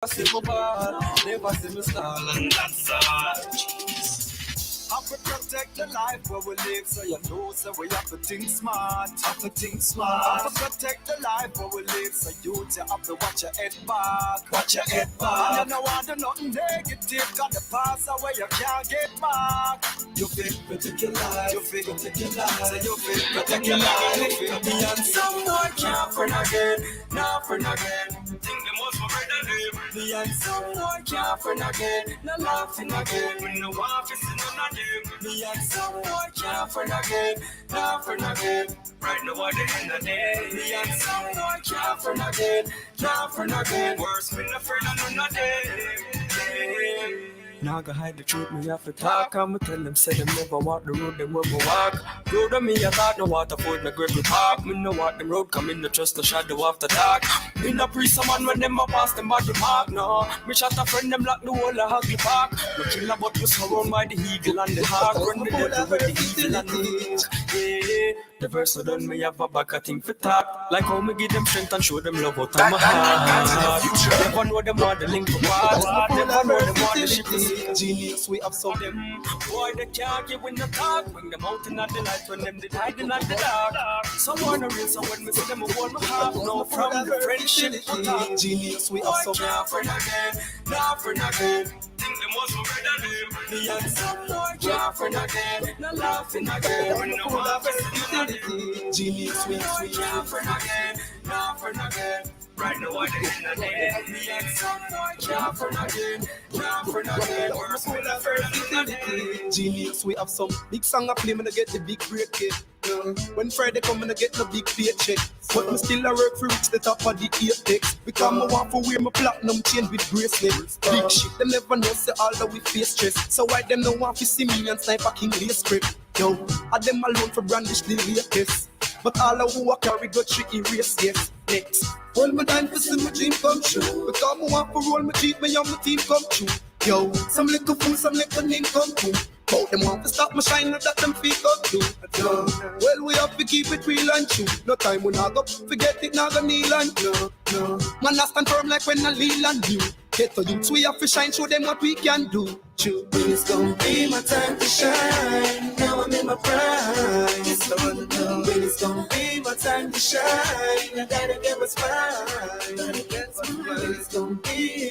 see my ball, never see me stall, and that's all. Have to protect the life where we live, so you know, so we have to think smart, have to think smart. Have to protect the life where we live, so you have to watch your head back, watch your head back. And you don't want to do nothing negative, got the past away you can't get back. You feel protect your life, you feel protect your life, so you feel protect your life. You feel me and someone can't friend again, not friend again. Think the most for better than me and someone can't friend again, not laughing again. We no want to see none of them. Me and someone can't friend again, not friend again. Right now at the end of the day, me and someone can't friend again, not friend again. Worse, me no friend of none of them. Now go hide the truth, me have to talk. I'ma tell them, say them never walk the road, them will go walk. Road on me, I thought no water for it, no gravel park. Me no walk the road, come in the trust, the shadow after dark. Me no priest someone when them a pass them body mark, no. Me shot a friend, them lock the whole of Hagley Park. No killer but me surround by the eagle and the hawk. Run the devil with the evil and the hook. Yeah, the verse so done, me have a back a thing for talk. Like how me give them strength and show them love out of my heart. Never know them want the link for what. Never know them want the ship to see. Genius, we have some them. Boy, they can't give in the talk. Bring them out in the light when them did hiding at the dark. Someone a real, so when me see them, I want my heart. No, from the friendship. Genius, we have some. Can't friend again, not friend again. Think them was for better than me and someone can't friend again, not laughing again. When no one is genius, we can't friend again, not friend again. Right now at the end of the day, me and someone can't friend again, not friend again. Worse when I friend again. Genius, we have some big song I play, to get the big break kid. When Friday come and I get the big paycheck, but me still I work for reach the top of the apex. Because I want to wear my platinum chain with bracelet. Big shit, them never know say all that we face stress. So why them no want to see me and sniper king lace script? Yo, I them alone for brandish the latest. But all of who I carry got tricky erase, yes. Next, hold my time to see my dream come true. Because I want to roll my jeep, me and my team come true. Yo, some little fool, some little name come true. Both them want to stop my shine, that them feet up too. Well, we have to keep it real and true. No time we not go forget it, not go kneel and no. Man, I stand firm like when I lean and you. Get to youths, we have to shine, show them what we can do. True. It's gonna be my time to shine. Now I'm in my prime. It's gonna know. It's gonna be my time to shine. I gotta get what's mine. It's gonna be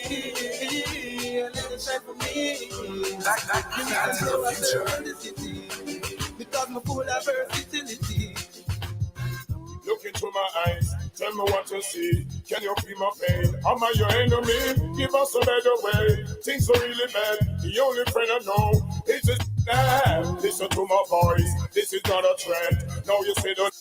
a little shine for me. That's the future. Because my full of versatility. Look into my eyes, tell me what you see. Can you feel my pain? Am I your enemy? Give us a better way. Things are really bad. The only friend I know is this bad. Listen to my voice. This is not a threat. Now you say that.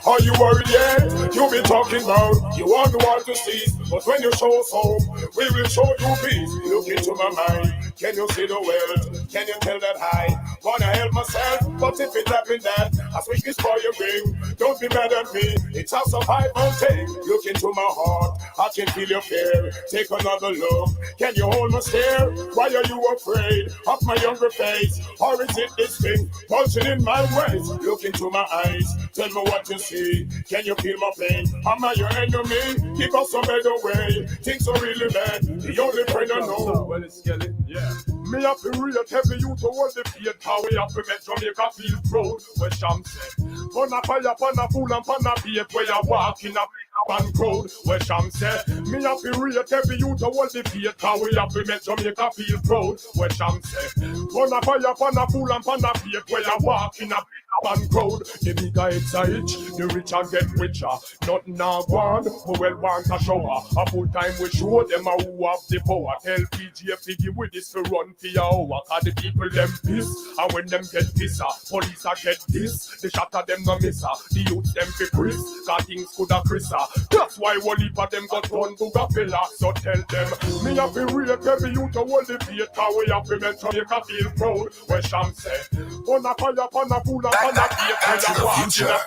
Are you worried yet? You be talking about you want the world to cease, but when you show us hope, we will show you peace. Look into my mind. Can you see the world? Can you tell that I wanna help myself? But if it happened that I swing this for your ring, don't be mad at me. It's a survival thing. Look into my heart. I can feel your fear. Take another look. Can you hold my stare? Why are you afraid of my younger face? Or is it this thing punching in my waist? Look into my eyes. Tell me what you see. Can you feel my pain? Am I your enemy? Give us a better way. Things are really bad. The only friend I know. Well, it's Skelly, yeah. Me have to real tell you to hold the faith. How we have to make Jamaica feel proud. Where Sham said, "Pon a fire, pon a fool, and pon a beat." Where you walk in a fan crowd. Where Sham said, "Me have to real tell you to hold the faith. How we have to make Jamaica feel proud." Where Sham said, "Pon a fire, pon a fool, and pon a beat." Where you walk in a fan crowd. The bigger it's a itch, the richer get richer. Nothing now gone, we well want a shower. A full time we show them a who have the power. Tell PJ Piggy with this to run for your hour. Cause the people them piss, and when them get pisser, police a get this. The shot of them no misser, the youths them fi Chris. Cause things coulda Chrisa. That's why one heap of them got run to the pillar. So tell them, me have to real tell you to hold the faith. Cause we have to make Jamaica feel proud. Where Sham said, "Pon a fire, pon a fool, and pon a beat." Back to the future.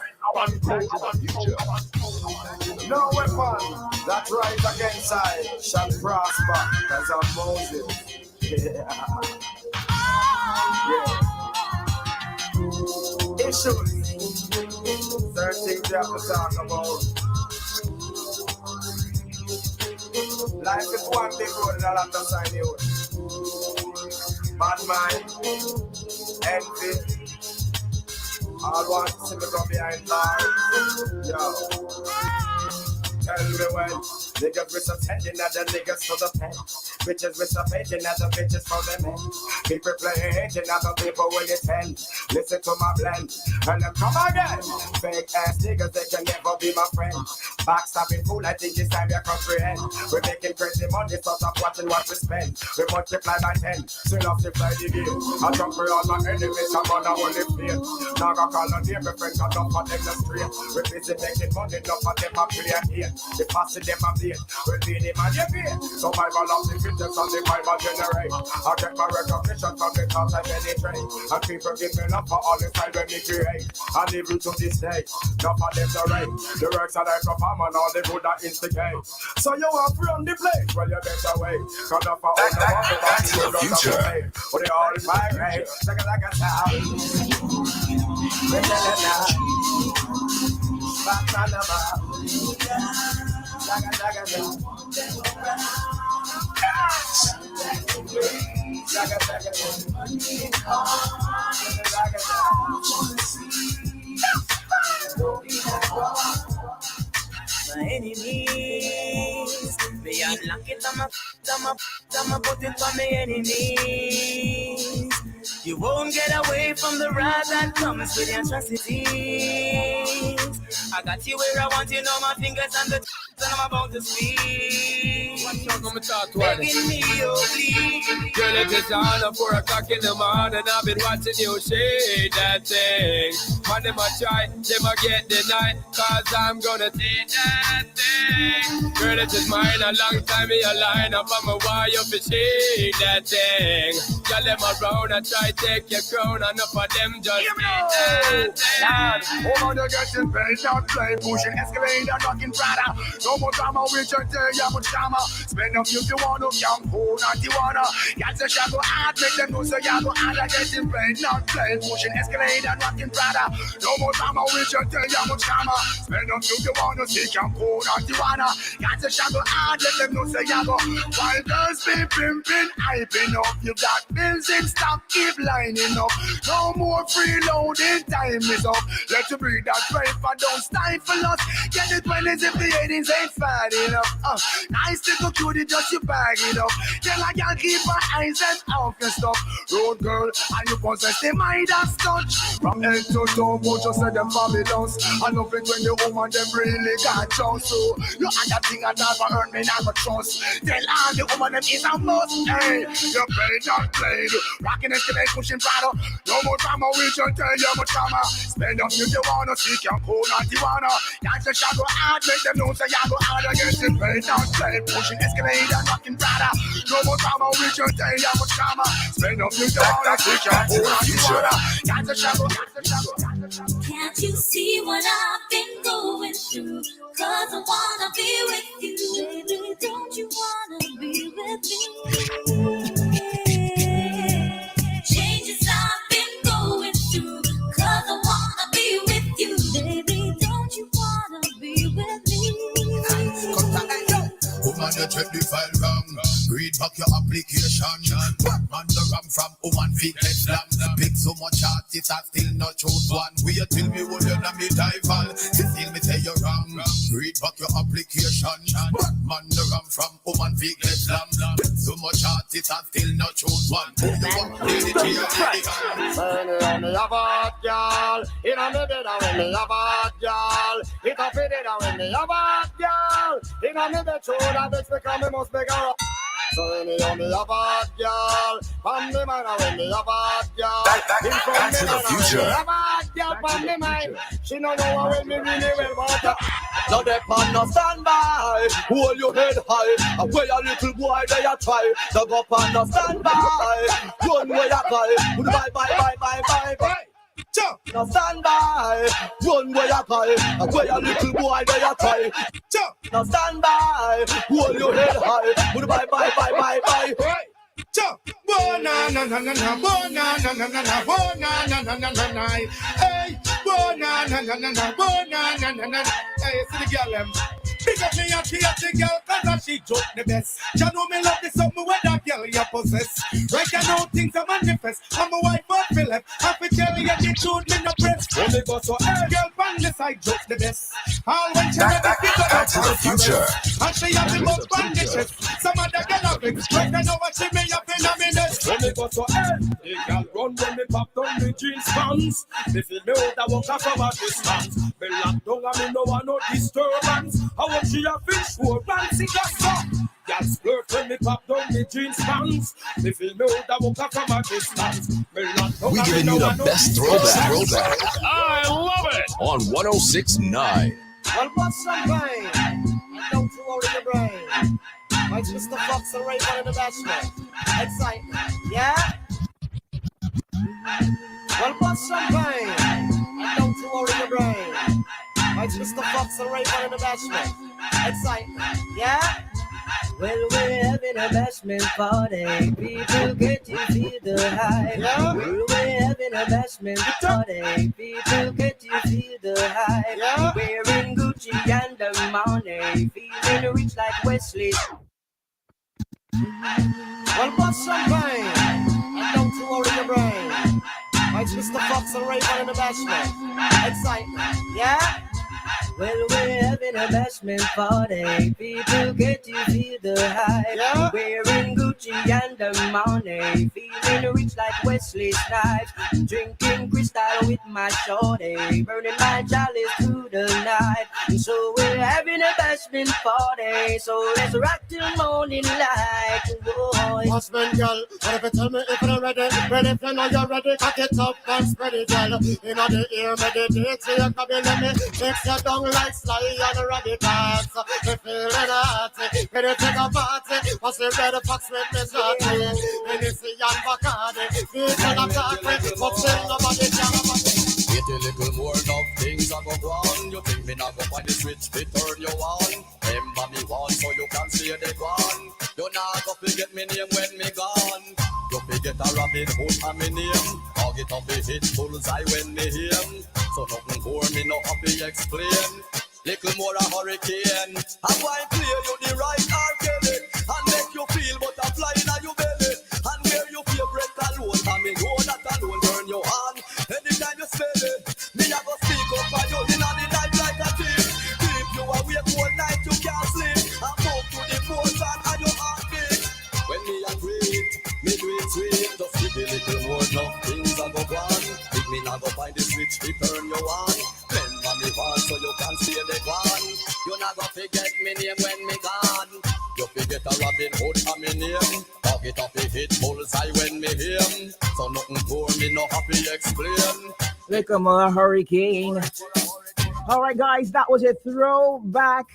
No weapon that rise against I shall prosper, as I'm Moses. Yeah. Issues. 13 chapter talk about Life is one big road and I'll have to sign you. Bad mind, envy. All want to see me go behind bars. Yo. Tell me when niggas with some tending at the niggas for the pen. Bitches with some hating at the bitches for the men. People playing hating at the people when you tend. Listen to my blend and then come again. Fake ass niggas, they can never be my friend. Backstabbing fool, I think it's time you comprehend. We're making crazy money, so stop watching what we spend. We multiply by 10, still have to play the game. I jump for all my enemies, I'm on a only fear. Now I call on them, my friends, I don't for them the street. We're busy making money, not for them, I play here. The passing them a blade, will be the man you pay. Survival of the fittest and the Bible generate. I get my recognition from the cause I penetrate. And people give me love for all the time when me create. And even to this day, not for them to rate. The works that I perform and all the good that instigate. So you want to run the place, well you better wait. Cause not for all the one without the good of the way. But they all migrate, like a sound. My enemies, me unlock it, I'ma put it for my enemies. You won't get away from the wrath that comes with the atrocities. I got you where I want you, know my fingers and the and I'm about to speak. Begging me, oh please. Girl, it is on 4 o'clock in the morning. I've been watching you shake that thing. When them a try, them a get denied. Cause I'm gonna take that thing. Girl, it is mine, a long time me a line up. I'm a wire up and shake that thing. Y'all them around and try take your crown. Enough of them just shake that thing. Woman, you're getting paid, not play, pushing escalator, knocking Prada. No more drama, we just tell you much drama. Spend up if you want to, young fool, not you wanna. Got to shadow hard, make them know so you go hard. Getting paid, not play, pushing escalator, knocking Prada. No more drama, we just tell you much drama. Spend up if you want to, see young fool, not you wanna. Got to shadow hard, let them know so you go. While girls be pimping, hyping up. You got bills in stock, keep lining up. No more freeloading, time is up. Let you breathe that paper, don't stifle us. Get the 20s if the 80s ain't fat enough. Nice little cutie, just you bag it up. Tell I can't keep my eyes and off your stuff. Road girl, and you possess the mind as touch. From head to toe, but you say them fabulous. I love it when the woman them really got chance. So you had that thing and never earn me, never trust. Tell all the woman them is a must. Hey, you paid, not played. Rocking escalate, pushing Prada. No more drama, we just tell you much drama. Spend up if you wanna, seek your cool, not you wanna. That's a shadow hard, make them know say you go hard against it. Paid, not played, pushing escalate and rocking Prada. No more drama, we just tell you much drama. Spend up if you wanna, seek your cool, not you wanna. That's a shadow, Can't you see what I've been going through? Cause I wanna be with you. Baby, don't you wanna be with me? Changes I've been going through. Cause I wanna be with you. Baby, don't you wanna be with me? Woman, you check the file wrong. Read back your application. Batman the ram from woman feet head slam. Pick so much artists, I still not choose one. Wait till me hold you on me dival. Still me tell you wrong. Read back your application. Batman the ram from woman feet head slam. Pick so much artists, I still not choose one. Who you want? Lady to your lady. When me have a girl, in a me bed when me have a girl. It a fit it when me have a girl. In a me bed, show that bitch because me must make her. So when me have a girl, from me mind when me have a girl. Back to the future. Have a girl from me mind. She no know when me really well want her. Now they pan no stand by, hold your head high. And where a little boy they a try. Now go pan no stand by, run where you cry. Bye. Now stand by, run where you cry. And where a little boy they a try. Now stand by, hold your head high. Bye. Bo na na na na na, bo na na na na na, bo na na na na na na. Hey, bo na na na na na, bo na na na na. Hey, see the girl them. Big up me and she a the girl, cause she joke the best. You know me love the something where that girl you possess. Right now things are manifest. I'm a wife of Philip. I fi tell you the truth, me no press. When they go so girl on the side joke the best. All when she never pick up Back to the future. and she have the most bandages. Some other girl have it. Right now what she me up in a minute. When they go so the girl run when me pop down the jeans pants. Me feel me out a walk from a distance. Me lock down and me no want no disturbance. I want she a fish for dancing just so. Y'all splurt when me pop down the jeans pants. Me feel me out a walk from a distance. Me lock down We and me giving no you the want no best disturbance. throwback. I love it. On 106.9. Well, what's champagne? And don't throw out in the brain. My Mr. Fox and Ray in the bachelor. Excitement, yeah? Well, what's champagne? And don't throw out in the brain. My Mr. Fox and Ray in the bachelor. Excitement, yeah? Well, we're having a bashment party. People get to feel the hype. Yeah. Well, we're having a bashment party. People get to feel the hype. Yeah. Wearing Gucci and the money. Feeling rich like Wesley. Well, what's champagne? And don't throw out in the brain. My Mr. Fox and Ray in the bachelor. Excitement, yeah? Well, we're having a bashment party. People get to feel the hype. Yeah. Wearing Gucci and the money. Feeling rich like Wesley Snipes. Drinking crystal with my shorty. Burning my chalice through the night. So we're having a bashment party. So let's rock till morning light. Boy. Husband, girl, what if you tell me if you're ready? Well, if you know you're ready, cock it up and spread it, girl. You know the ear, meditate, so you can be let me mix your tongue like Sly and Radicals. Me feeling hot, ready to take a party. What's the red fox with me shorty? Hennessy and Bacardi, feet and a talkie, but still nobody can. Wait a little more, enough things are go on. You think me not go find the switch to turn you on? Remember me one so you can see the gone. You not go forget me name when me gone. You forget a Robin Hood and me name. I'll get up the hit bullseye when me him. So nothing for me no happy explain. Little more a hurricane. I'm going to play you the right arcade and make you feel butterfly in your belly. And where you feel breath alone, and me know that alone turn you on. Anytime you smell it, me a go speak up for you in the night like a thief. Keep you awake all night, you can't sleep. I move to the motion and your heartbeat. When me a greet, me do it sweet. Just give me little more, enough things a go on. If me not go find the switch to turn you on. Remember me one so you can see the one. You not go forget me name when me gone. You forget a Robin Hood and me name. Get off the hit bullseye when me him. So nothing for me no happy explain. Look at my hurricane. All right, guys, that was a throwback.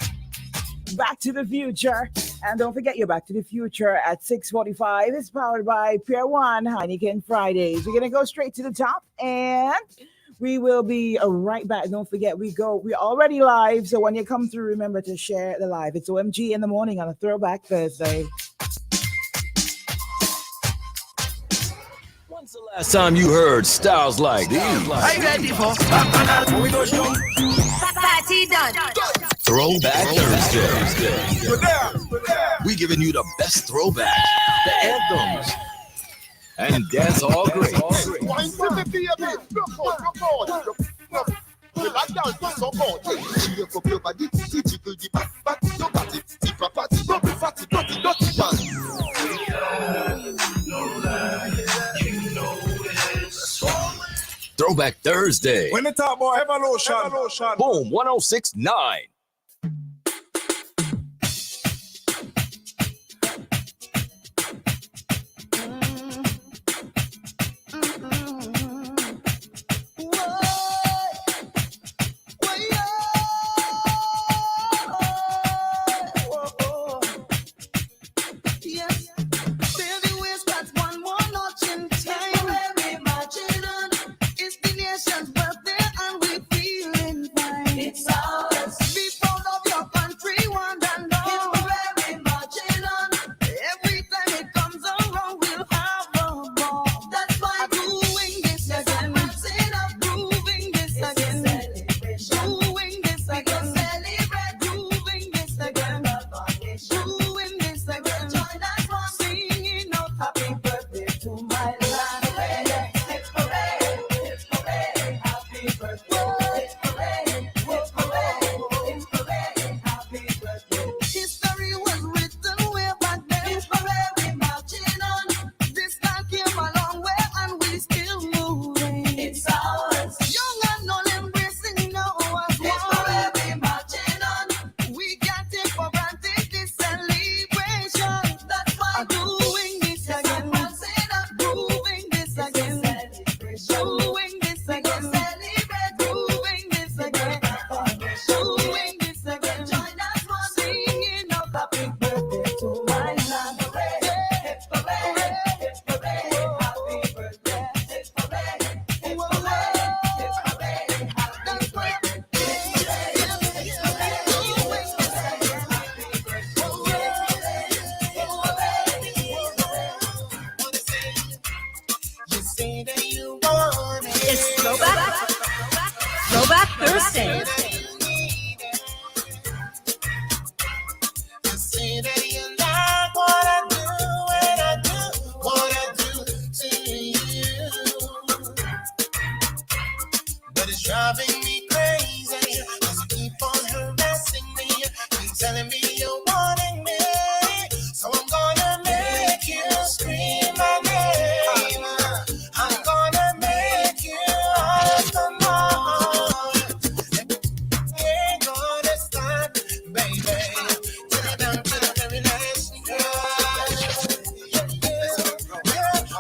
Back to the Future. And don't forget your Back to the Future at 6:45. It's powered by Pier 1 Heineken Fridays. We're going to go straight to the top and we will be right back. Don't forget, we're already live. So when you come through, remember to share the live. It's OMG in the morning on a Throwback Thursday. When's the last time you heard styles like these? Party done. Throwback Thursday. We giving you the best throwback, the anthems, and dance all great. Throwback Thursday. When they talk about evolution. Boom, 106.9. It's ours. listen. You say that you like what I do when I do what I do to you, but it's driving me crazy. Cause you keep on harassing me, you telling me you're wanting me, so I'm gonna make you scream my name. I'm gonna make you ask for more. Ain't gonna stop, baby, till I'm down to the very last drop.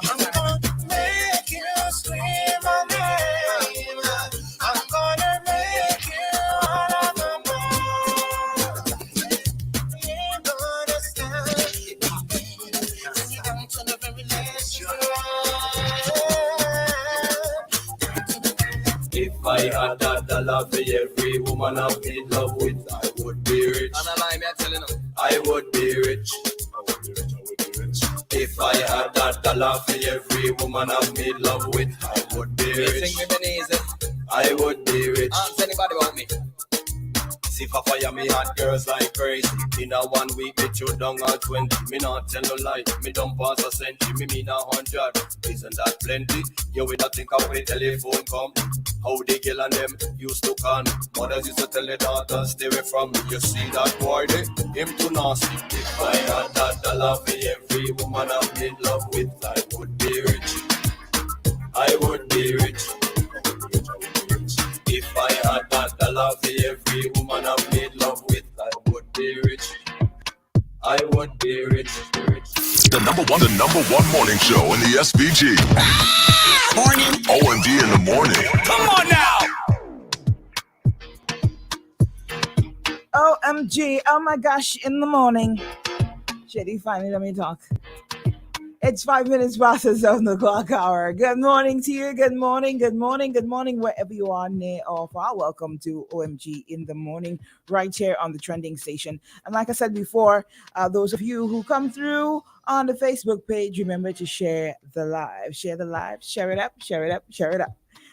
I'm gonna make you scream my name. I'm gonna make you all of the more. Ain't gonna stop, baby, till you're down to the very last drop. If I had that dollar for every woman I've made love with, I would be rich. I would be rich. If I had that dollar for every woman I've made love with, I would be rich. I would be rich. Ask anybody about me. See for fire me hot girls like crazy. In a 1 week me chew down all 20. Me not tell no lie, me don't pass a century. Me mean 100, isn't that plenty? You would not think of when telephone come. How the girl and them used to con. Mothers used to tell their daughters stay away from me. You see that boy there, him too nasty. If I had that dollar for every woman I've made love with, I would be rich. I would be rich. If I had that dollar for every woman I've made love with, I would be rich. I would be rich. The number one morning show in the SVG. Morning. OMD in the morning. Come on now. OMG. Oh my gosh, in the morning. Shady, finally let me talk. It's 5 minutes past the 7 o'clock hour. Good morning to you. Good morning, wherever you are near or far. Welcome to OMG in the morning, right here on the trending station. And like I said before, those of you who come through on the Facebook page, remember to share the live. Share the live. Share it up.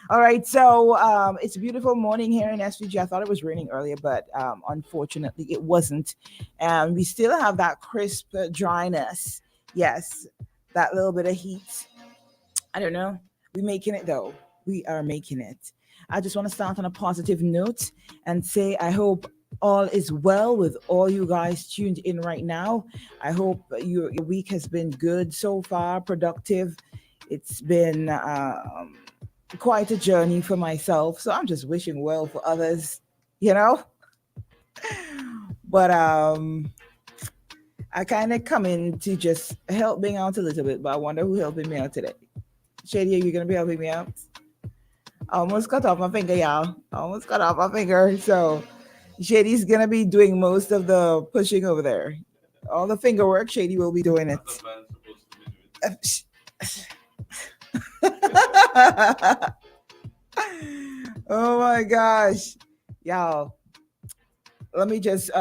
All right, so it's a beautiful morning here in SVG. I thought it was raining earlier, but unfortunately it wasn't. And we still have that crisp dryness. Yes. That little bit of heat. I don't know. We're making it though. We are making it. I just want to start on a positive note and say I hope all is well with all you guys tuned in right now. I hope your week has been good so far, productive. It's been quite a journey for myself. So I'm just wishing well for others, you know? But I kind of come in to just help me out a little bit, but I wonder who helping me out today. Shady, are you going to be helping me out? I almost cut off my finger, y'all. So Shady's going to be doing most of the pushing over there. All the finger work, Shady will be doing it. Oh my gosh. Y'all, let me just,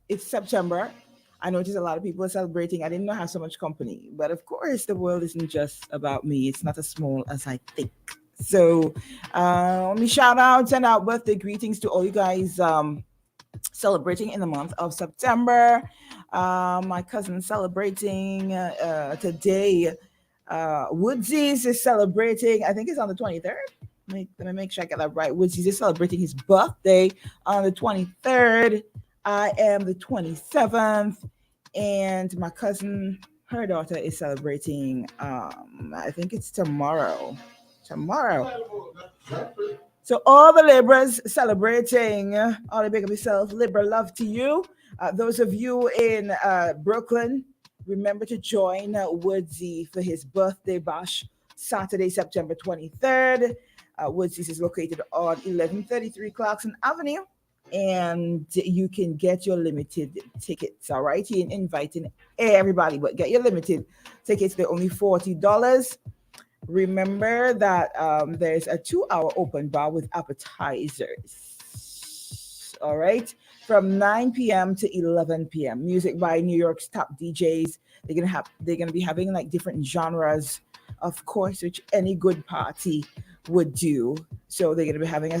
it's September. I noticed a lot of people are celebrating. I didn't know I have so much company. But of course, the world isn't just about me. It's not as small as I think. So let me shout out, send out birthday greetings to all you guys celebrating in the month of September. My cousin celebrating today. Woodsies is celebrating, I think it's on the 23rd. Let me make sure I get that right. Woodsies is celebrating his birthday on the 23rd. I am the 27th, and my cousin, her daughter is celebrating, I think it's tomorrow. So all the Libras celebrating, all the big of yourself, Libra love to you. Those of you in Brooklyn, remember to join Woodsy for his birthday bash, Saturday, September 23rd. Woodsy's is located on 1133 Clarkson Avenue. And you can get your limited tickets, all right? He ain't inviting everybody, but get your limited tickets. They're only $40. Remember that there's a 2-hour open bar with appetizers, all right? From 9 p.m. to 11 p.m. Music by New York's top DJs. They're gonna be having like different genres, of course, which any good party would do. So they're going to be having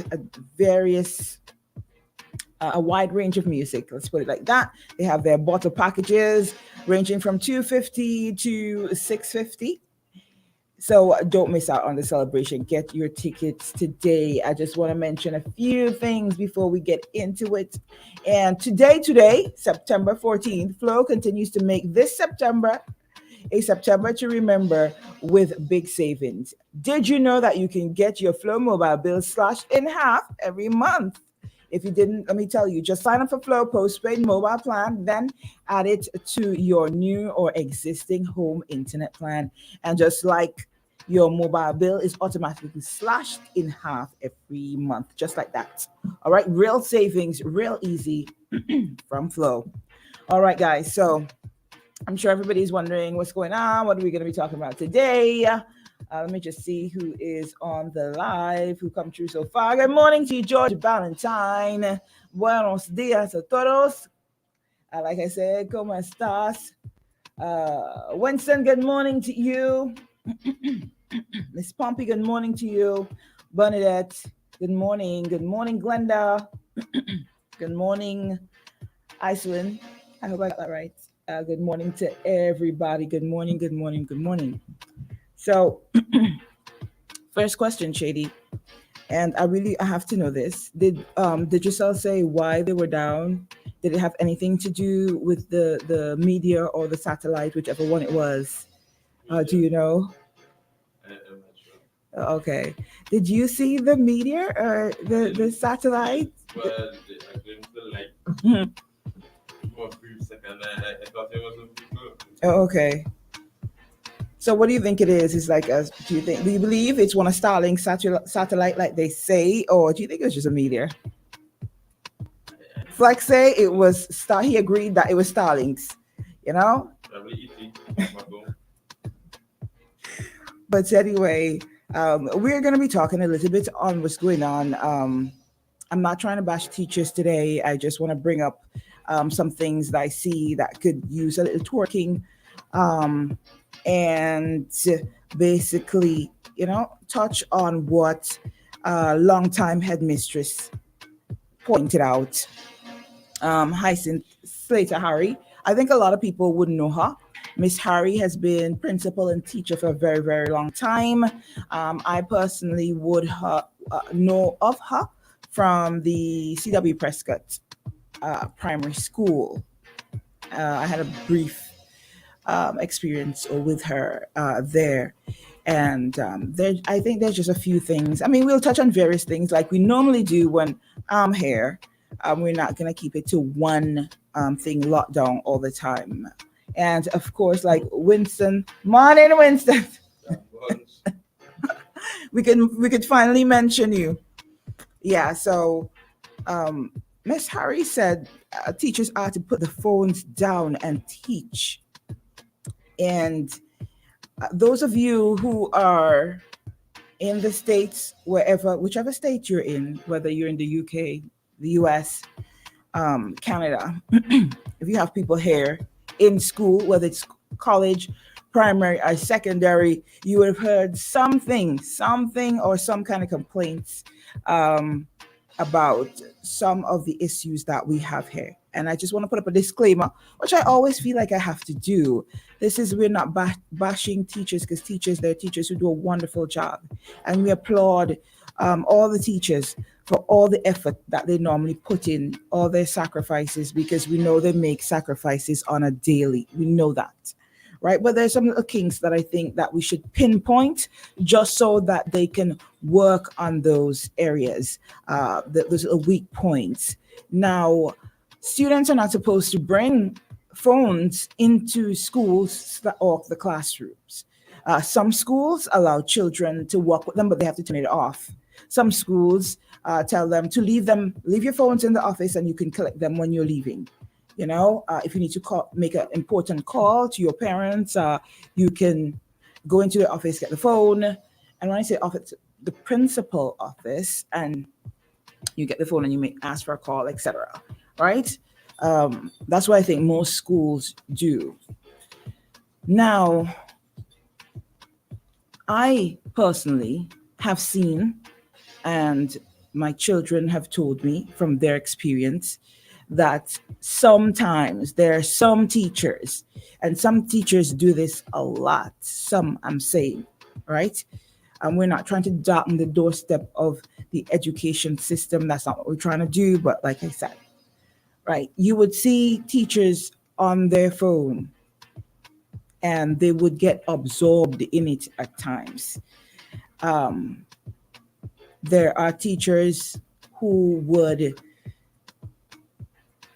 a wide range of music. Let's put it like that. They have their bottle packages ranging from $2.50 to $6.50. So don't miss out on the celebration. Get your tickets today. I just want to mention a few things before we get into it. And today, September 14th, Flow continues to make this September a September to remember with big savings. Did you know that you can get your Flow mobile bill slashed in half every month? If you didn't, let me tell you, just sign up for Flow postpaid mobile plan, then add it to your new or existing home internet plan. And just like your mobile bill is automatically slashed in half every month, just like that. All right, real savings, real easy from Flow. All right, guys, so I'm sure everybody's wondering what's going on. What are we going to be talking about today? Let me just see who is on the live, who come through so far. Good morning to you, George Valentine. Buenos dias a todos. Like I said, ¿cómo estás? Winston, good morning to you. Miss Pompey, good morning to you. Bernadette, good morning. Good morning, Glenda. Good morning, Iceland. I hope I got that right. Good morning to everybody. Good morning, good morning, good morning. So, first question, Shady, and I have to know this. Did Giselle say why they were down? Did it have anything to do with the media or the satellite, whichever one it was? Do you know? Okay. Did you see the meteor or the satellite? Well, I didn't feel like for a brief second. I thought it was a good. Oh, okay. So what do you think it is? It's like do you believe it's one of Starlink's satellite like they say, or do you think it was just a meteor? Flex say it was he agreed that it was Starlink's, you know? Probably ET. But anyway, we're going to be talking a little bit on what's going on. I'm not trying to bash teachers today. I just want to bring up some things that I see that could use a little twerking, and basically, touch on what longtime headmistress pointed out. Hyacinth Slater Harry. I think a lot of people wouldn't know her. Miss Harry has been principal and teacher for a very, very long time. I personally would know of her from the C.W. Prescott Primary School. I had a brief experience with her there. And I think there's just a few things. I mean, we'll touch on various things like we normally do when I'm here. We're not going to keep it to one thing locked down all the time. And of course, like Winston, morning, Winston. we could finally mention you. Yeah. So, Miss Harry said teachers are to put the phones down and teach. And those of you who are in the States, whichever state you're in, whether you're in the UK, the US, Canada, if you have people here in school, whether it's college, primary, or secondary, you would have heard something or some kind of complaints about some of the issues that we have here. And I just want to put up a disclaimer, which I always feel like I have to do. We're not bashing teachers, because they're teachers who do a wonderful job. And we applaud all the teachers for all the effort that they normally put in, all their sacrifices, because we know they make sacrifices on a daily. We know that, right? But there's some little kinks that I think that we should pinpoint just so that they can work on those areas, those little weak points. Now, students are not supposed to bring phones into schools or the classrooms. Some schools allow children to walk with them, but they have to turn it off. Some schools tell them to leave your phones in the office and you can collect them when you're leaving. If you need to make an important call to your parents, you can go into the office, get the phone. And when I say office, the principal office, and you get the phone and you may ask for a call, etc. Right? That's what I think most schools do. Now, I personally have seen And my children have told me from their experience that sometimes there are some teachers, and some teachers do this a lot. Some, I'm saying, right? And we're not trying to darken the doorstep of the education system. That's not what we're trying to do. But like I said, right, you would see teachers on their phone and they would get absorbed in it at times. There are teachers who would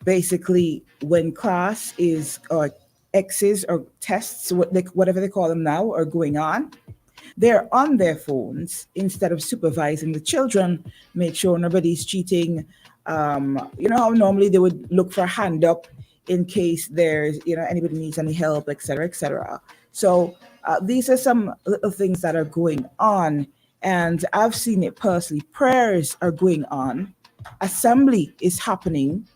basically, when class is or X's or tests, whatever they call them now, are going on, they're on their phones instead of supervising the children, make sure nobody's cheating. You know how normally they would look for a hand up in case there's, anybody needs any help, et cetera, et cetera. So these are some little things that are going on. And I've seen it personally. Prayers are going on. Assembly is happening.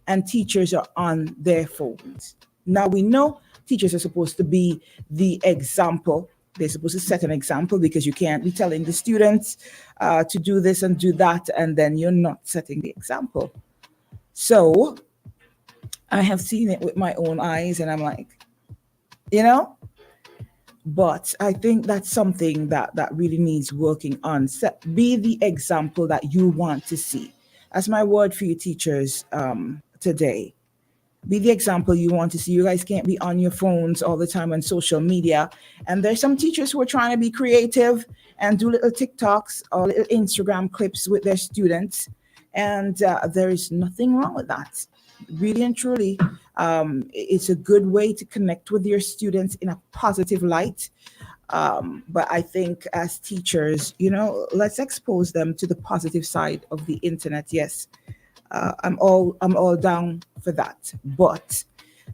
And teachers are on their phones. Now we know teachers are supposed to be the example. They're supposed to set an example, because you can't be telling the students to do this and do that, and then you're not setting the example. So I have seen it with my own eyes, and I'm like, but I think that's something that really needs working on. Be the example that you want to see. That's my word for you teachers today. Be the example you want to see. You guys can't be on your phones all the time on social media. And there's some teachers who are trying to be creative and do little TikToks or little Instagram clips with their students. And there is nothing wrong with that. Really and truly, it's a good way to connect with your students in a positive light. But I think as teachers, let's expose them to the positive side of the internet. Yes, I'm all down for that. But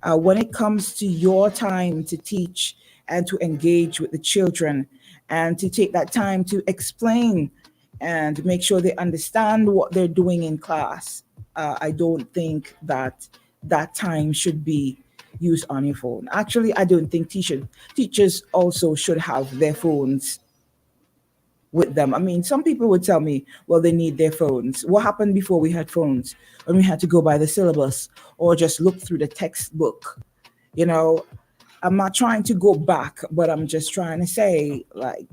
when it comes to your time to teach and to engage with the children and to take that time to explain and make sure they understand what they're doing in class, I don't think that time should be used on your phone. Actually, I don't think teachers also should have their phones with them. I mean, some people would tell me, well, they need their phones. What happened before we had phones? When we had to go by the syllabus or just look through the textbook. I'm not trying to go back, but I'm just trying to say, like,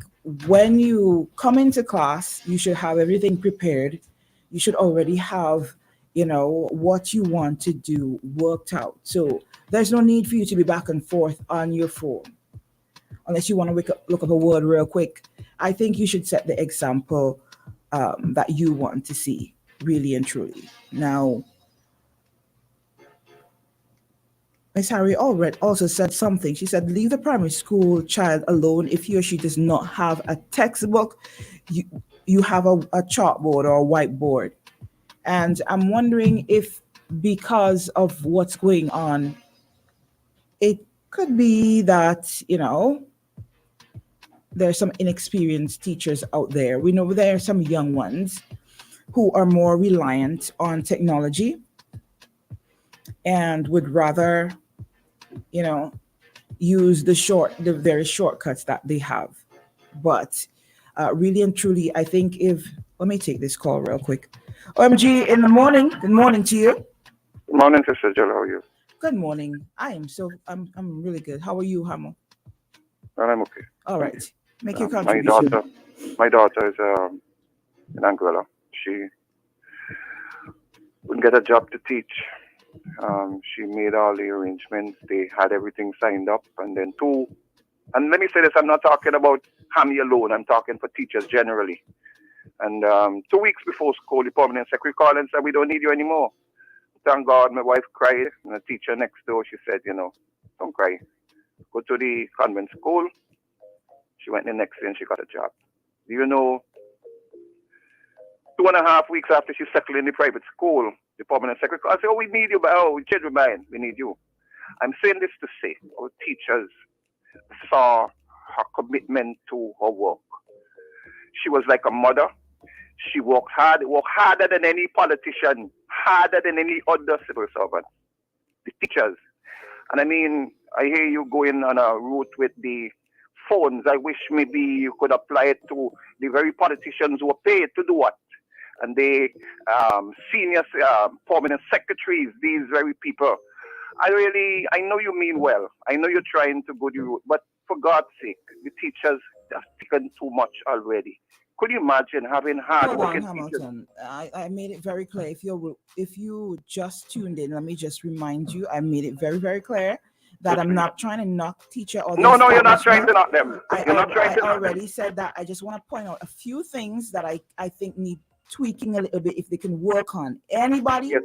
when you come into class, you should have everything prepared. You should already have, what you want to do worked out. So there's no need for you to be back and forth on your phone. Unless you want to look up a word real quick. I think you should set the example that you want to see, really and truly. Now, Miss Harry Allred also said something. She said, leave the primary school child alone if he or she does not have a textbook. You have a chalkboard or a whiteboard. And I'm wondering if, because of what's going on, it could be that, there's some inexperienced teachers out there. We know there are some young ones who are more reliant on technology and would rather, use the very shortcuts that they have. But really and truly, I think let me take this call real quick. OMG, in the morning. Good morning to you. Good morning, Sister Jill. How are you? Good morning. I'm really good. How are you, Hamo? Well, I'm okay. All right. Make your contribution. My daughter is in Angola. She wouldn't get a job to teach. She made all the arrangements. They had everything signed up. And then and let me say this, I'm not talking about Hammy alone. I'm talking for teachers generally. And 2 weeks before school, the permanent secretary called and said, we don't need you anymore. Thank God, my wife cried. And the teacher next door, she said, don't cry. Go to the convent school. She went the next day and she got a job. Do you know, 2.5 weeks after she settled in the private school, the permanent secretary called and said, we need you. We changed my mind. We need you. I'm saying this to say, our teachers saw her commitment to her work. She was like a mother. She worked harder than any politician, harder than any other civil servant. The teachers. And I mean, I hear you going on a route with the phones. I wish maybe you could apply it to the very politicians who are paid to do what, and the senior permanent secretaries, these very people. I know you mean well. I know you're trying to go the route, but for God's sake, the teachers have taken too much already. Could you imagine having hard-working teachers? Hamilton. I made it very clear. If you just tuned in, let me just remind you. I made it very, very clear that I'm not trying to knock teacher or no, you're not trying to knock them. You're not trying to. I already said that. I just want to point out a few things that I think need tweaking a little bit if they can work on. Anybody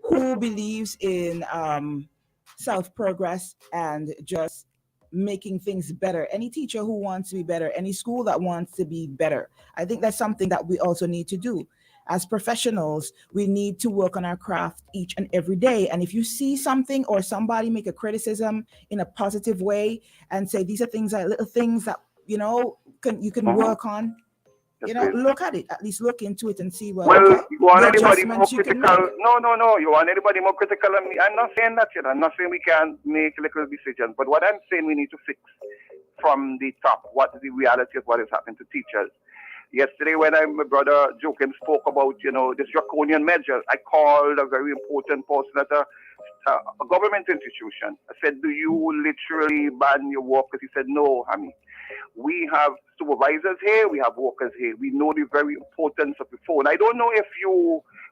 who believes in self-progress and just making things better, any teacher who wants to be better, any school that wants to be better, I think that's something that we also need to do. As professionals, we need to work on our craft each and every day. And if you see something or somebody make a criticism in a positive way and say these are things that little things that you can work on, look at it, at least look into it and see you want anybody more critical? No. You want anybody more critical than me? I'm not saying that, I'm not saying we can't make little decisions, but what I'm saying we need to fix from the top what the reality of what is happening to teachers. Yesterday, when my brother Joachim spoke about, this draconian measure, I called a very important person at a government institution. I said, do you literally ban your workers? He said, no, Hammy. We have supervisors here, we have workers here. We know the very importance of the phone. I don't know if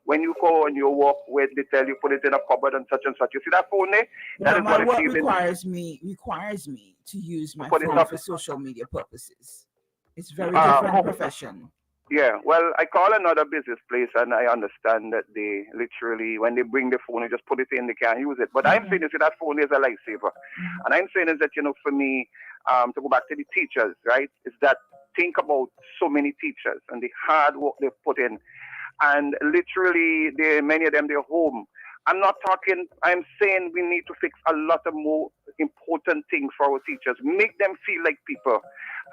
when you go on your work, where they tell you put it in a cupboard and such. You see that phone there? My work requires me to use my phone for social media purposes. It's very different profession. Yeah, well, I call another business place and I understand that they literally, when they bring the phone, they just put it in, they can't use it. But I'm saying is that phone is a lifesaver. And I'm saying is that, for me, to go back to the teachers, right, is that think about so many teachers and the hard work they've put in. And literally, many of them, they're home. I'm saying we need to fix a lot of more important things for our teachers. Make them feel like people.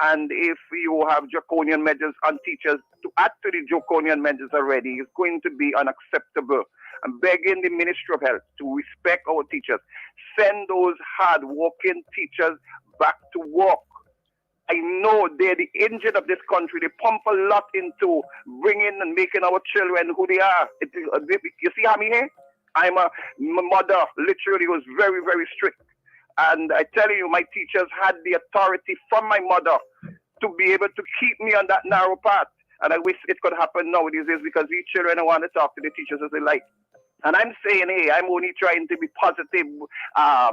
And if you have draconian measures on teachers, to add to the draconian measures already is going to be unacceptable. I'm begging the Ministry of Health to respect our teachers. Send those hard-working teachers back to work. I know they're the engine of this country. They pump a lot into bringing and making our children who they are. You see how me here? My mother literally was very, very strict. And I tell you, my teachers had the authority from my mother to be able to keep me on that narrow path. And I wish it could happen nowadays because these children want to talk to the teachers as they like. And I'm saying, hey, I'm only trying to be positive. You are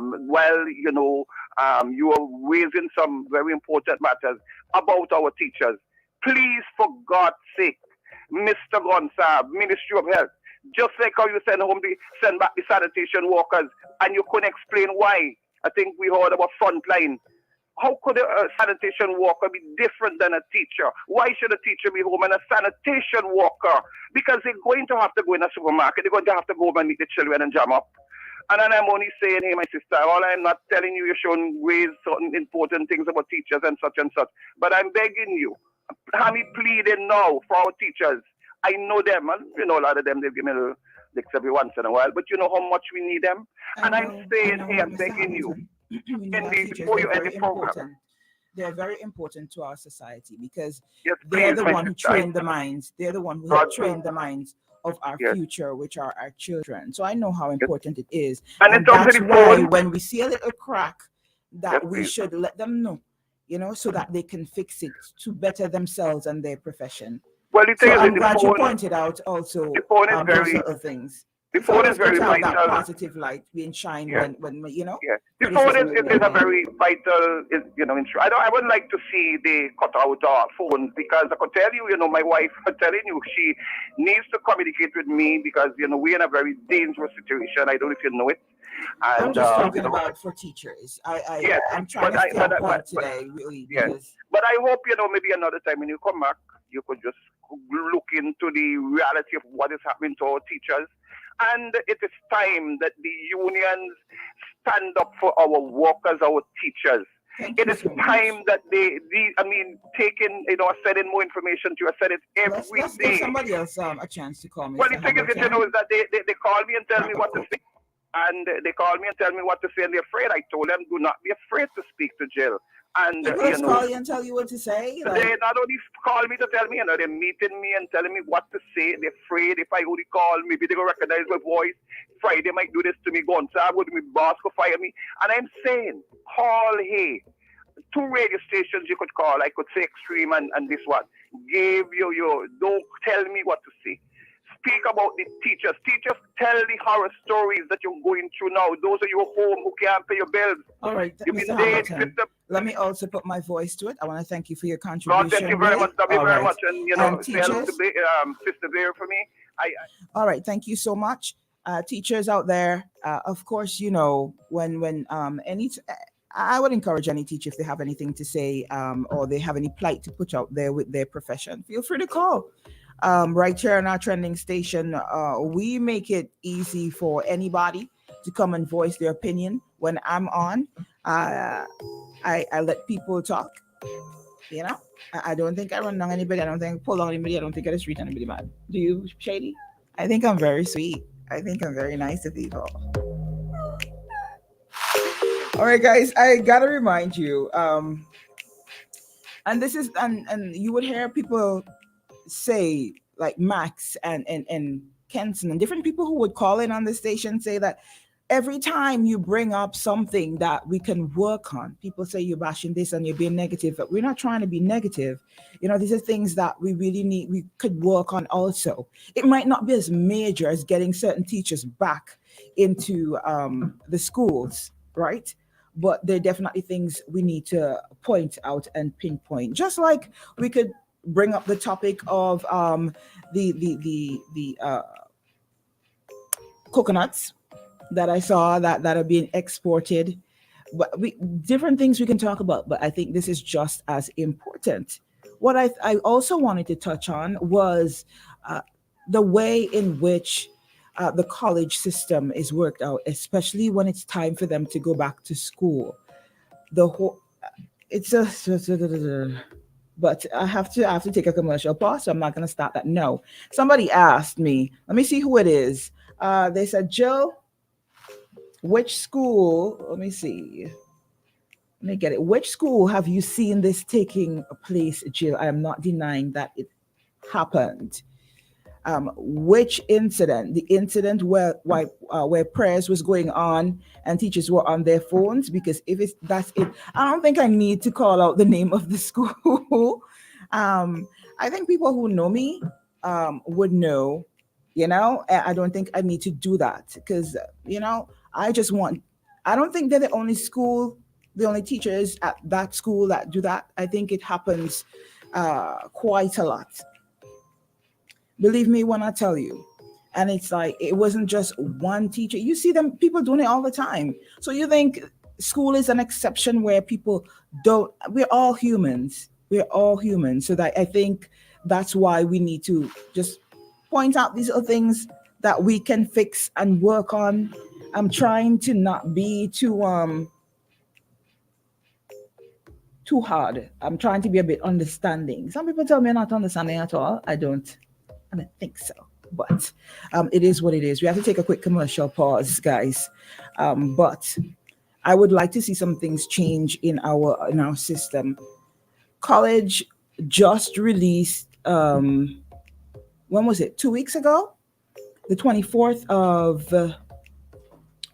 raising some very important matters about our teachers. Please, for God's sake, Mr. Gonsalves, Ministry of Health, just like how you send back the sanitation workers, and you couldn't explain why. I think we heard about frontline. How could a sanitation worker be different than a teacher? Why should a teacher be home and a sanitation worker? Because they're going to have to go in a supermarket. They're going to have to go home and meet the children and jam up. And then I'm only saying, hey, my sister, I'm not telling you shouldn't raise certain important things about teachers and such. But I'm begging you, I'm pleading now for our teachers. I know them, and a lot of them, they give me little licks every once in a while, but you know how much we need them. And I'm saying, hey, I'm begging you, before you end the program. They're very important to our society because they're the one who trained the minds. They're the one who have trained the minds of our future, which are our children. So I know how important it is. And that's why when we see a little crack, that we should let them know, so that they can fix it to better themselves and their profession. Well, the thing is, I'm glad you pointed out also those little things. The phone is very vital. That positive light being shined when Yeah, the phone is a very vital. I would like to see they cut out our phones because I could tell you, my wife, I'm telling you, she needs to communicate with me because we're in a very dangerous situation. I don't know if you know it. And, I'm just talking about for teachers. I'm trying to stay on point today, really. Because... But I hope maybe another time when you come back, you could just look into the reality of what is happening to our teachers. And it is time that the unions stand up for our workers, our teachers. It is time that taking, sending more information to you. I said it every let's day. Give somebody else a chance to call me. Well, the thing is, is that they call me and tell me what to say. And they call me and tell me what to say, and they're afraid. I told them, do not be afraid to speak to Jill. And People just call you and tell you what to say. they not only call me to tell me, they're meeting me and telling me what to say. They're afraid if I only call, maybe they will recognize my voice. Friday might do this to me, go on tab with me, boss could fire me. And I'm saying, call, hey, 2 radio stations you could call. I could say Extreme and this one. Give you, don't tell me what to say. Speak about the teachers. Teachers, tell the horror stories that you're going through now. Those of you at home who can't pay your bills. All right, You've Mr. been dead, Hamilton, Mr. let me also put my voice to it. I want to thank you for your contribution. God, thank you very much. Thank you All very right. much. And, say hello to Sister Bear for me. All right, thank you so much. Teachers out there, of course, when I would encourage any teacher, if they have anything to say or they have any plight to put out there with their profession, feel free to call. Right here on our trending station, we make it easy for anybody to come and voice their opinion. When I'm on, I let people talk. I don't think I run down anybody. I don't think I pull down anybody. I don't think I just treat anybody bad. Do you, Shady? I think I'm very sweet. I think I'm very nice to people. All right, guys, I gotta remind you, and this is, and you would hear people say, like Max and Kenson and different people who would call in on the station say that every time you bring up something that we can work on, people say you're bashing this and you're being negative, but we're not trying to be negative. These are things that we really need, we could work on also. It might not be as major as getting certain teachers back into the schools, right? But there are definitely things we need to point out and pinpoint. Just like we could bring up the topic of the coconuts that I saw that are being exported. But different things we can talk about, but I think this is just as important. What I also wanted to touch on was the way in which the college system is worked out, especially when it's time for them to go back to school. But I have to take a commercial pause, so I'm not going to start that. No, somebody asked me. Let me see who it is. They said, Jill, which school? Let me see. Let me get it. Which school have you seen this taking place, Jill? I am not denying that it happened. Which incident? The incident where prayers was going on and teachers were on their phones? Because if that's it, I don't think I need to call out the name of the school. I think people who know me would know. I don't think I need to do that because I don't think they're the only school, the only teachers at that school that do that. I think it happens quite a lot. Believe me when I tell you. And it's like, it wasn't just one teacher. You see them, people doing it all the time. So you think school is an exception where people we're all humans. We're all humans. So that I think that's why we need to just point out these little things that we can fix and work on. I'm trying to not be too hard. I'm trying to be a bit understanding. Some people tell me I'm not understanding at all. I don't think so, but it is what it is. We have to take a quick commercial pause, guys. But I would like to see some things change in our system. College just released, when was it? 2 weeks ago? The 24th of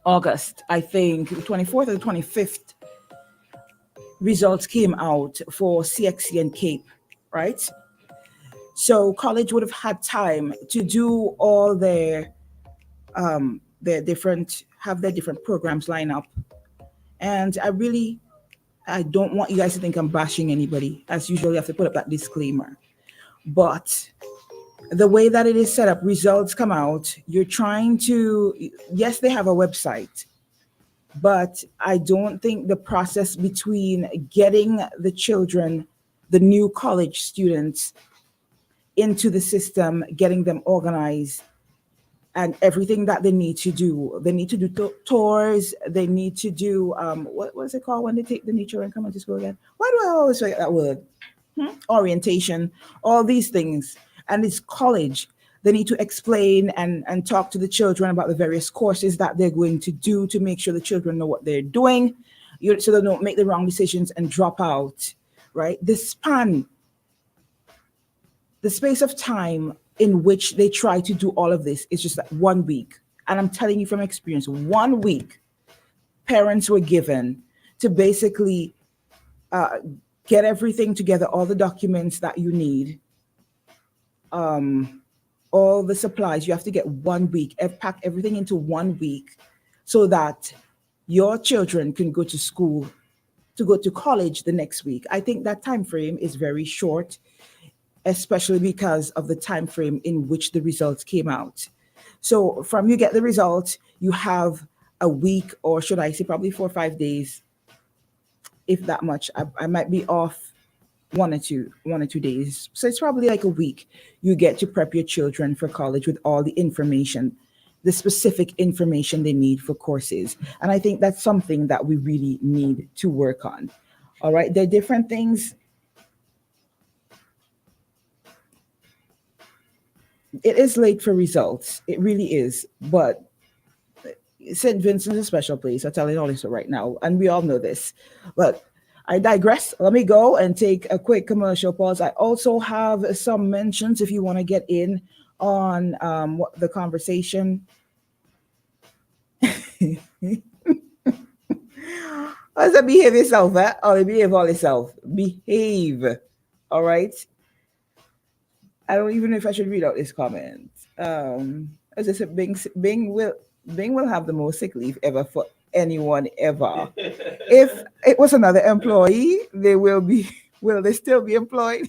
August, I think, the 24th or the 25th, results came out for CXC and CAPE, right? So college would have had time to do all their different programs line up. And I don't want you guys to think I'm bashing anybody. As usual, you have to put up that disclaimer. But the way that it is set up, results come out, you're trying to, yes, they have a website, but I don't think the process between getting the children, the new college students, into the system, getting them organized and everything that they need to do. They need to do tours. They need to do, what was it called when they take the new children come into school again? Why do I always forget that word? Orientation, all these things. And it's college. They need to explain and talk to the children about the various courses that they're going to do to make sure the children know what they're doing. so they don't make the wrong decisions and drop out, right? The space of time in which they try to do all of this is just like 1 week. And I'm telling you from experience, 1 week parents were given to basically get everything together, all the documents that you need, all the supplies. You have to get 1 week, pack everything into 1 week so that your children can go to school, to go to college the next week. I think that time frame is very short, especially because of the time frame in which the results came out. So from you get the results, you have a week, or should I say probably 4 or 5 days, if that much. I might be off one or two days. So it's probably like a week. You get to prep your children for college with all the information, the specific information they need for courses. And I think that's something that we really need to work on. All right, there are different things. It is late for results. It really is. But St. Vincent's is a special place. I'll tell you all this right now. And we all know this. But I digress. Let me go and take a quick commercial pause. I also have some mentions if you want to get in on the conversation. What's that? Behave yourself, eh? Or behave all yourself. Behave. All right. I don't even know if I should read out this comment. As I said, Bing will have the most sick leave ever for anyone ever. If it was another employee, will they still be employed?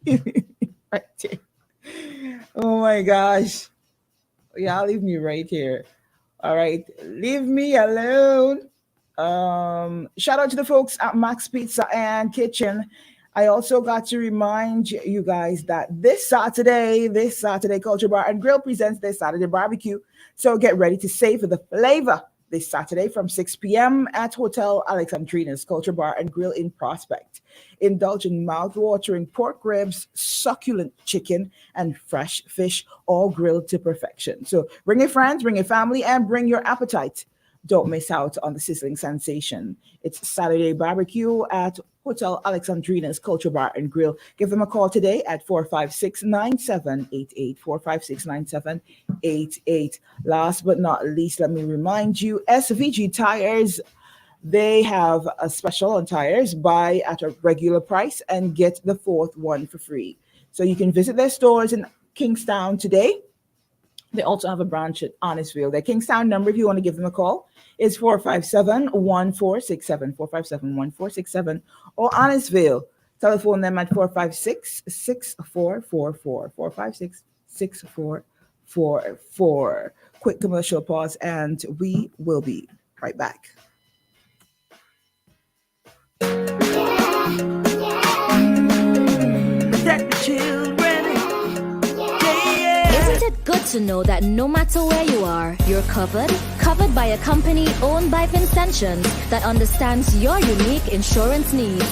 Right here. Oh my gosh. Yeah, leave me right here. All right. Leave me alone. Shout out to the folks at Max Pizza and Kitchen. I also got to remind you guys that this Saturday, Culture Bar and Grill presents their Saturday barbecue. So get ready to savor the flavor this Saturday from 6 p.m. at Hotel Alexandrina's Culture Bar and Grill in Prospect. Indulge in mouth-watering pork ribs, succulent chicken, and fresh fish, all grilled to perfection. So bring your friends, bring your family, and bring your appetite. Don't miss out on the sizzling sensation. It's Saturday barbecue at Hotel Alexandrina's Culture Bar and Grill. Give them a call today at 456-9788, 456-9788. Last but not least, let me remind you, SVG Tires, they have a special on tires. Buy at a regular price and get the fourth one for free. So you can visit their stores in Kingstown today. They also have a branch at Honnestville. Their Kingstown number, if you want to give them a call, is 457-1467, 457-1467, or Honnestville. Telephone them at 456-6444, 456-6444. Quick commercial pause, and we will be right back. Protect the children. Isn't it good to know that no matter where you are, you're covered by a company owned by Vincentians that understands your unique insurance needs?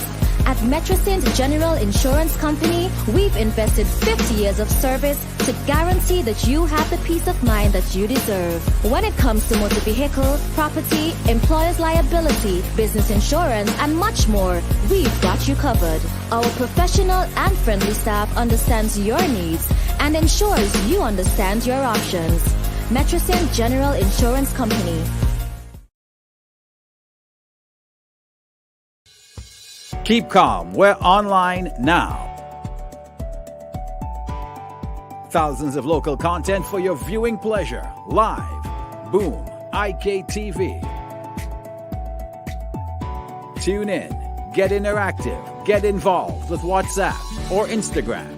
At Metrosint General Insurance Company, we've invested 50 years of service to guarantee that you have the peace of mind that you deserve. When it comes to motor vehicle, property, employer's liability, business insurance, and much more, we've got you covered. Our professional and friendly staff understands your needs and ensures you understand your options. Metrosint General Insurance Company. Keep calm. We're online now. Thousands of local content for your viewing pleasure. Live. Boom. IKTV. Tune in. Get interactive. Get involved with WhatsApp or Instagram.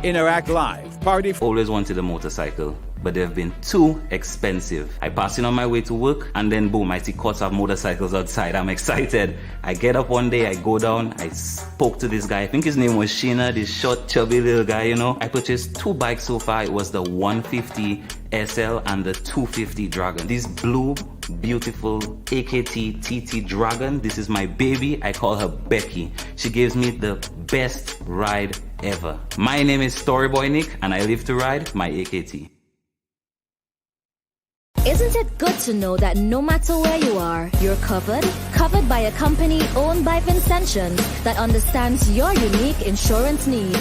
Interact Live. Party. Always wanted a motorcycle, but they've been too expensive. I pass in on my way to work, and then boom, I see cots of motorcycles outside. I'm excited. I get up one day, I go down, I spoke to this guy. I think his name was Sheena, this short, chubby little guy, you know. I purchased 2 bikes so far. It was the 150 SL and the 250 Dragon. This blue, beautiful AKT TT Dragon. This is my baby. I call her Becky. She gives me the best ride ever. My name is Storyboy Nick, and I live to ride my AKT. Isn't it good to know that no matter where you are, you're covered? Covered by a company owned by Vincentians that understands your unique insurance needs.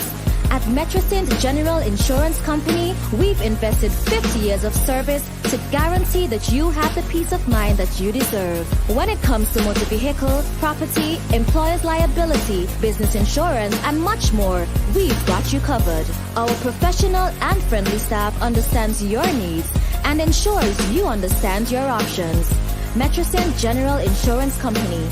At Metrosint General Insurance Company, we've invested 50 years of service to guarantee that you have the peace of mind that you deserve. When it comes to motor vehicle, property, employer's liability, business insurance, and much more, we've got you covered. Our professional and friendly staff understands your needs and ensures you understand your options. Metrosint General Insurance Company.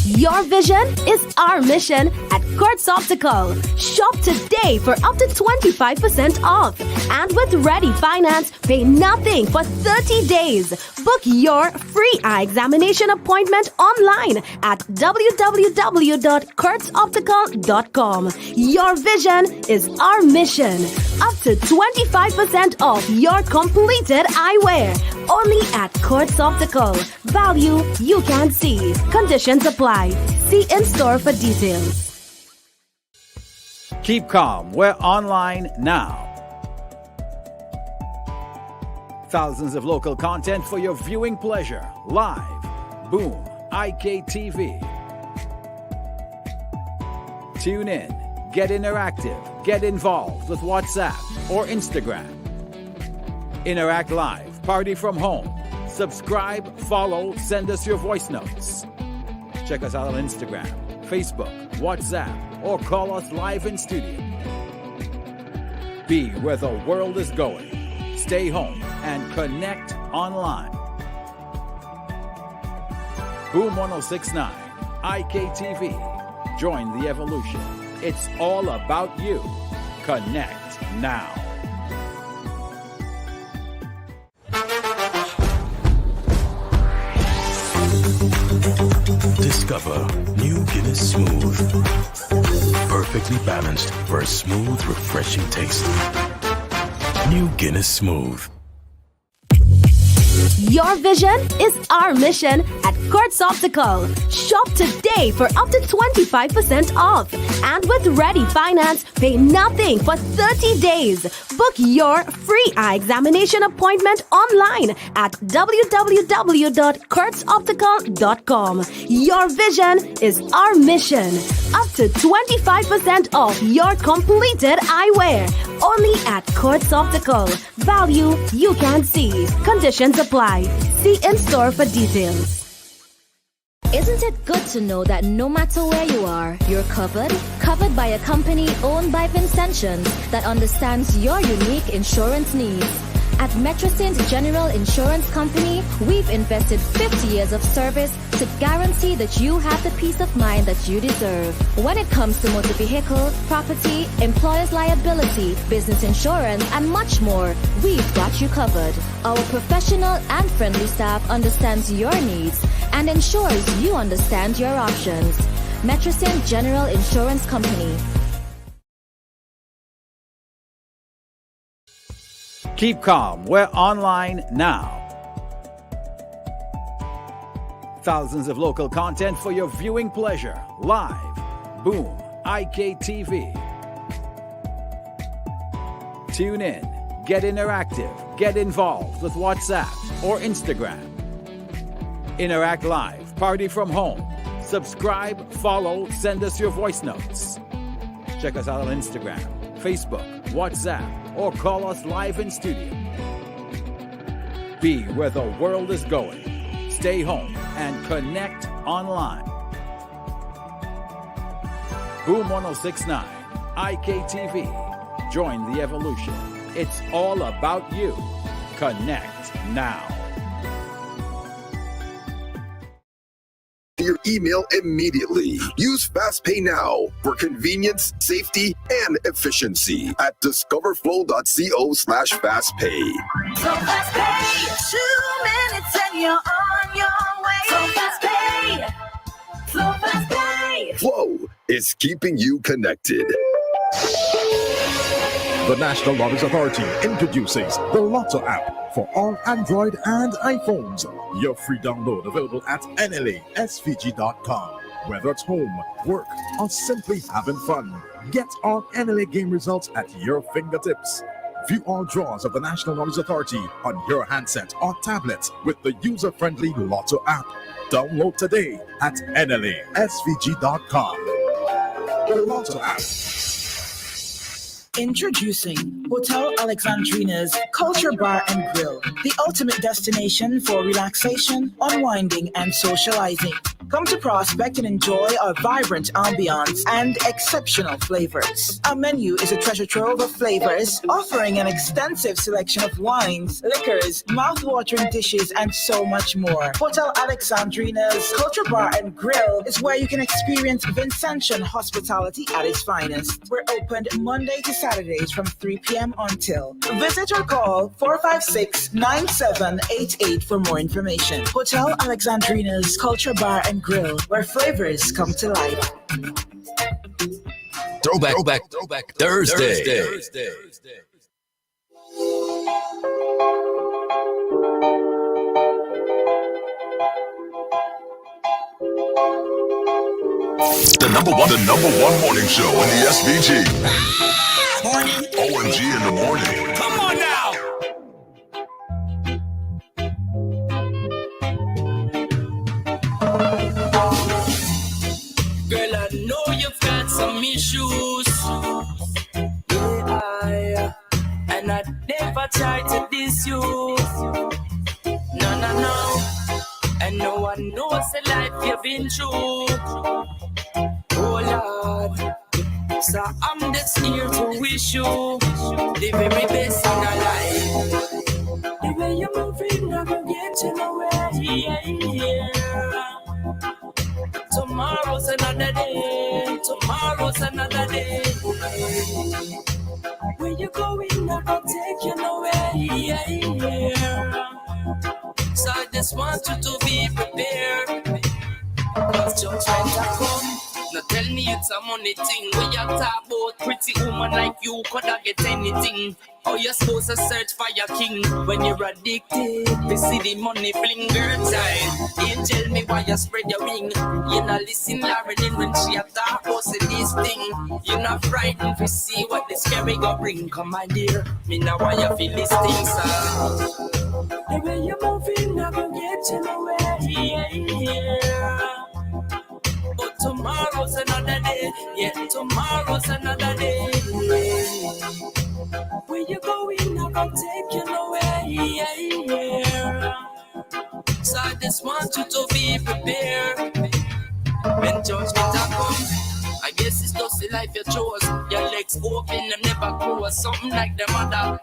Your vision is our mission at Kurtz Optical. Shop today for up to 25% off. And with Ready Finance, pay nothing for 30 days. Book your free eye examination appointment online at www.kurtzoptical.com. Your vision is our mission. Up to 25% off your completed eyewear. Only at Kurtz Optical. Value you can see. Conditions apply. See in store for details. Keep calm. We're online now. Thousands of local content for your viewing pleasure. Live. Boom. IKTV. Tune in. Get interactive. Get involved with WhatsApp or Instagram. Interact live. Party from home. Subscribe, follow, send us your voice notes. Check us out on Instagram, Facebook, WhatsApp, or call us live in studio. Be where the world is going. Stay home and connect online. Boom 1069, IKTV. Join the evolution. It's all about you. Connect now. Discover New Guinness Smooth. Perfectly balanced for a smooth, refreshing taste. New Guinness Smooth. Your vision is our mission at Kurtz Optical. Shop today for up to 25% off. And with Ready Finance, pay nothing for 30 days. Book your free eye examination appointment online at www.kurtzoptical.com. Your vision is our mission. Up to 25% off your completed eyewear. Only at Kurtz Optical. Value you can see. Conditions apply. See in store for details. Isn't it good to know that no matter where you are, you're covered? Covered by a company owned by Vincentians that understands your unique insurance needs. At Metrosint General Insurance Company, we've invested 50 years of service to guarantee that you have the peace of mind that you deserve. When it comes to motor vehicle, property, employer's liability, business insurance, and much more, we've got you covered. Our professional and friendly staff understands your needs and ensures you understand your options. Metrosint General Insurance Company. Keep calm. We're online now. Thousands of local content for your viewing pleasure. Live. Boom. IKTV. Tune in. Get interactive. Get involved with WhatsApp or Instagram. Interact live. Party from home. Subscribe, follow, send us your voice notes. Check us out on Instagram, Facebook, WhatsApp, or call us live in studio. Be where the world is going. Stay home and connect online. Boom 1069, IKTV. Join the evolution. It's all about you. Connect now. Your email immediately. Use FastPay now for convenience, safety, and efficiency at discoverflow.co/fastpay. So FastPay, 2 minutes and you're on your way. So FastPay, Flow FastPay. Flow is keeping you connected. The National Lotteries Authority introduces the Lotto app for all Android and iPhones. Your free download available at nlasvg.com. Whether it's home, work, or simply having fun, Get our NLA game results at your fingertips. View all draws of the National Knowledge Authority on your handset or tablet with the user-friendly Lotto app. Download today at NLASVG.com. The Lotto app. Introducing Hotel Alexandrina's Culture Bar and Grill, the ultimate destination for relaxation, unwinding, and socializing. Come to Prospect and enjoy our vibrant ambiance and exceptional flavors. Our menu is a treasure trove of flavors, offering an extensive selection of wines, liquors, mouth-watering dishes, and so much more. Hotel Alexandrina's Culture Bar and Grill is where you can experience Vincentian hospitality at its finest. We're opened Monday to Saturdays from 3 p.m. until. Visit or call 456-9788 for more information. Hotel Alexandrina's Culture Bar and Grill, where flavors come to life. Throwback Thursday. The number one morning show in the SVG. Morning. OMG in the morning. Come on now. Girl, I know you've got some issues. Yeah, and I never tried to diss you. No. And no one knows the life you've been through. Oh Lord, so I'm just here to wish you the very best in our life. The way you're moving, I'm gonna get you nowhere. Yeah. Tomorrow's another day. Tomorrow's another day. Where you going, I'm gonna take you nowhere. Yeah. So I just want you to be prepared. Cause judgment will come. Now tell me it's a money thing. When you talk about pretty woman like you, could I get anything? How you supposed to search for your king when you're addicted? You see the money fling girl time. You tell me why you spread your wing. You not listen Lauren when she a talk about this thing. You not frightened to see what the scary go bring. Come my dear, me now why you feel this thing, sir. The way you're moving, I'm gonna get you nowhere. Yeah. But tomorrow's another day. Yeah, tomorrow's another day. Where you going, I'm gonna take you nowhere. Yeah. So I just want you to be prepared. When judgment come, I guess it's just the life you chose. Your legs open and never close. Something like the mother.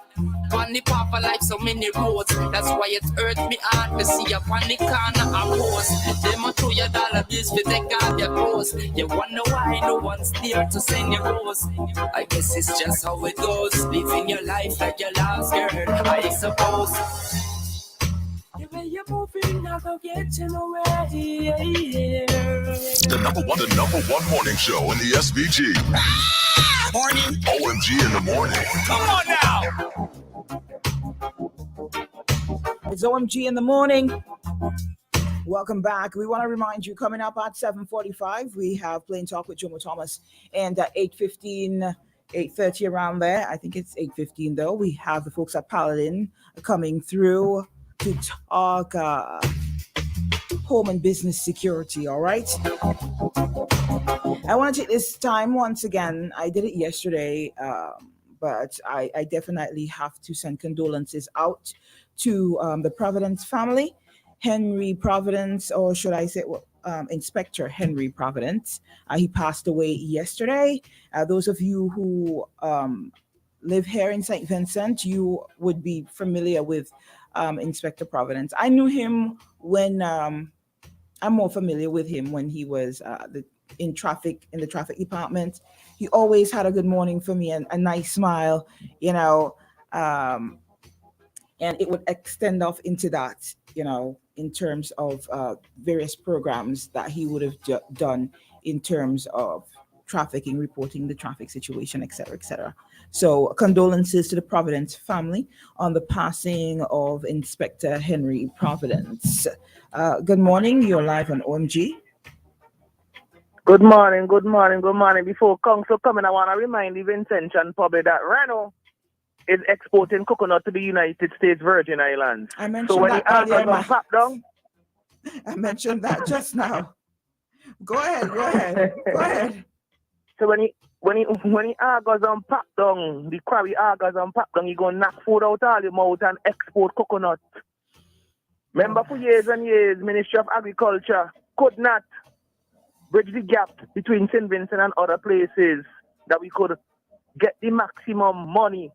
On the papa like so many roads. That's why it hurt me hard to see you on the corner of course. Them a throw your dollar bills for take off your clothes. You wonder why no one's there to send you rose. I guess it's just how it goes. Living your life like your last girl, I suppose. The way you're moving, I go get you nowhere. The number one morning show in the SVG. Morning. OMG in the morning. Come on now. It's OMG in the morning. Welcome back. We want to remind you, coming up at 7:45, we have Plain Talk with Jomo Thomas, and at 8:15, 8:30 around there. I think it's 8:15 though. We have the folks at Paladin coming through to talk home and business security. All right. I want to take this time once again. I did it yesterday, but I definitely have to send condolences out to the Providence family, Henry Providence, or should I say Inspector Henry Providence. He passed away yesterday. Those of you who live here in St. Vincent, you would be familiar with Inspector Providence. I knew him when I'm more familiar with him when he was in the traffic department. He always had a good morning for me and a nice smile, you know, and it would extend off into that, you know, in terms of various programs that he would have done in terms of trafficking, reporting the traffic situation, etc., etc. So condolences to the Providence family on the passing of Inspector Henry Providence. Good morning. You're live on OMG. Good morning, good morning, good morning. Before Council coming, I want to remind the Vincentian public that Renault is exporting coconut to the United States Virgin Islands. I mentioned so when that the earlier, Argos pop down, I mentioned that just now. Go ahead. So when the Argos on pop down, the quarry Argos on pop down, you go knock food out all your mouth and export coconut. Remember for years and years, Ministry of Agriculture could not bridge the gap between St. Vincent and other places that we could get the maximum money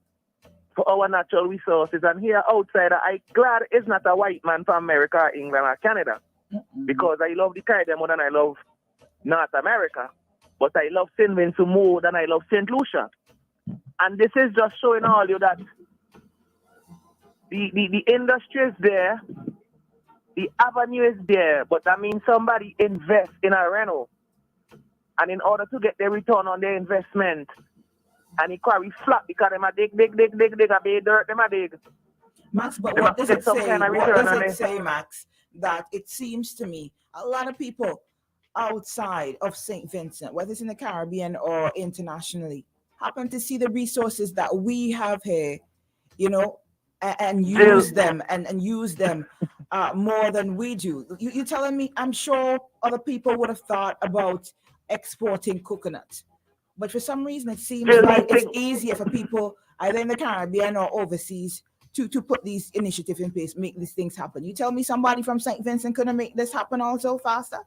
for our natural resources. And here outside, I'm glad it's not a white man from America, England, or Canada. Because I love the Caribbean more than I love North America. But I love St. Vincent more than I love St. Lucia. And this is just showing all you that the industry is there, the avenue is there, but that means somebody invest in a rental. And in order to get the return on their investment, and the quarry flat because them a dig, a bit dirt, them a dig. Max, but what does it say, Max, that it seems to me a lot of people outside of St. Vincent, whether it's in the Caribbean or internationally, happen to see the resources that we have here, you know, and use them and use them more than we do. You telling me? I'm sure other people would have thought about exporting coconut, but for some reason it seems like it's easier for people either in the Caribbean or overseas to put these initiatives in place, make these things happen. You tell me somebody from St. Vincent couldn't make this happen also faster?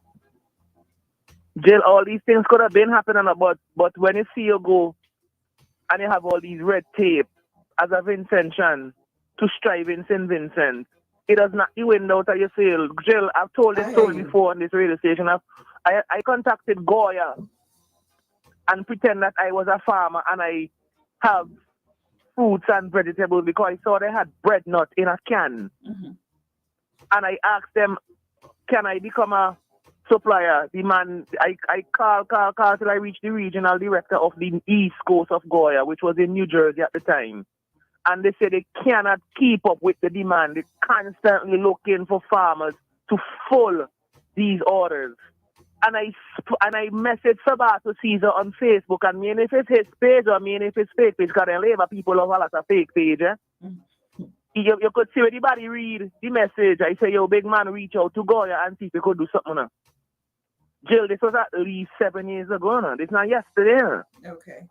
Jill, all these things could have been happening, but when you see you go and you have all these red tape as a Vincentian to strive in St. Vincent, it does not the wind out of your sail. Jill, I've told this story before on this radio station. I contacted Goya and pretend that I was a farmer and I have fruits and vegetables because I saw they had bread nut in a can. And I asked them, can I become a supplier? The man, I call till I reached the regional director of the East Coast of Goya, which was in New Jersey at the time. And they said they cannot keep up with the demand. They're constantly looking for farmers to fill these orders. And I messaged Sabato Caesar on Facebook, and mean if it's his page or mean if it's fake page, because then labor people love a lot of fake page. You could see anybody read the message. I say, yo, big man, reach out to Goya and see if you could do something. Jill, this was at least 7 years ago. No? This not yesterday. Okay.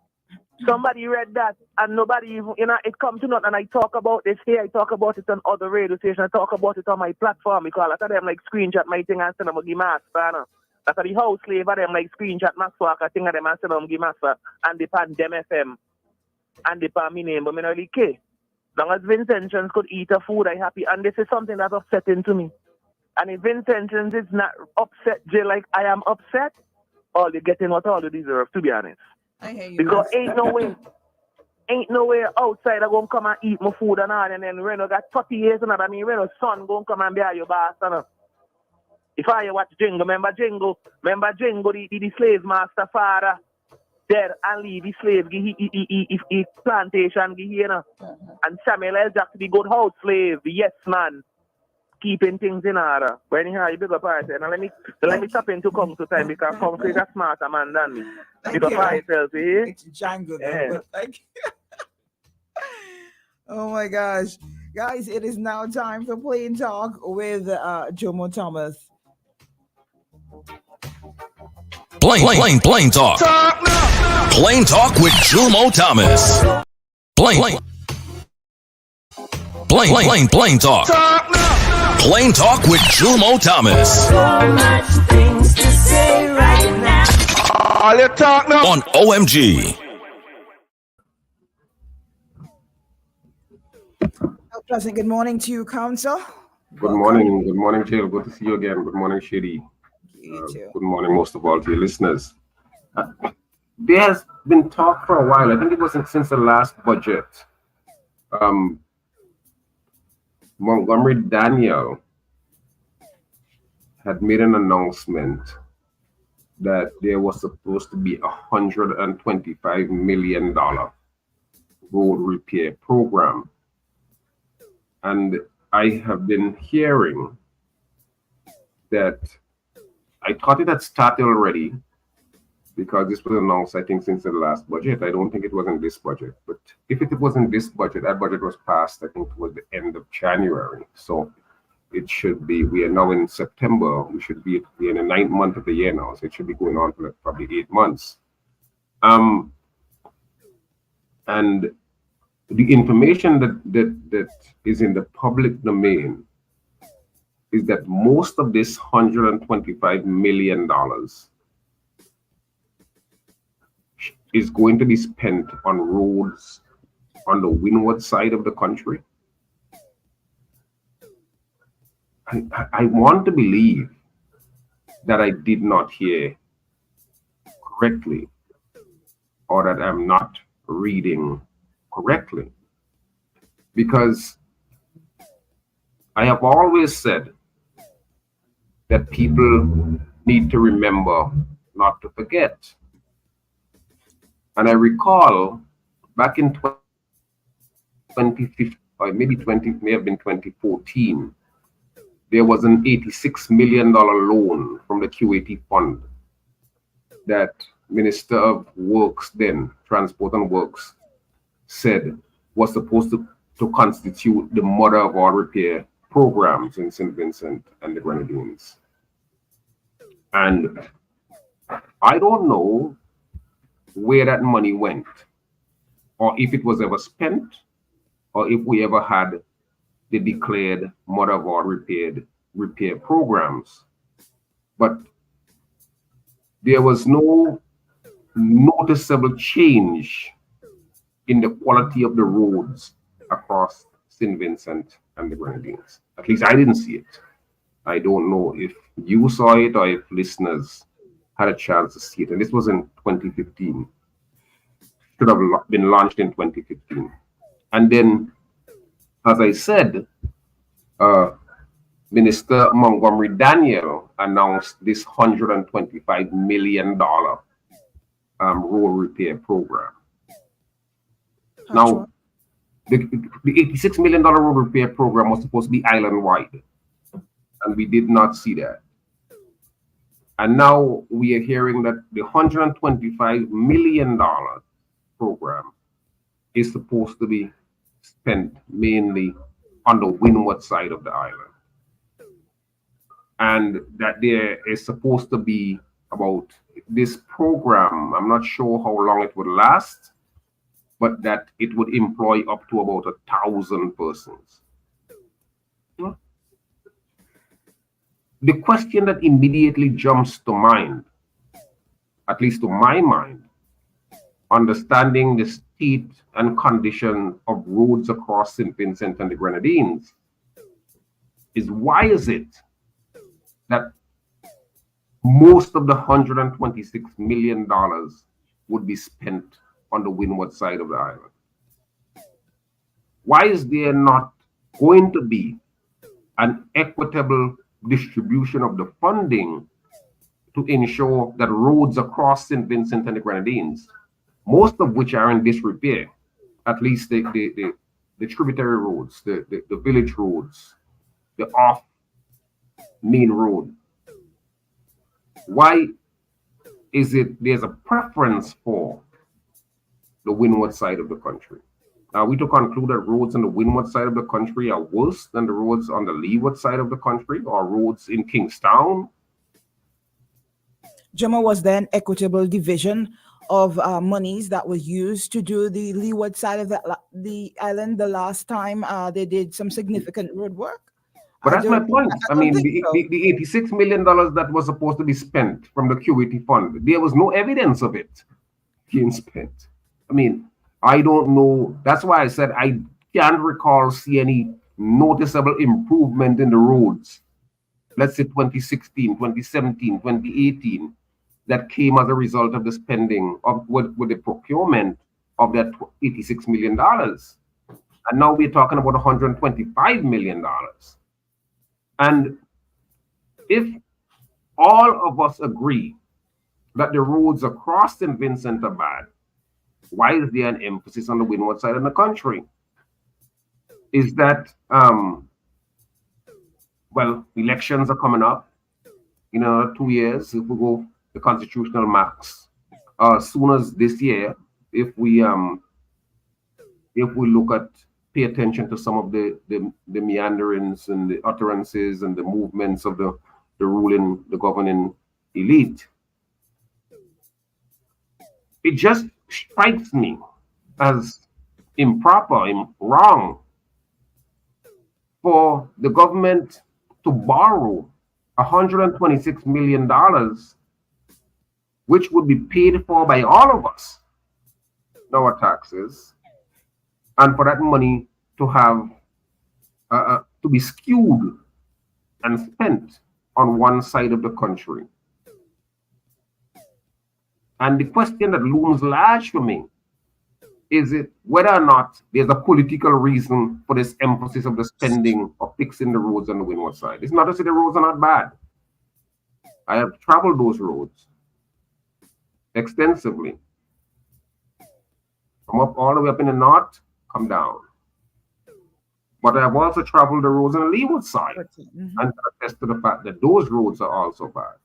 Somebody read that and nobody even, it comes to nothing. And I talk about this here. I talk about it on other radio stations. I talk about it on my platform because a lot of them like screenshot my thing and send them a give master. That's the house slave of them like screenshot Max Walker thing of them and send them give master and they pan them FM and they pan me name, but me not really care. Long as Vincentians could eat a food, I happy. And this is something that's upsetting to me. And if Vincentians is not upset, Jill, like I am upset, all you're getting what all you deserve, to be honest. I hear you. Because ain't no way outside I gonna come and eat my food and all, and then Reno got 30 years and that mean Reno's son gonna come and be your boss. If I watch Jingo, remember Jingo, the slave master father dead and leave the slave he plantation here, and Samuel L. Jackson the good house slave, the yes man, keeping things in order. But anyhow, you big up person. And let me tap into Council time because Council is a smarter man than me. Because I tell you, it's Django. Yeah. Thank you. Oh my gosh. Guys, it is now time for Plain Talk with Jomo Thomas. Plain Talk. Plain Talk with Jomo Thomas. Plain Talk. Plain Talk with Jomo Thomas. So much things to say right now. All you talk now on OMG. Pleasant good morning to you, Council. Good morning, Jill. Good to see you again. Good morning, Shady. Good morning, most of all, to your listeners. There has been talk for a while. I think it wasn't since the last budget. Montgomery Daniel had made an announcement that there was supposed to be $125 million road repair program. And I have been hearing that I thought it had started already, because this was announced, I think, since the last budget. I don't think it was in this budget, but if it was in this budget, that budget was passed, I think, towards the end of January. So it should be, we are now in September, we should be in the 9th month of the year now, so it should be going on for probably 8 months. And the information that is in the public domain is that most of this $125 million is going to be spent on roads on the windward side of the country. I want to believe that I did not hear correctly, or that I'm not reading correctly, because I have always said that people need to remember, not to forget. And I recall back in 2015, or maybe may have been 2014, there was an $86 million loan from the QAT fund that Minister of Works then, Transport and Works, said was supposed to constitute the mother of all repair programs in St. Vincent and the Grenadines. And I don't know where that money went, or if it was ever spent, or if we ever had the declared mother of all repair programs. But there was no noticeable change in the quality of the roads across St. Vincent and the Grenadines. At least I didn't see it. I don't know if you saw it or if listeners had a chance to see it. And this was in 2015. Should have been launched in 2015. And then, as I said, Minister Montgomery Daniel announced this $125 million road repair program. Now, the $86 million road repair program was supposed to be island-wide, and we did not see that. And now we are hearing that the $125 million program is supposed to be spent mainly on the windward side of the island. And that there is supposed to be about this program, I'm not sure how long it would last, but that it would employ up to about 1,000 persons. The question that immediately jumps to mind, at least to my mind, understanding the state and condition of roads across St. Vincent and the Grenadines, is why is it that most of the $126 million would be spent on the windward side of the island? Why is there not going to be an equitable distribution of the funding to ensure that roads across St. Vincent and the Grenadines, most of which are in disrepair, at least the tributary roads, the village roads, the off main road, why is it there's a preference for the windward side of the country? Are we to conclude that roads on the windward side of the country are worse than the roads on the leeward side of the country, or roads in Kingstown? Gemma, was there an equitable division of monies that was used to do the leeward side of the island the last time they did some significant road work? But that's my point. I mean, the $86 million that was supposed to be spent from the QAT fund, there was no evidence of it being spent. I mean, I don't know. That's why I said I can't recall see any noticeable improvement in the roads. Let's say 2016, 2017, 2018, that came as a result of the spending of with the procurement of that $86 million. And now we're talking about $125 million. And if all of us agree that the roads across St. Vincent are bad, why is there an emphasis on the windward side of the country? Is that, well, elections are coming up in 2 years. If we go the constitutional max, as soon as this year, if we look at, pay attention to some of the meanderings and the utterances and the movements of the governing elite, it just strikes me as improper, wrong for the government to borrow $126 million, which would be paid for by all of us, our taxes, and for that money to have to be skewed and spent on one side of the country. And the question that looms large for me is it whether or not there's a political reason for this emphasis of the spending of fixing the roads on the windward side. It's not to say the roads are not bad. I have traveled those roads extensively. Come up all the way up in the north, come down. But I've also traveled the roads on the leeward side and attest to the fact that those roads are also bad.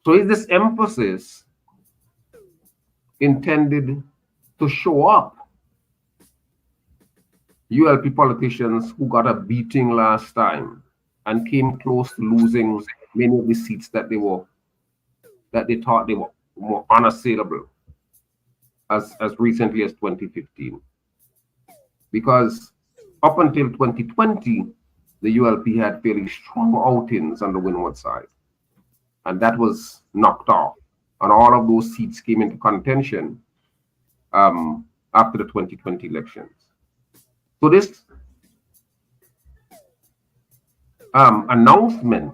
So is this emphasis intended to show up ULP politicians who got a beating last time and came close to losing many of the seats that they thought they were more unassailable as recently as 2015? Because up until 2020, the ULP had fairly strong outings on the windward side, and that was knocked off, and all of those seats came into contention after the 2020 elections. So this announcement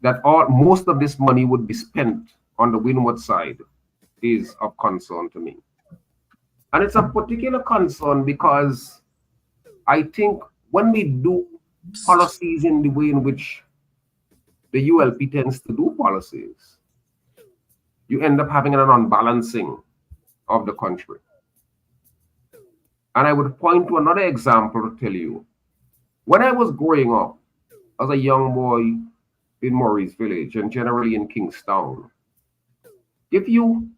that most of this money would be spent on the windward side is of concern to me. And it's a particular concern because I think when we do policies in the way in which the ULP tends to do policies, you end up having an unbalancing of the country. And I would point to another example to tell you. When I was growing up as a young boy in Maurice Village and generally in Kingstown, if you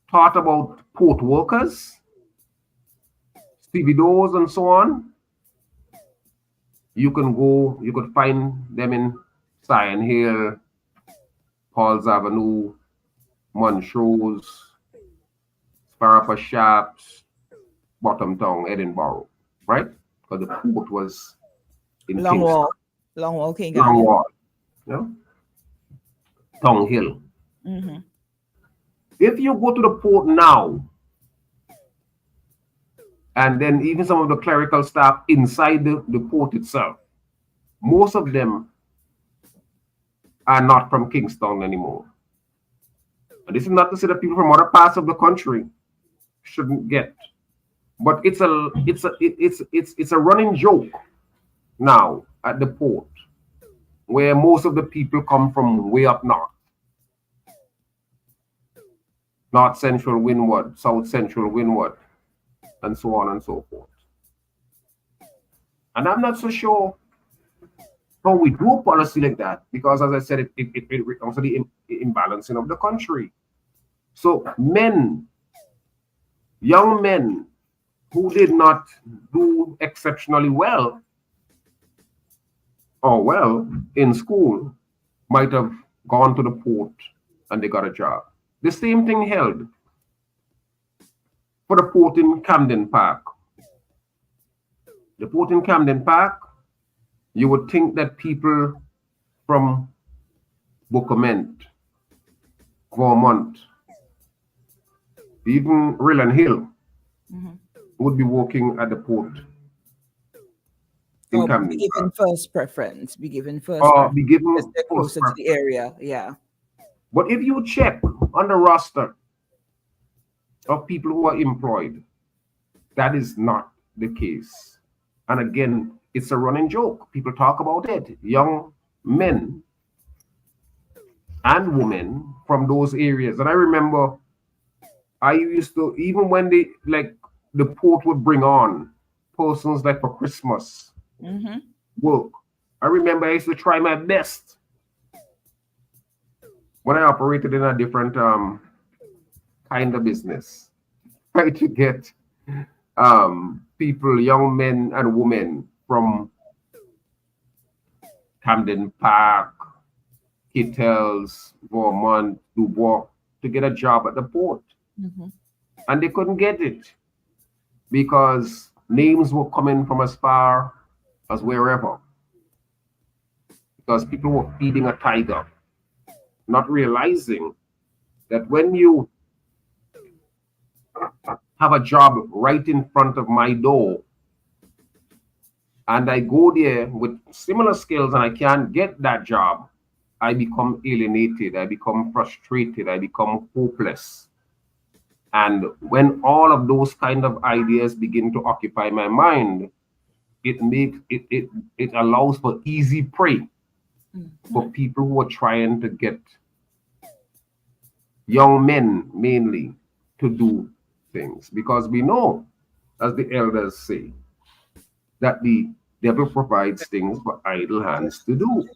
thought about port workers, stevedores and so on, you could find them in Sion Hill, Paul's Avenue, Montrose, Sparapa Shops, Bottomtown, Edinburgh, right? Because the port was in Long Kingston. Wall, King. Long Wall, Tongue Hill. Mm-hmm. If you go to the port now, and then even some of the clerical staff inside the port itself, most of them are not from Kingston anymore. And this is not to say that people from other parts of the country shouldn't get, but it's a running joke now at the port, where most of the people come from way up north. North Central Windward, South Central Windward, and so on and so forth. And I'm not so sure how we do a policy like that, because as I said, it also the imbalancing of the country. So young men who did not do exceptionally well in school might have gone to the port and they got a job. The same thing held for the port in Camden Park. The port in Camden Park, you would think that people from Bookament, Vermont, even Rillan Hill would be working at the port in Camden. Be given first preference. Be given first Be given because they're closer to the area. Yeah. But if you check on the roster of people who are employed, that is not the case. And again, it's a running joke. People talk about it. Young men and women from those areas. And I remember I used to, even when the port would bring on persons like for Christmas work, I remember I used to try my best when I operated in a different kind of business, try to get people, young men and women from Camden Park, Kittels, Vermont, Dubois to get a job at the port. And they couldn't get it because names were coming from as far as wherever. Because people were feeding a tiger, not realizing that when you have a job right in front of my door, and I go there with similar skills and I can't get that job, I become alienated, I become frustrated, I become hopeless. And when all of those kind of ideas begin to occupy my mind, it allows for easy prey for people who are trying to get young men mainly to do things. Because we know, as the elders say, that the devil provides things for idle hands to do.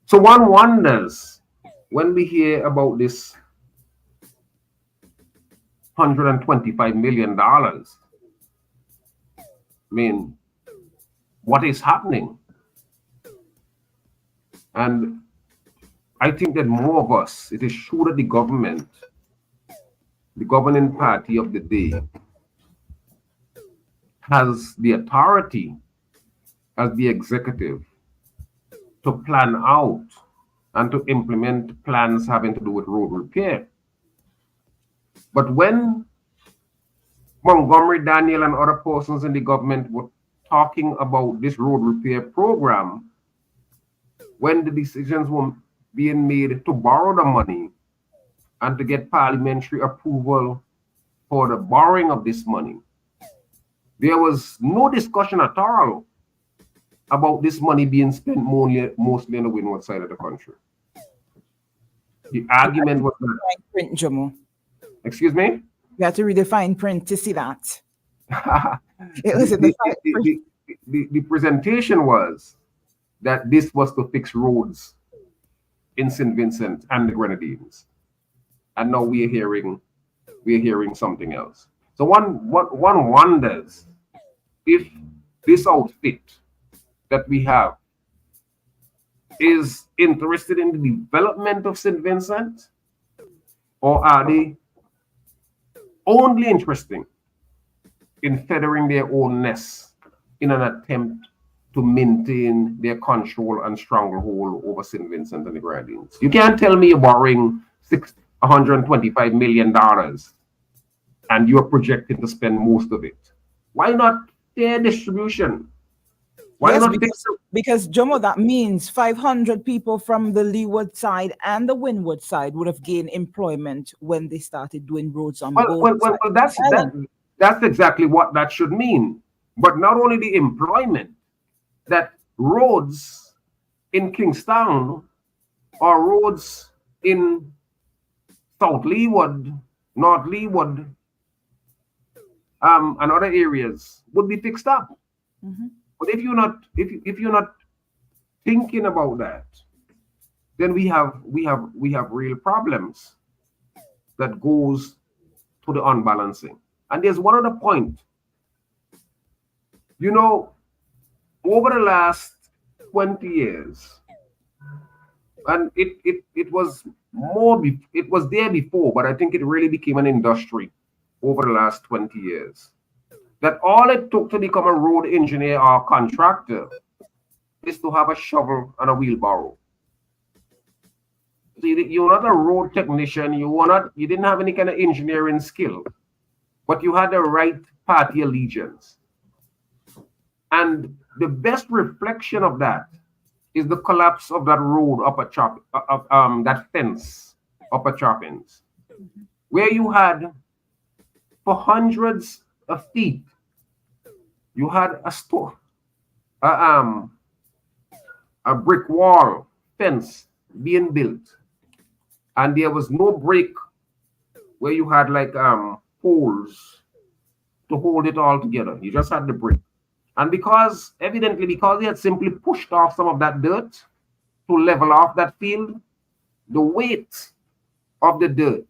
So one wonders when we hear about this $125 million. I mean, what is happening? And I think that more of us, it is true that the government, the governing party of the day, has the authority as the executive to plan out and to implement plans having to do with road repair. But when Montgomery Daniel and other persons in the government were talking about this road repair program, when the decisions were being made to borrow the money and to get parliamentary approval for the borrowing of this money, there was no discussion at all about this money being spent mostly on the windward side of the country. The argument was that... Print, Jomo. Excuse me? You have to read the fine print to see that. It was in the presentation was that this was to fix roads in St. Vincent and the Grenadines. And now we're hearing something else. So one wonders if this outfit that we have is interested in the development of St. Vincent, or are they only interested in feathering their own nests in an attempt to maintain their control and stranglehold over St. Vincent and the Grenadines? You can't tell me you're borrowing $125 million and you're projected to spend most of it. Why not fair distribution? Why not? Because Jomo, that means 500 people from the leeward side and the windward side would have gained employment when they started doing roads on both sides. That's exactly what that should mean. But not only the employment, that roads in Kingstown or roads in South Leeward, North Leeward, and other areas would be fixed up. But if you're not thinking about that, then we have real problems that goes to the unbalancing. And there's one other point. You know, over the last 20 years, and it was there before, but I think it really became an industry over the last 20 years. That all it took to become a road engineer or contractor is to have a shovel and a wheelbarrow. So you're not a road technician, you didn't have any kind of engineering skill, but you had the right party allegiance. And the best reflection of that is the collapse of that road up at that fence up at Choppins, where you had, for hundreds of feet, you had a brick wall fence being built, and there was no break where you had like poles to hold it all together. You just had the brick. And evidently because they had simply pushed off some of that dirt to level off that field, the weight of the dirt,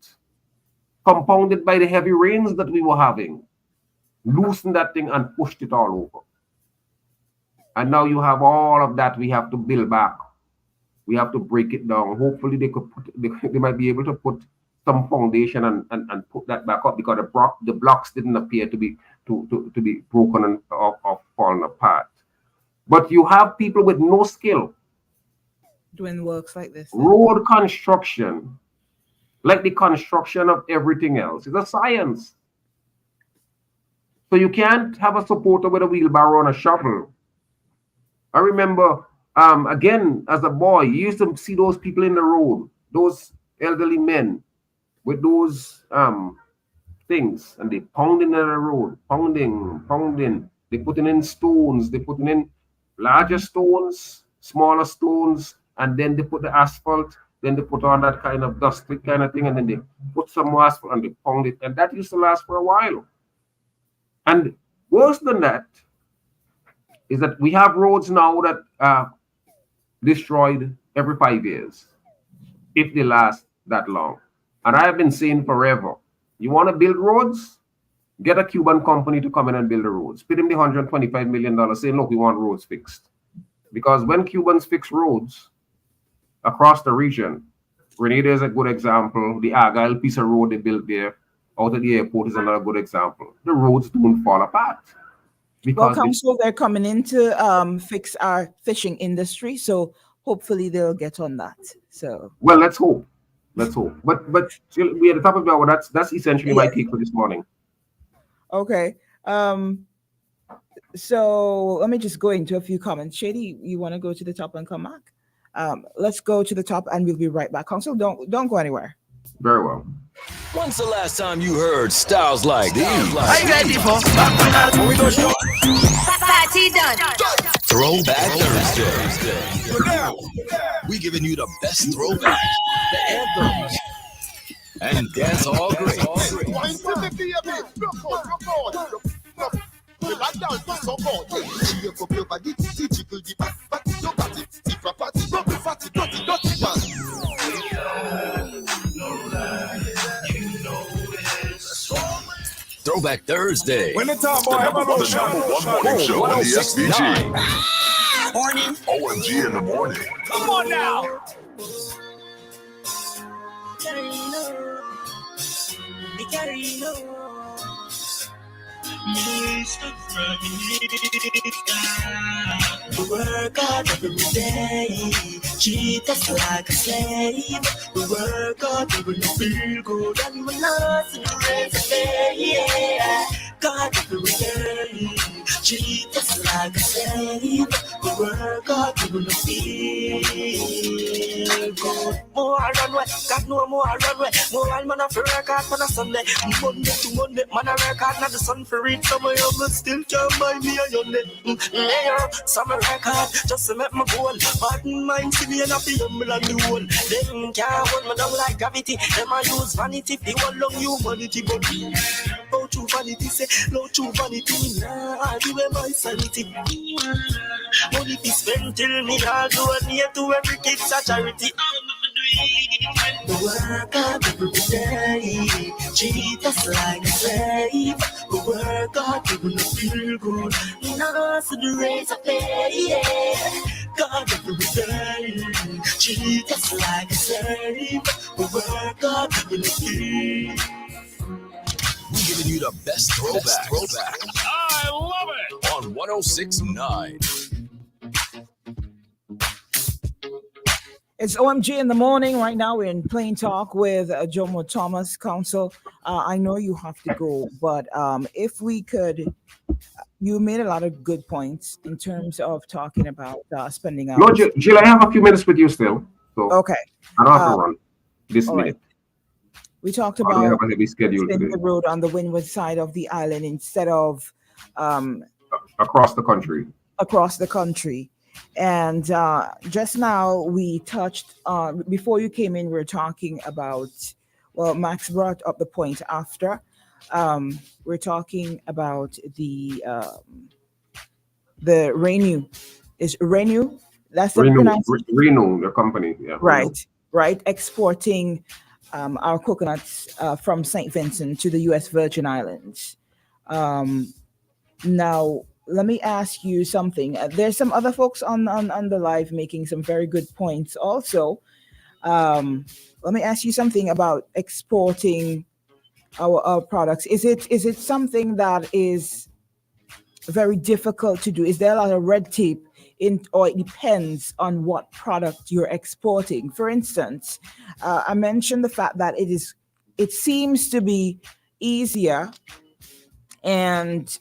compounded by the heavy rains that we were having, loosened that thing and pushed it all over. And now you have all of that we have to build back. We have to break it down. Hopefully they might be able to put some foundation and put that back up, because the blocks didn't appear to be broken and or falling apart. But you have people with no skill doing works like this. Road construction, like the construction of everything else, is a science. So you can't have a supporter with a wheelbarrow and a shovel. I remember, again, as a boy, you used to see those people in the road, those elderly men with those things, and they pounding in the road, pounding. They putting in stones, they putting in larger stones, smaller stones, and then they put the asphalt, then they put on that kind of dusty kind of thing, and then they put some more asphalt and they pound it, and that used to last for a while. And worse than that is that we have roads now that are destroyed every 5 years, if they last that long. And I have been saying forever, you want to build roads? Get a Cuban company to come in and build the roads. Pay them the $125 million, saying, look, we want roads fixed. Because when Cubans fix roads across the region, Grenada is a good example. The Argyle piece of road they built there out at the airport is another good example. The roads don't fall apart. Well, Council, they're coming in to fix our fishing industry, so hopefully they'll get on that. So well, let's hope. Let's hope. But still, we at the top of the hour. That's essentially my take for this morning. Okay. So let me just go into a few comments. Shady, you want to go to the top and come back? Let's go to the top and we'll be right back. Council, don't go anywhere. Very well. When's the last time you heard styles like these? Are you ready for back we go show? Party done. Throwback Thursday. We giving you the best throwback, the anthems, and dance all great. Throwback Thursday. When the top boy have a low shot. One morning show on the SBG. Morning. OMG in the morning. Come on now. We work hard every day, treat us like a slave. We work hard, we will feel good, and we're not in the race today. Yeah, God every day, treat us like a slave. We work hard, we will feel good. More runway, God no more runway. More man of work hard on a Sunday, Monday to Monday, man of work hard, not the sun for it. Some of you still can't buy me a yonder. Yeah, summer record, just to make my goal. Pardon mind, see me and I feel humble and the whole. Them can't hold me down like gravity. Them I use vanity, they want long humanity. But no true vanity, say no true vanity. Nah, I do my sanity. Money be spent till me all do a near to every kid's a charity. We work hard every day, treat us like a slave. We work hard, we will feel good. We not see the race of pay, yeah. God every day, treat us like a slave. We work hard, we will feel. We giving you the best throwback. I love it on 106.9. It's OMG in the morning. Right now, we're in plain talk with Jomo Thomas, Council. I know you have to go, but if we could, you made a lot of good points in terms of talking about spending out. No, Jill, I have a few minutes with you still. So okay. I don't have to run this minute. Right. We talked I about have a heavy schedule today. the road on the windward side of the island instead of across the country. Across the country. And just now we touched, before you came in, we were talking about, well, Max brought up the point after. We're talking about the Renew. Is Renew? That's the Renew, the company. Yeah. Right. right? Exporting our coconuts from St. Vincent to the U.S. Virgin Islands. Now, let me ask you something. There's some other folks on the live making some very good points also. Let me ask you something about exporting our products. Is it something that is very difficult to do? Is there a lot of red tape or it depends on what product you're exporting? For instance, I mentioned the fact that it seems to be easier and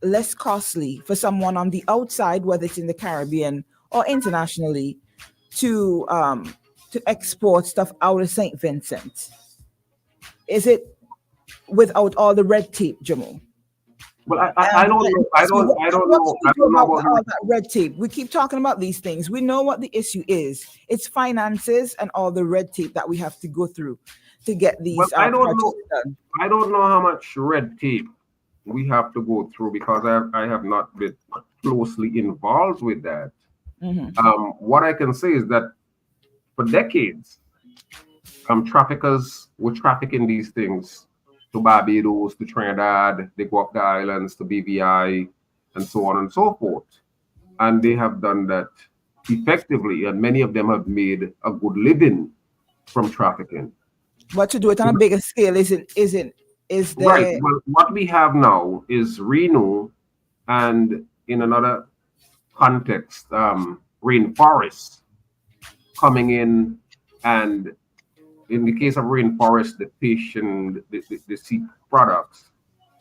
less costly for someone on the outside, whether it's in the Caribbean or internationally, to export stuff out of St. Vincent. Is it without all the red tape, Jamal? Well, I don't know. I don't know about all that red tape. We keep talking about these things. We know what the issue is. It's finances and all the red tape that we have to go through to get these. Well, I don't know. done. I don't know how much red tape we have to go through because I have not been closely involved with that. What I can say is that for decades, traffickers were trafficking these things to Barbados, to Trinidad, they go up the islands to BVI, and so on and so forth. And they have done that effectively, and many of them have made a good living from trafficking. But to do it on a bigger scale is there... Right. Well, what we have now is Reno, and in another context, rainforest coming in, and in the case of rainforest, the fish and the sea products,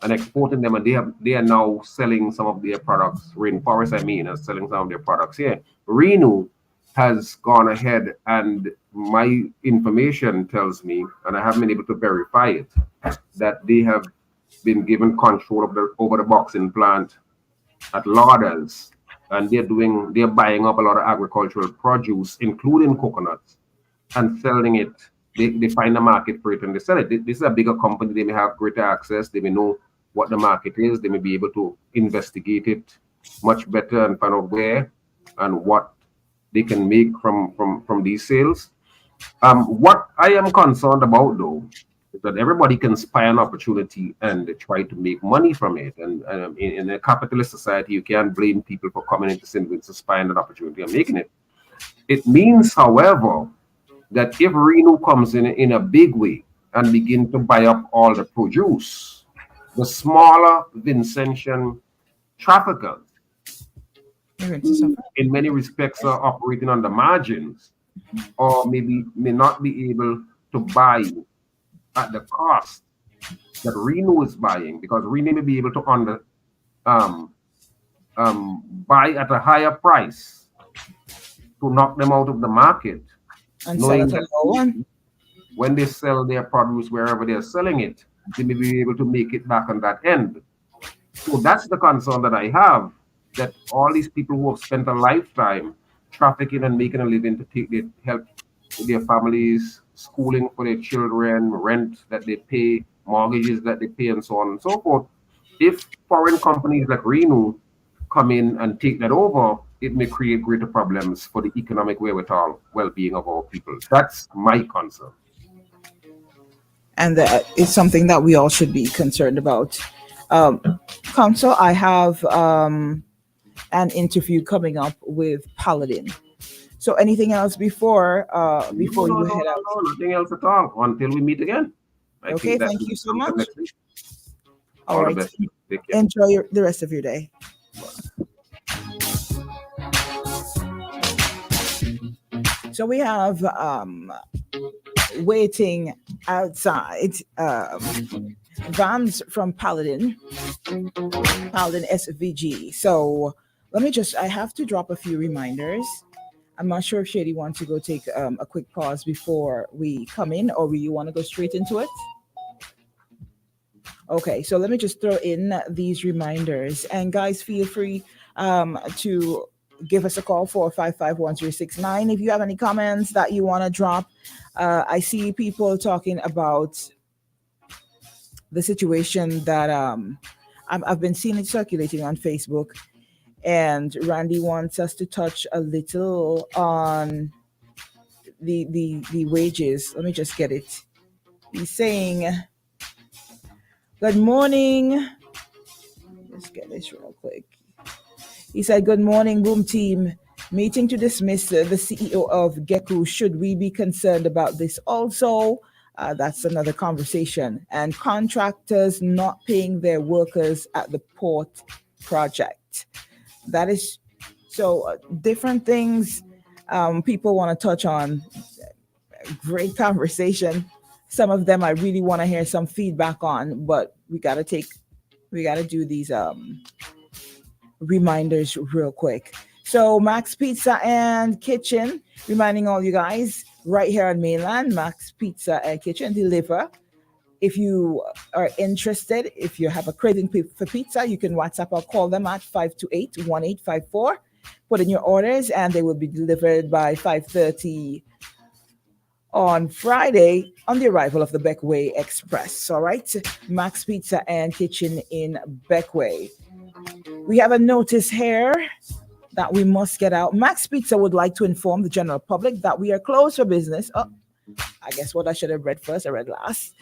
and exporting them, and they are now selling some of their products. Rainforest, I mean, are selling some of their products here. Reno has gone ahead, and my information tells me, and I haven't been able to verify it, that they have been given control over the boxing plant at Lauders, and they're buying up a lot of agricultural produce, including coconuts, and selling it. They find a market for it and they sell it. This is a bigger company. They may have greater access. They may know what the market is. They may be able to investigate it much better and find out where and what they can make from these sales. What I am concerned about, though, is that everybody can spy an opportunity and try to make money from it. And in a capitalist society, you can't blame people for coming into St. Vincent, spying an opportunity and making it. It means, however, that if Reno comes in a big way and begin to buy up all the produce, the smaller Vincentian traffickers, in many respects, are operating on the margins, or maybe may not be able to buy at the cost that Reno is buying, because Reno may be able to buy at a higher price to knock them out of the market. And knowing that when they sell their produce wherever they're selling it, they may be able to make it back on that end. So that's the concern that I have, that all these people who have spent a lifetime trafficking and making a living to help their families, schooling for their children, rent that they pay, mortgages that they pay, and so on and so forth. If foreign companies like Reno come in and take that over, it may create greater problems for the economic well-being of our people. That's my concern. And that is something that we all should be concerned about. Council, I have an interview coming up with Paladin. So anything else before you head out? No, nothing else at all until we meet again. Okay, thank you so much. All right, enjoy the rest of your day. So we have waiting outside vans from Paladin SVG. So I have to drop a few reminders. I'm not sure if Shady wants to go take a quick pause before we come in, or you want to go straight into it? Okay, so let me just throw in these reminders. And guys, feel free to give us a call, 455-1069. If you have any comments that you want to drop, I see people talking about the situation that I've been seeing it circulating on Facebook, and Randy wants us to touch a little on the wages. Let me just get it. He's saying, good morning. Let's get this real quick. He said, good morning, Boom Team. Meeting to dismiss the CEO of Geku. Should we be concerned about this also? That's another conversation. And contractors not paying their workers at the port project. That is so different things people want to touch on. Great conversation. Some of them I really want to hear some feedback on, but we got to do these reminders real quick. So Max Pizza and Kitchen, reminding all you guys right here on mainland, Max Pizza and Kitchen deliver. If you are interested, if you have a craving for pizza, you can WhatsApp or call them at 528-1854. Put in your orders and they will be delivered by 5:30 on Friday on the arrival of the Beckway Express. All right, Max Pizza and Kitchen in Beckway. We have a notice here that we must get out. Max Pizza would like to inform the general public that we are closed for business. Oh, I guess what I should have read first, I read last.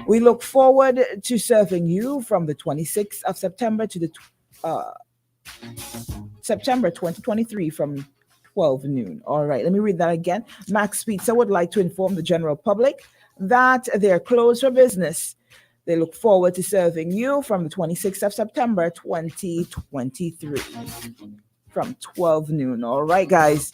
We look forward to serving you from the 26th of September to the September 2023 from 12 noon. All right, let me read that again. Max Pizza would like to inform the general public that they're closed for business. They look forward to serving you from the 26th of September 2023 from 12 noon. All right, guys.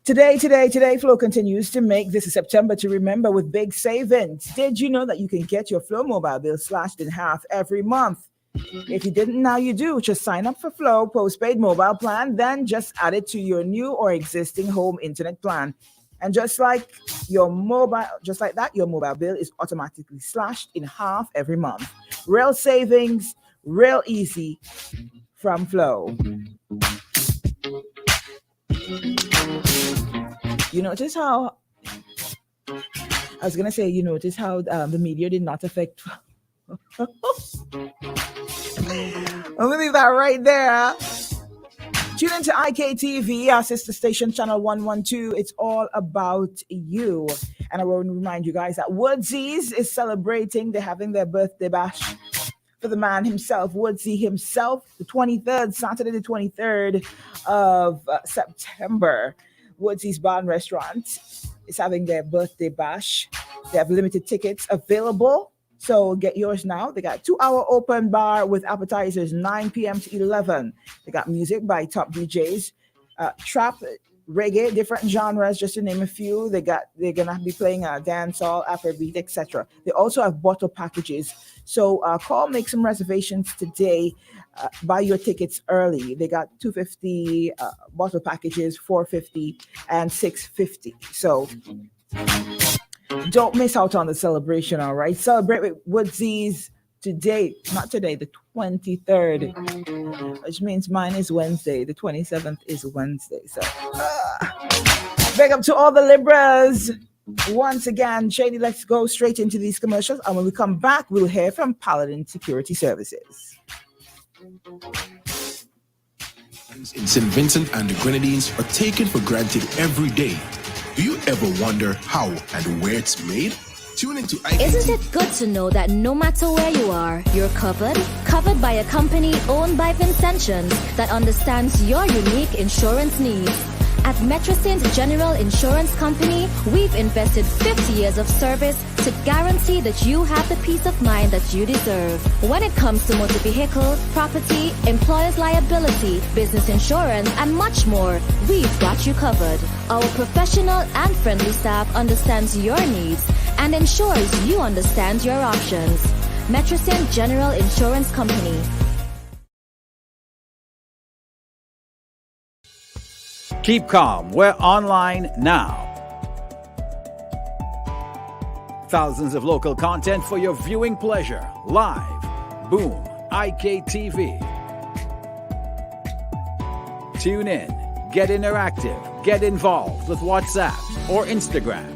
Today, Flow continues to make this a September to remember with big savings. Did you know that you can get your Flow mobile bill slashed in half every month? If you didn't, now you do. Just sign up for Flow postpaid mobile plan, then just add it to your new or existing home internet plan. And just like that, your mobile bill is automatically slashed in half every month. Real savings, real easy from Flow. You notice how the media did not affect. I'm gonna leave that right there. Tune into IKTV, our sister station, channel 112. It's all about you. And I want to remind you guys that Woodsy's is celebrating. They're having their birthday bash for the man himself, Woodsy himself, Saturday the 23rd of September. Woodsy's Bar and Restaurant is having their birthday bash. They have limited tickets available. So get yours now. They got 2-hour open bar with appetizers 9 p.m. to 11. They got music by top DJs, trap, reggae, different genres, just to name a few. They're gonna be playing dancehall, Afrobeat, etc. They also have bottle packages. So call, make some reservations today. Buy your tickets early. They got $250 bottle packages, $450 and $650. So don't miss out on the celebration, all right? Celebrate with Woodsy's today, not today, the 23rd, which means mine is Wednesday. The 27th is Wednesday. So, big up to all the Libras. Once again, Shady, let's go straight into these commercials. And when we come back, we'll hear from Paladin Security Services. In St. Vincent and the Grenadines are taken for granted every day. Do you ever wonder how and where it's made? Tune into Isn't it good to know that no matter where you are, you're covered? Covered by a company owned by Vincentians that understands your unique insurance needs. At Metrosint General Insurance Company, we've invested 50 years of service to guarantee that you have the peace of mind that you deserve. When it comes to motor vehicle, property, employer's liability, business insurance, and much more, we've got you covered. Our professional and friendly staff understands your needs and ensures you understand your options. Metrosint General Insurance Company. Keep calm. We're online now. Thousands of local content for your viewing pleasure. Live. Boom. IKTV. Tune in. Get interactive. Get involved with WhatsApp or Instagram.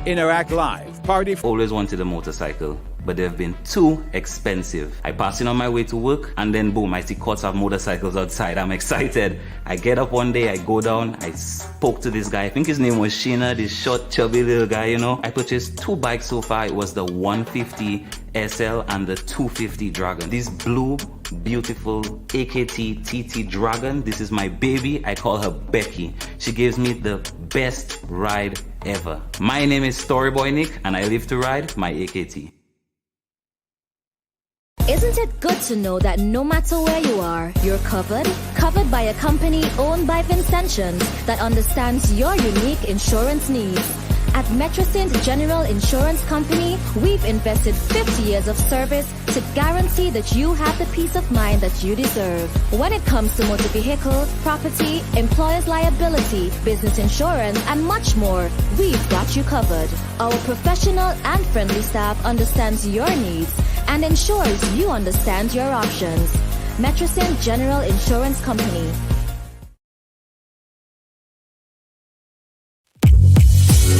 Interact Live. Party. Always wanted a motorcycle, but they've been too expensive. I pass in on my way to work, and then boom, I see courts of motorcycles outside. I'm excited. I get up one day, I go down, I spoke to this guy. I think his name was Sheena, this short, chubby little guy, you know. I purchased 2 bikes so far. It was the 150 SL and the 250 Dragon. This blue, beautiful AKT TT Dragon, this is my baby. I call her Becky. She gives me the best ride ever. My name is Storyboy Nick, and I live to ride my AKT. Isn't it good to know that no matter where you are, you're covered? Covered by a company owned by Vincentians that understands your unique insurance needs. At Metrosint General Insurance Company, we've invested 50 years of service to guarantee that you have the peace of mind that you deserve. When it comes to motor vehicle, property, employer's liability, business insurance, and much more, we've got you covered. Our professional and friendly staff understands your needs and ensures you understand your options. Metrosint General Insurance Company.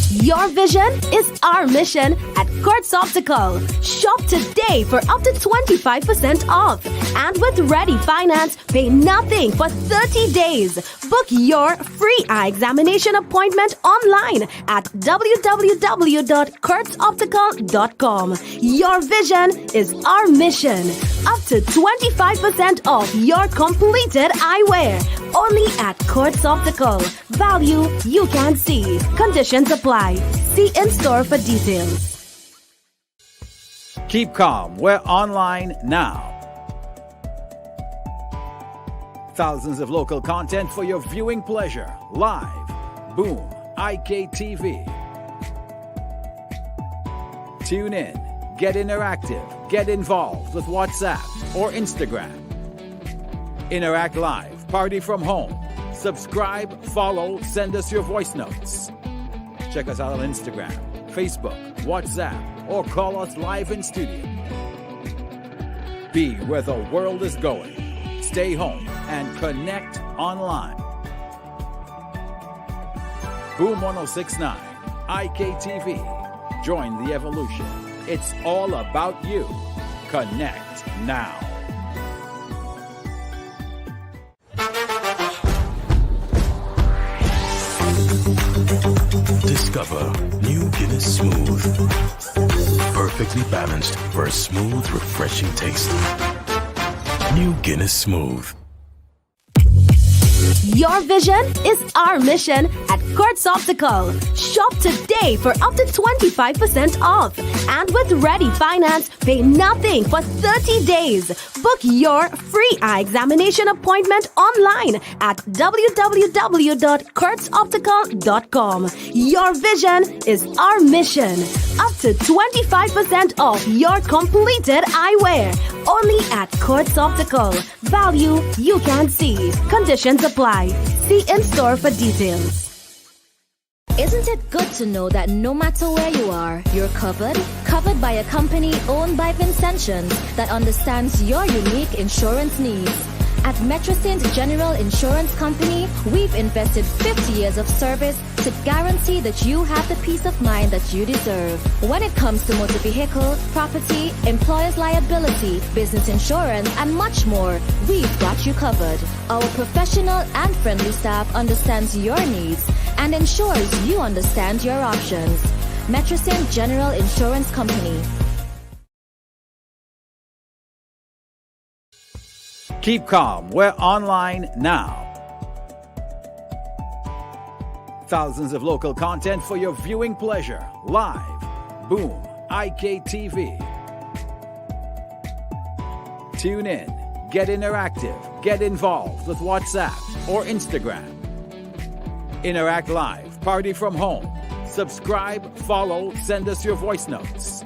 Your vision is our mission at Kurtz Optical. Shop today for up to 25% off. And with Ready Finance, pay nothing for 30 days. Book your free eye examination appointment online at www.kurtzoptical.com. Your vision is our mission. Up to 25% off your completed eyewear. Only at Kurtz Optical. Value you can see. Conditions apply. See in store for details. Keep calm. We're online now. Thousands of local content for your viewing pleasure. Live. Boom. IKTV. Tune in. Get interactive. Get involved with WhatsApp or Instagram. Interact live. Party from home. Subscribe, follow, send us your voice notes. Check us out on Instagram, Facebook, WhatsApp, or call us live in studio. Be where the world is going. Stay home and connect online. Boom 1069, IKTV. Join the evolution. It's all about you. Connect now. Discover new Guinness Smooth. Perfectly balanced for a smooth, refreshing taste. New Guinness Smooth. Your vision is our mission at Kurtz Optical. Shop today for up to 25% off. And with Ready Finance, pay nothing for 30 days. Book your free eye examination appointment online at www.kurtzoptical.com. Your vision is our mission. Up to 25% off your completed eyewear. Only at Kurtz Optical. Value you can see. Conditions apply. See in store for details. Isn't it good to know that no matter where you are, you're covered? Covered by a company owned by Vincentians that understands your unique insurance needs. At Metrosint General Insurance Company, we've invested 50 years of service to guarantee that you have the peace of mind that you deserve. When it comes to motor vehicle, property, employer's liability, business insurance, and much more, we've got you covered. Our professional and friendly staff understands your needs and ensures you understand your options. Metrosint General Insurance Company. Keep calm. We're online now. Thousands of local content for your viewing pleasure. Live. Boom. IKTV. Tune in. Get interactive. Get involved with WhatsApp or Instagram. Interact live. Party from home. Subscribe, follow, send us your voice notes.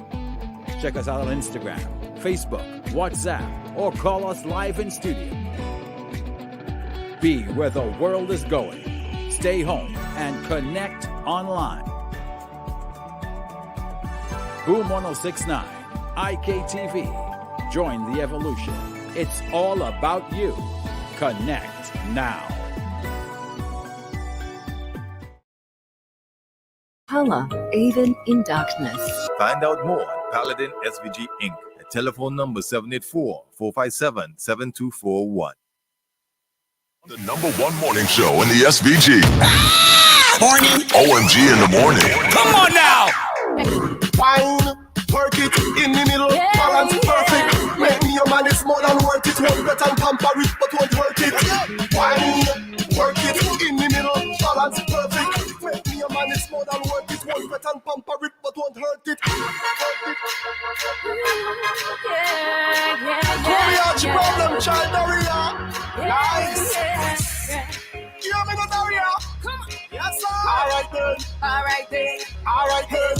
Check us out on Instagram, Facebook, WhatsApp, or call us live in studio. Be where the world is going. Stay home and connect online. Boom 1069, IKTV. Join the evolution. It's all about you. Connect now. Hala, even in darkness. Find out more Paladin SVG Inc. at telephone number 784-457-7241. The #1 morning show in the SVG. Morning. OMG in the morning. Come on now. Wine, work it in the middle, balance perfect. Make me your man, it's more than worth it. Won't bet and pamper it, but won't hurt it. Wine, work it in the middle, balance perfect. Make me your man, it's more than worth it. Won't bet and pamper it, but won't hurt it. Mariachi problem, child, Daria. Nice. You have me no Daria. Come on. Yes, sir. All right then. All right then. All right then.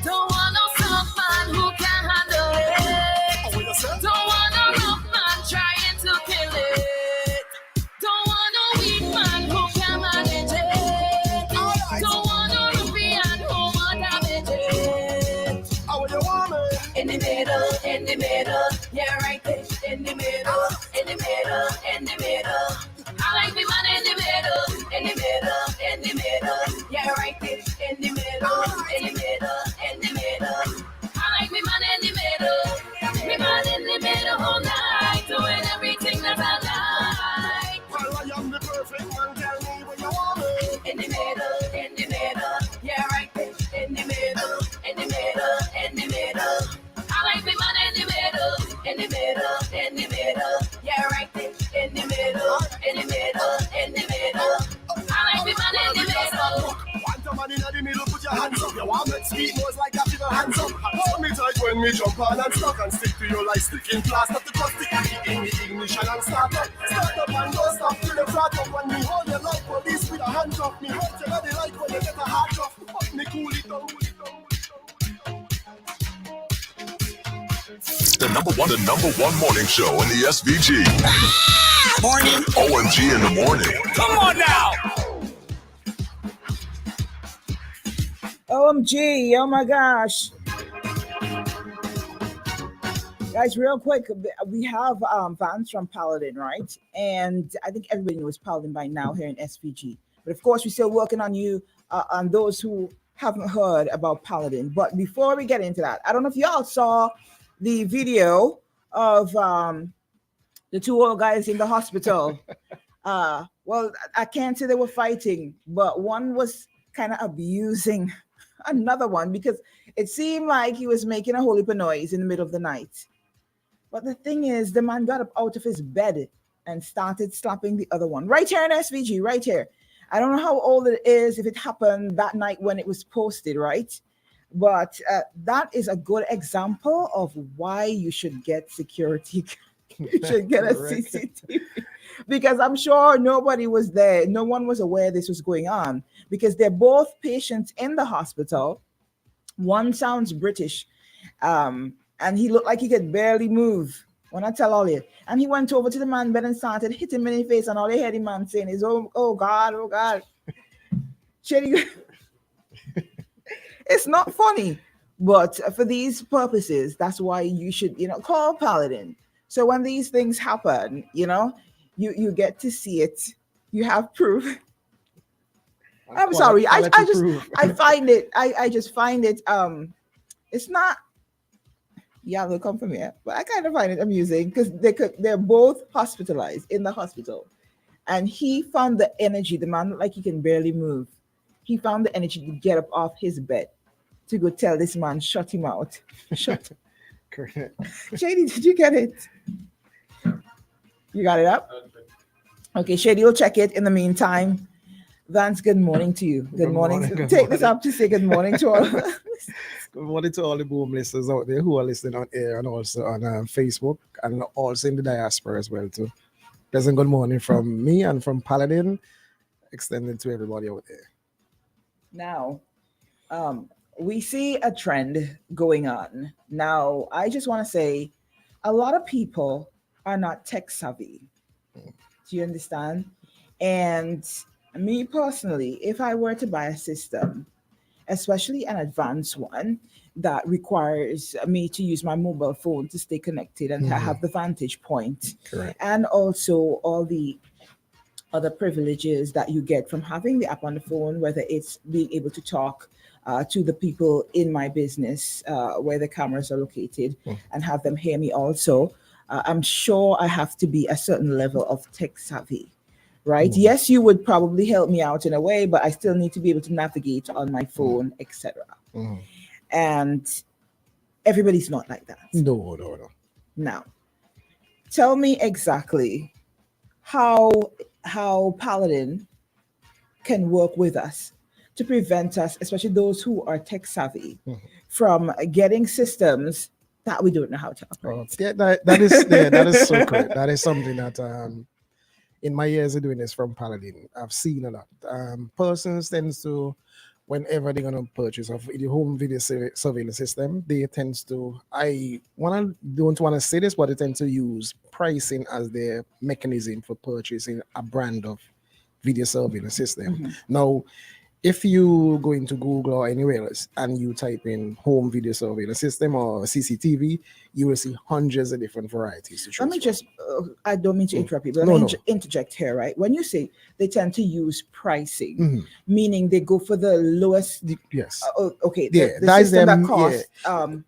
Don't want no soft man who can handle it. Don't want no rough man trying to kill it. Don't want no weak man who can manage it. Don't want no ruffian who won't damage it. How you want me? In the middle, in the middle. Yeah, right there. In the middle, in the middle, in the middle. I like me man in the middle, in the middle, in the middle. Yeah, right there. In the middle, in the middle, in the middle. I like me man in the middle. Me man in the middle all night, doing everything that I like. Well, I am the perfect man. Tell me what you want me. In the middle, in the middle. Yeah, right there. In the middle, in the middle, in the middle. I like me man in the middle, in the middle, in the middle. Yeah, right there. In the middle, in the middle, in the middle. I like me man in the middle. Want a man in the middle, put your hands up. You want me sweet nose like that, your hands up. Hold me tight when me jump on and stuck and stick to you like sticking plaster to cut stick in the ignition and start up. Start up and don't stop till you flat up. When me hold you like police with a hand up. Me hold you body like when you get a heart off. But me cool it down. The number one morning show in the SVG. Morning. OMG in the morning. Come on now. OMG, oh my gosh. Guys, real quick, we have fans from Paladin, right? And I think everybody knows Paladin by now here in SVG. But of course, we're still working on you, on those who haven't heard about Paladin. But before we get into that, I don't know if y'all saw the video of the two old guys in the hospital. Well, I can't say they were fighting, but one was kind of abusing another one because it seemed like he was making a whole heap of noise in the middle of the night. But the thing is, the man got up out of his bed and started slapping the other one. Right here in SVG, right here. I don't know how old it is, if it happened that night when it was posted, right? But that is a good example of why you should get security. You should get a CCTV. Because I'm sure nobody was there. No one was aware this was going on. Because they're both patients in the hospital. One sounds British. And he looked like he could barely move. When I tell all you. And he went over to the man's bed and started hitting him in the face. And all they heard the man saying is, oh God, oh God. It's not funny, but for these purposes, that's why you should, call Paladin. So when these things happen, you get to see it. You have proof. I'm sorry. I find it. I just find it. It's not. Yeah, they'll come from here, but I kind of find it amusing because they're both hospitalized in the hospital, and he found the energy. The man looked like he can barely move. He found the energy to get up off his bed to go tell this man, shut him out. Shut. Correct. Shady, did you get it? You got it up? Okay, Shady will check it in the meantime. Vance, good morning to you. Good morning. Take this up to say good morning to all of us. Good morning to all the boom listeners out there who are listening on air and also on Facebook and also in the diaspora as well too. Pleasant good morning from me and from Paladin, extended to everybody out there. Now, we see a trend going on. Now, I just want to say a lot of people are not tech savvy. Do you understand? And me personally, if I were to buy a system, especially an advanced one that requires me to use my mobile phone to stay connected and to have the vantage point, correct, and also all the other privileges that you get from having the app on the phone, whether it's being able to talk to the people in my business where the cameras are located and have them hear me also. I'm sure I have to be a certain level of tech savvy, right? Yes, you would probably help me out in a way, but I still need to be able to navigate on my phone, etc. And everybody's not like that. No. Now, tell me exactly how Paladin can work with us to prevent us, especially those who are tech savvy, from getting systems that we don't know how to operate. That is so correct. That is something that in my years of doing this from Paladin, I've seen a lot. Persons tends to, whenever they're gonna purchase a home video surveillance system, they tends to, don't want to say this, but they tend to use pricing as their mechanism for purchasing a brand of video surveillance system. Now, if you go into Google or anywhere else and you type in home video surveillance system or CCTV, you will see hundreds of different varieties to choose Let me from. just, I don't mean to interrupt you, but let me interject here, right? When you say they tend to use pricing, meaning they go for the lowest. Yes. Okay. Yeah, The that is system them. that costs.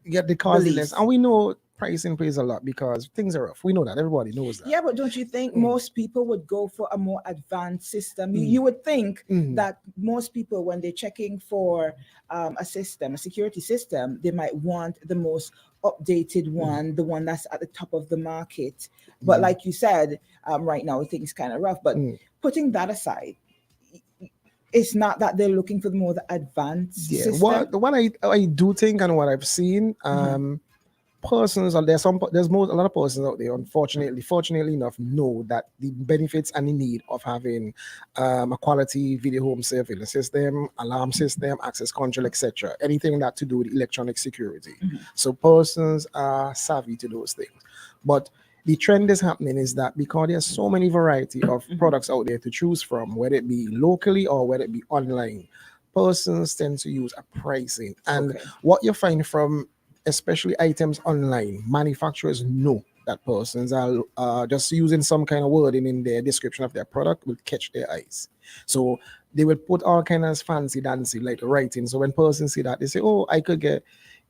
The cost the is less, and we know pricing plays a lot because things are rough. We know that. Everybody knows that. Yeah, but don't you think most people would go for a more advanced system? You would think that most people, when they're checking for a system, a security system, they might want the most updated one, the one that's at the top of the market. But like you said, right now things kind of rough. But putting that aside, it's not that they're looking for the more advanced system. What I do think and what I've seen, persons, and there's a lot of persons out there, fortunately enough, know that the benefits and the need of having a quality video home surveillance system, alarm system, access control, etc. Anything that to do with electronic security. So persons are savvy to those things. But the trend is happening is that because there's so many variety of products out there to choose from, whether it be locally or whether it be online, persons tend to use a pricing. And what you find from especially items online, manufacturers know that persons are just using some kind of wording in their description of their product will catch their eyes. So they will put all kinds of fancy dancy like writing. So when persons see that, they say, oh, I could get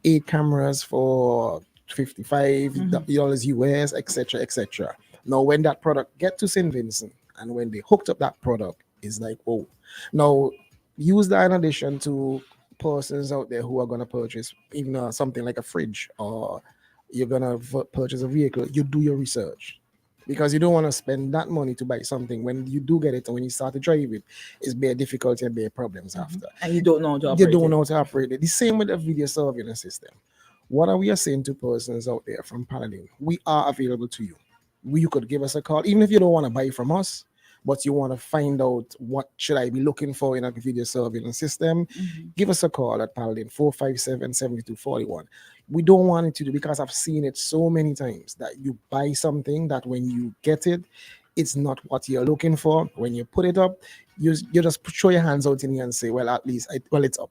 8 cameras for $55 US, etc., etc. Now, when that product get to St. Vincent and when they hooked up that product, it's like, oh. Now, use that in addition to persons out there who are going to purchase even something like a fridge, or you're going to purchase a vehicle. You do your research because you don't want to spend that money to buy something when you do get it and when you start to drive it, it's bare difficulty and bare problems after. And you don't know how to operate it. You don't know how to operate it. The same with the video surveillance system. What are we saying to persons out there from Paladin? We are available to you. You could give us a call, even if you don't want to buy from us, but you want to find out what should I be looking for in a video surveillance system, give us a call at Paladin 457-7241. We don't want it to do, because I've seen it so many times that you buy something that when you get it, it's not what you're looking for. When you put it up, you just throw your hands out in here and say, well, at least, it's up.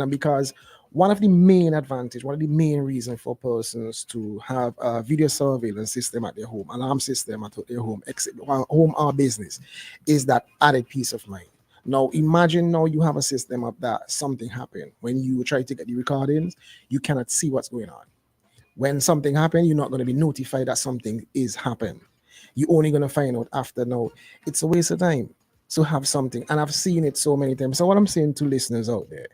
Because one of the main reasons for persons to have a video surveillance system at their home, alarm system at their home, home or business, is that added peace of mind. Now, imagine now you have a system of that something happened. When you try to get the recordings, you cannot see what's going on. When something happened, you're not going to be notified that something is happened. You're only going to find out after. Now, it's a waste of time to have something. And I've seen it so many times. So what I'm saying to listeners out there,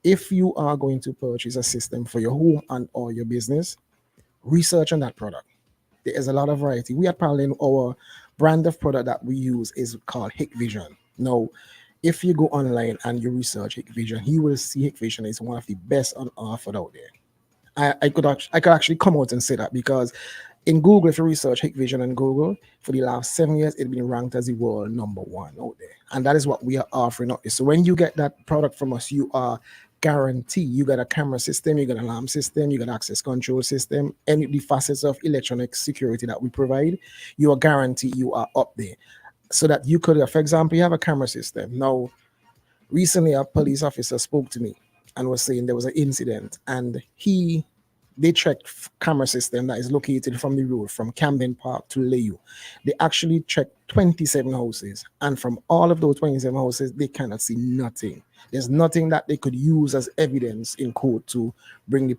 if you are going to purchase a system for your home and or your business, research on that product. There is a lot of variety. We at Paladin, our brand of product that we use is called Hikvision. Now, if you go online and you research Hikvision, you will see Hikvision is one of the best on offer out there. I could actually come out and say that, because in Google, if you research Hikvision in Google, for the last 7 years, it's been ranked as the world #1 out there. And that is what we are offering out there. So when you get that product from us, you are guaranteed. You got a camera system, you got an alarm system, you got access control system, and the facets of electronic security that we provide, you are guaranteed you are up there. So that you could, for example, you have a camera system. Now, recently a police officer spoke to me and was saying there was an incident, and he they checked camera system that is located from the road from Camden Park to Layu. They actually checked 27 houses, and from all of those 27 houses, they cannot see nothing. There's nothing that they could use as evidence in court to bring the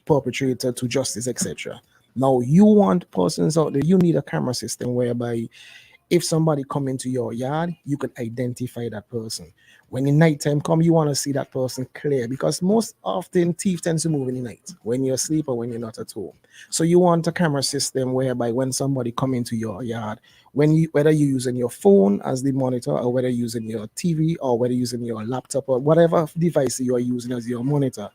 perpetrator to justice, etc. Now, you want persons out there, you need a camera system whereby if somebody come into your yard, you can identify that person. When the nighttime come, you want to see that person clear, because most often thief tends to move in the night when you're asleep or when you're not at home. So you want a camera system whereby when somebody come into your yard, whether you're using your phone as the monitor, or whether you're using your TV, or whether you're using your laptop, or whatever device you are using as your monitor,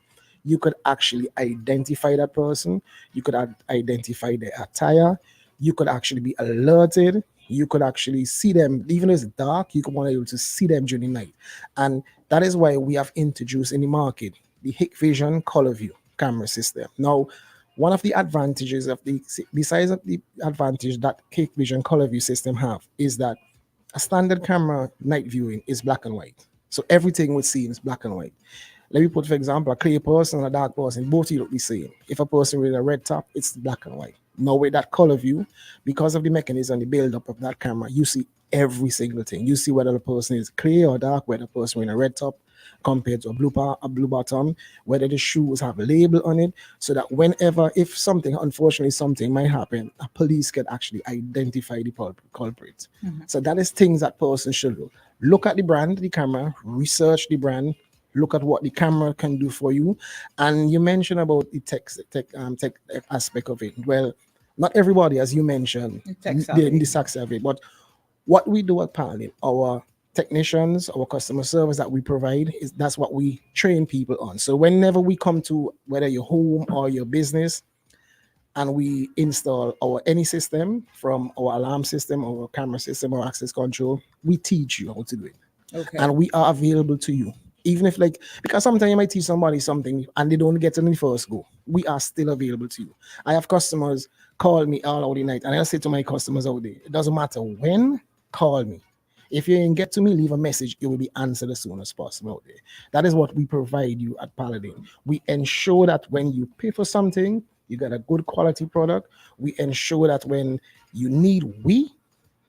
you could actually identify that person. You could identify their attire. You could actually be alerted. You could actually see them, even though it's dark, you could want to be able to see them during the night. And that is why we have introduced in the market the Hikvision Color View camera system. Now, one of the advantages of besides of the advantage that Hikvision Color View system have is that a standard camera night viewing is black and white. So everything we see is black and white. Let me put, for example, a clear person and a dark person, both of you look the same. If a person with a red top, it's black and white. Now with that color view, because of the mechanism, the build-up of that camera, you see every single thing. You see whether the person is clear or dark, whether the person in a red top compared to a blue bottom, whether the shoes have a label on it, so that whenever, if something, unfortunately something might happen, a police can actually identify the culprit. So that is things that person should do. Look at the brand, the camera, research the brand, look at what the camera can do for you. And you mentioned about the tech aspect of it. Well, not everybody, as you mentioned, the tech savvy, but what we do at Paladin, our technicians, our customer service that we provide, is that's what we train people on. So whenever we come to whether your home or your business, and we install any system, from our alarm system, our camera system, or access control, we teach you how to do it. Okay. And we are available to you. Even if, like, because sometimes you might teach somebody something and they don't get it in the first go, we are still available to you. I have customers call me all out the night, and I say to my customers out there, it doesn't matter when, call me. If you didn't get to me, leave a message. It will be answered as soon as possible out there. That is what we provide you at Paladin. We ensure that when you pay for something, you get a good quality product. We ensure that when you need,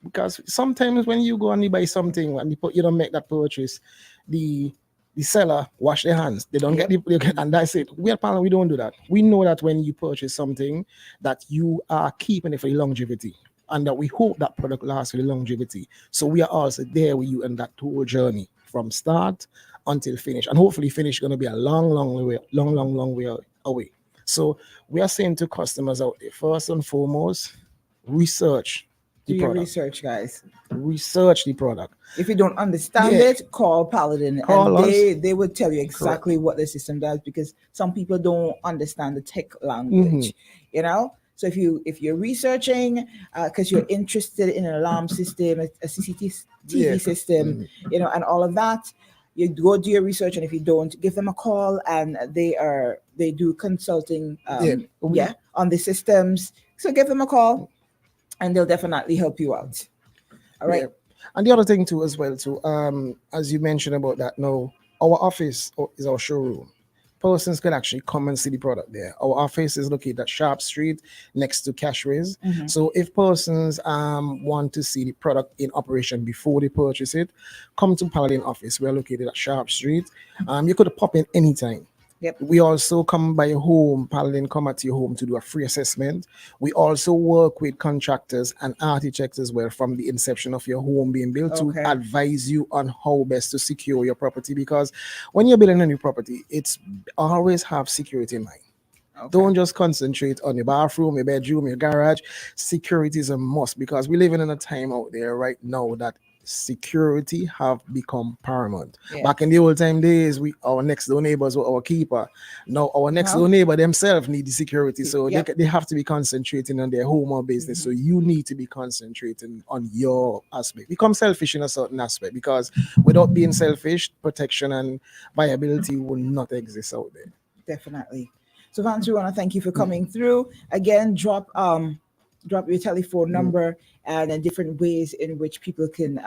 because sometimes when you go and you buy something and you don't make that purchase, the seller wash their hands. They don't get and that's it. We at Paladin, we don't do that. We know that when you purchase something, that you are keeping it for longevity, and that we hope that product lasts for the longevity. So we are also there with you in that whole journey from start until finish. And hopefully finish is going to be a long way away. So we are saying to customers out there, first and foremost, research the product. Research, guys. Research the product. If you don't understand it, call Paladin. Call us. They will tell you exactly what the system does, because some people don't understand the tech language, you know? So if you're researching, because you're interested in an alarm system, a CCTV system, you know, and all of that, you go do your research. And if you don't, give them a call, and they do consulting on the systems. So give them a call, and they'll definitely help you out. All right. And the other thing too, as well too, as you mentioned about that, now our office is our showroom. Persons can actually come and see the product there. Our office is located at Sharp Street next to Cashways. So if persons want to see the product in operation before they purchase it, come to Paladin office. We're located at Sharp Street. You could pop in anytime. We also come by your home. Paladin come at your home to do a free assessment. We also work with contractors and architects as well from the inception of your home being built to advise you on how best to secure your property, because when you're building a new property, it's always have security in mind. Don't just concentrate on your bathroom, your bedroom, your garage. Security is a must, because we're living in a time out there right now that security have become paramount. Back in the old time days, our next door neighbors were our keeper. Now our next door neighbor themselves need the security, so they have to be concentrating on their home or business. So you need to be concentrating on your aspect. Become selfish in a certain aspect, because without being selfish, protection and viability will not exist out there. Definitely. So Vance, we want to thank you for coming through. Again, drop your telephone number and different ways in which people can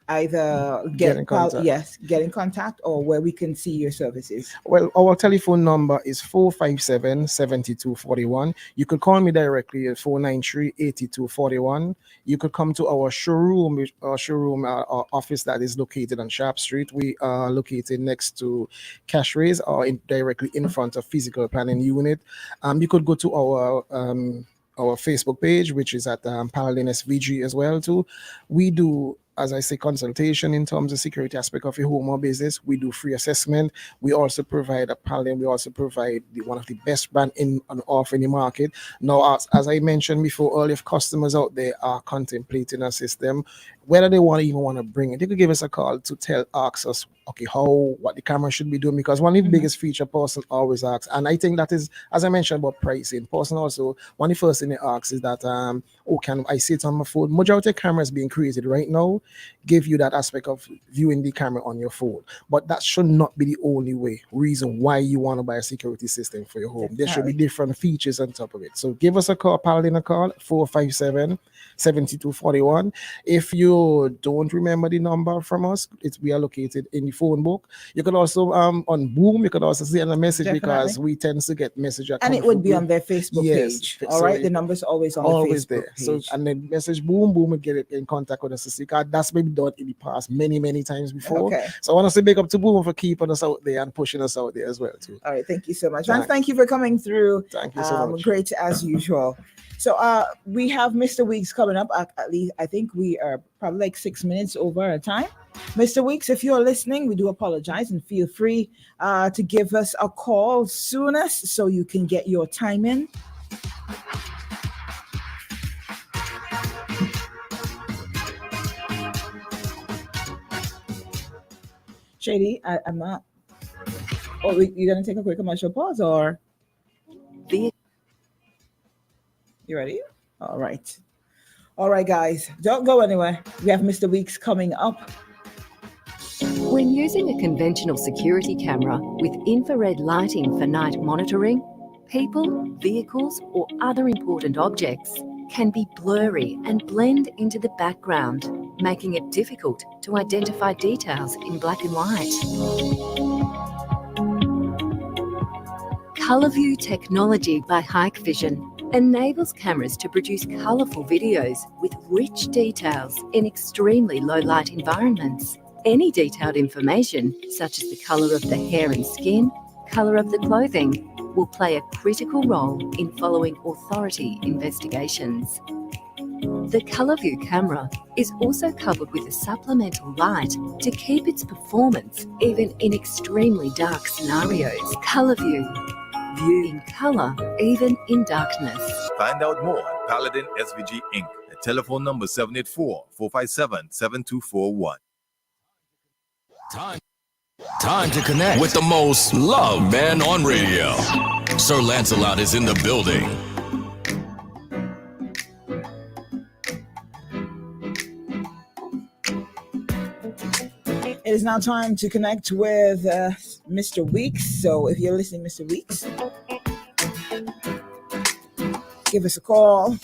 either Get in contact. get in contact, or where we can see your services? Well, our telephone number is 457-7241. You could call me directly at 493-8241. You could come to our showroom, our office that is located on Sharp Street. We are located next to Cash Raise, or directly in front of Physical Planning Unit. You could go to our Facebook page, which is at Paladin SVG as well too. We do, as I say, consultation in terms of security aspect of your home or business. We do free assessment. We also provide Paladin. We also provide one of the best brand in and off in the market. Now, as I mentioned before, all if customers out there are contemplating a system, whether they even want to bring it, they could give us a call to ask us, okay, what the camera should be doing, because one of the biggest feature person always asks, and I think that is, as I mentioned about pricing, person also, one of the first thing they ask is that, can I see it on my phone? Majority of cameras being created right now give you that aspect of viewing the camera on your phone, but that should not be the only reason why you want to buy a security system for your home. There should be different features on top of it. So give us a call, Paladin a call, 457-7241. If you don't remember the number from us, we are located in the phone book. You could also on Boom, you could also send a message, because we tend to get messages, and it would be on their Facebook page. All right, the number's always on the Facebook there. page. So, and then message Boom would get it in contact with us. That's maybe done in the past many times before. Okay. So I want to say big up to Boom for keeping us out there and pushing us out there as well too. All right, thank you so much, man. Thank you for coming through. Thank you so much. Great as usual. So we have Mr. Weeks coming up. At least I think we are probably like 6 minutes over our time. Mr. Weeks, if you're listening, we do apologize, and feel free to give us a call soonest so you can get your time in. Shady, I'm not. Oh, you're going to take a quick commercial pause, or? You ready? All right. All right, guys. Don't go anywhere. We have Mr. Weeks coming up. When using a conventional security camera with infrared lighting for night monitoring, people, vehicles, or other important objects can be blurry and blend into the background, making it difficult to identify details in black and white. ColorView technology by Hikvision enables cameras to produce colourful videos with rich details in extremely low light environments. Any detailed information, such as the colour of the hair and skin, colour of the clothing, will play a critical role in following authority investigations. The ColorView camera is also covered with a supplemental light to keep its performance even in extremely dark scenarios. ColorView. View in color, even in darkness. Find out more at Paladin SVG Inc. at telephone number 784-457-7241. Time to connect with the most loved man on radio. Sir Lancelot is in the building. It is now time to connect with Mr. Weeks. So if you're listening, Mr. Weeks, give us a call.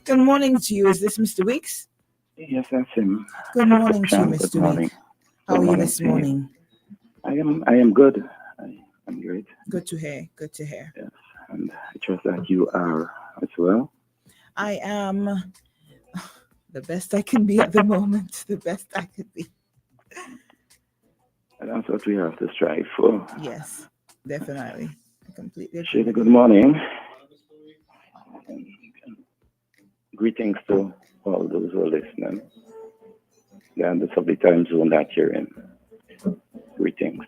Good morning to you. Is this Mr. Weeks? Yes, that's him. Good morning to you, Mr. Good morning. Weeks. How are you this morning? I am good. I'm great. Good to hear. Good to hear. Yes, and I trust that you are as well. I am the best I can be at the moment. The best I could be. And that's what we have to strive for. Yes, definitely. I completely agree. Shady, good morning. Greetings to all those who are listening. Regardless of the time zone that you're in. Greetings.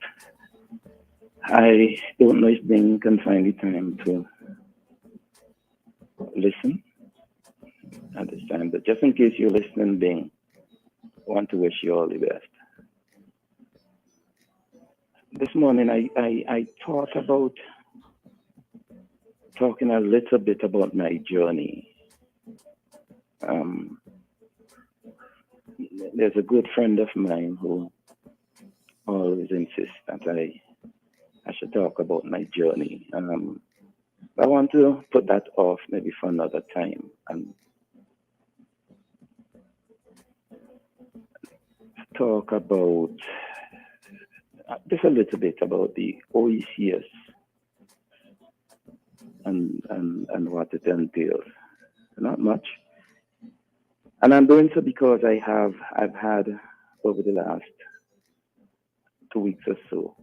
I don't know if Bing can find the time to listen at this time, but just in case you're listening, Bing, I want to wish you all the best. This morning, I thought about talking a little bit about my journey. there's a good friend of mine who always insists that I should talk about my journey. I want to put that off maybe for another time and talk about just a little bit about the OECS and what it entails. Not much. And I'm doing so because I've had over the last 2 weeks or so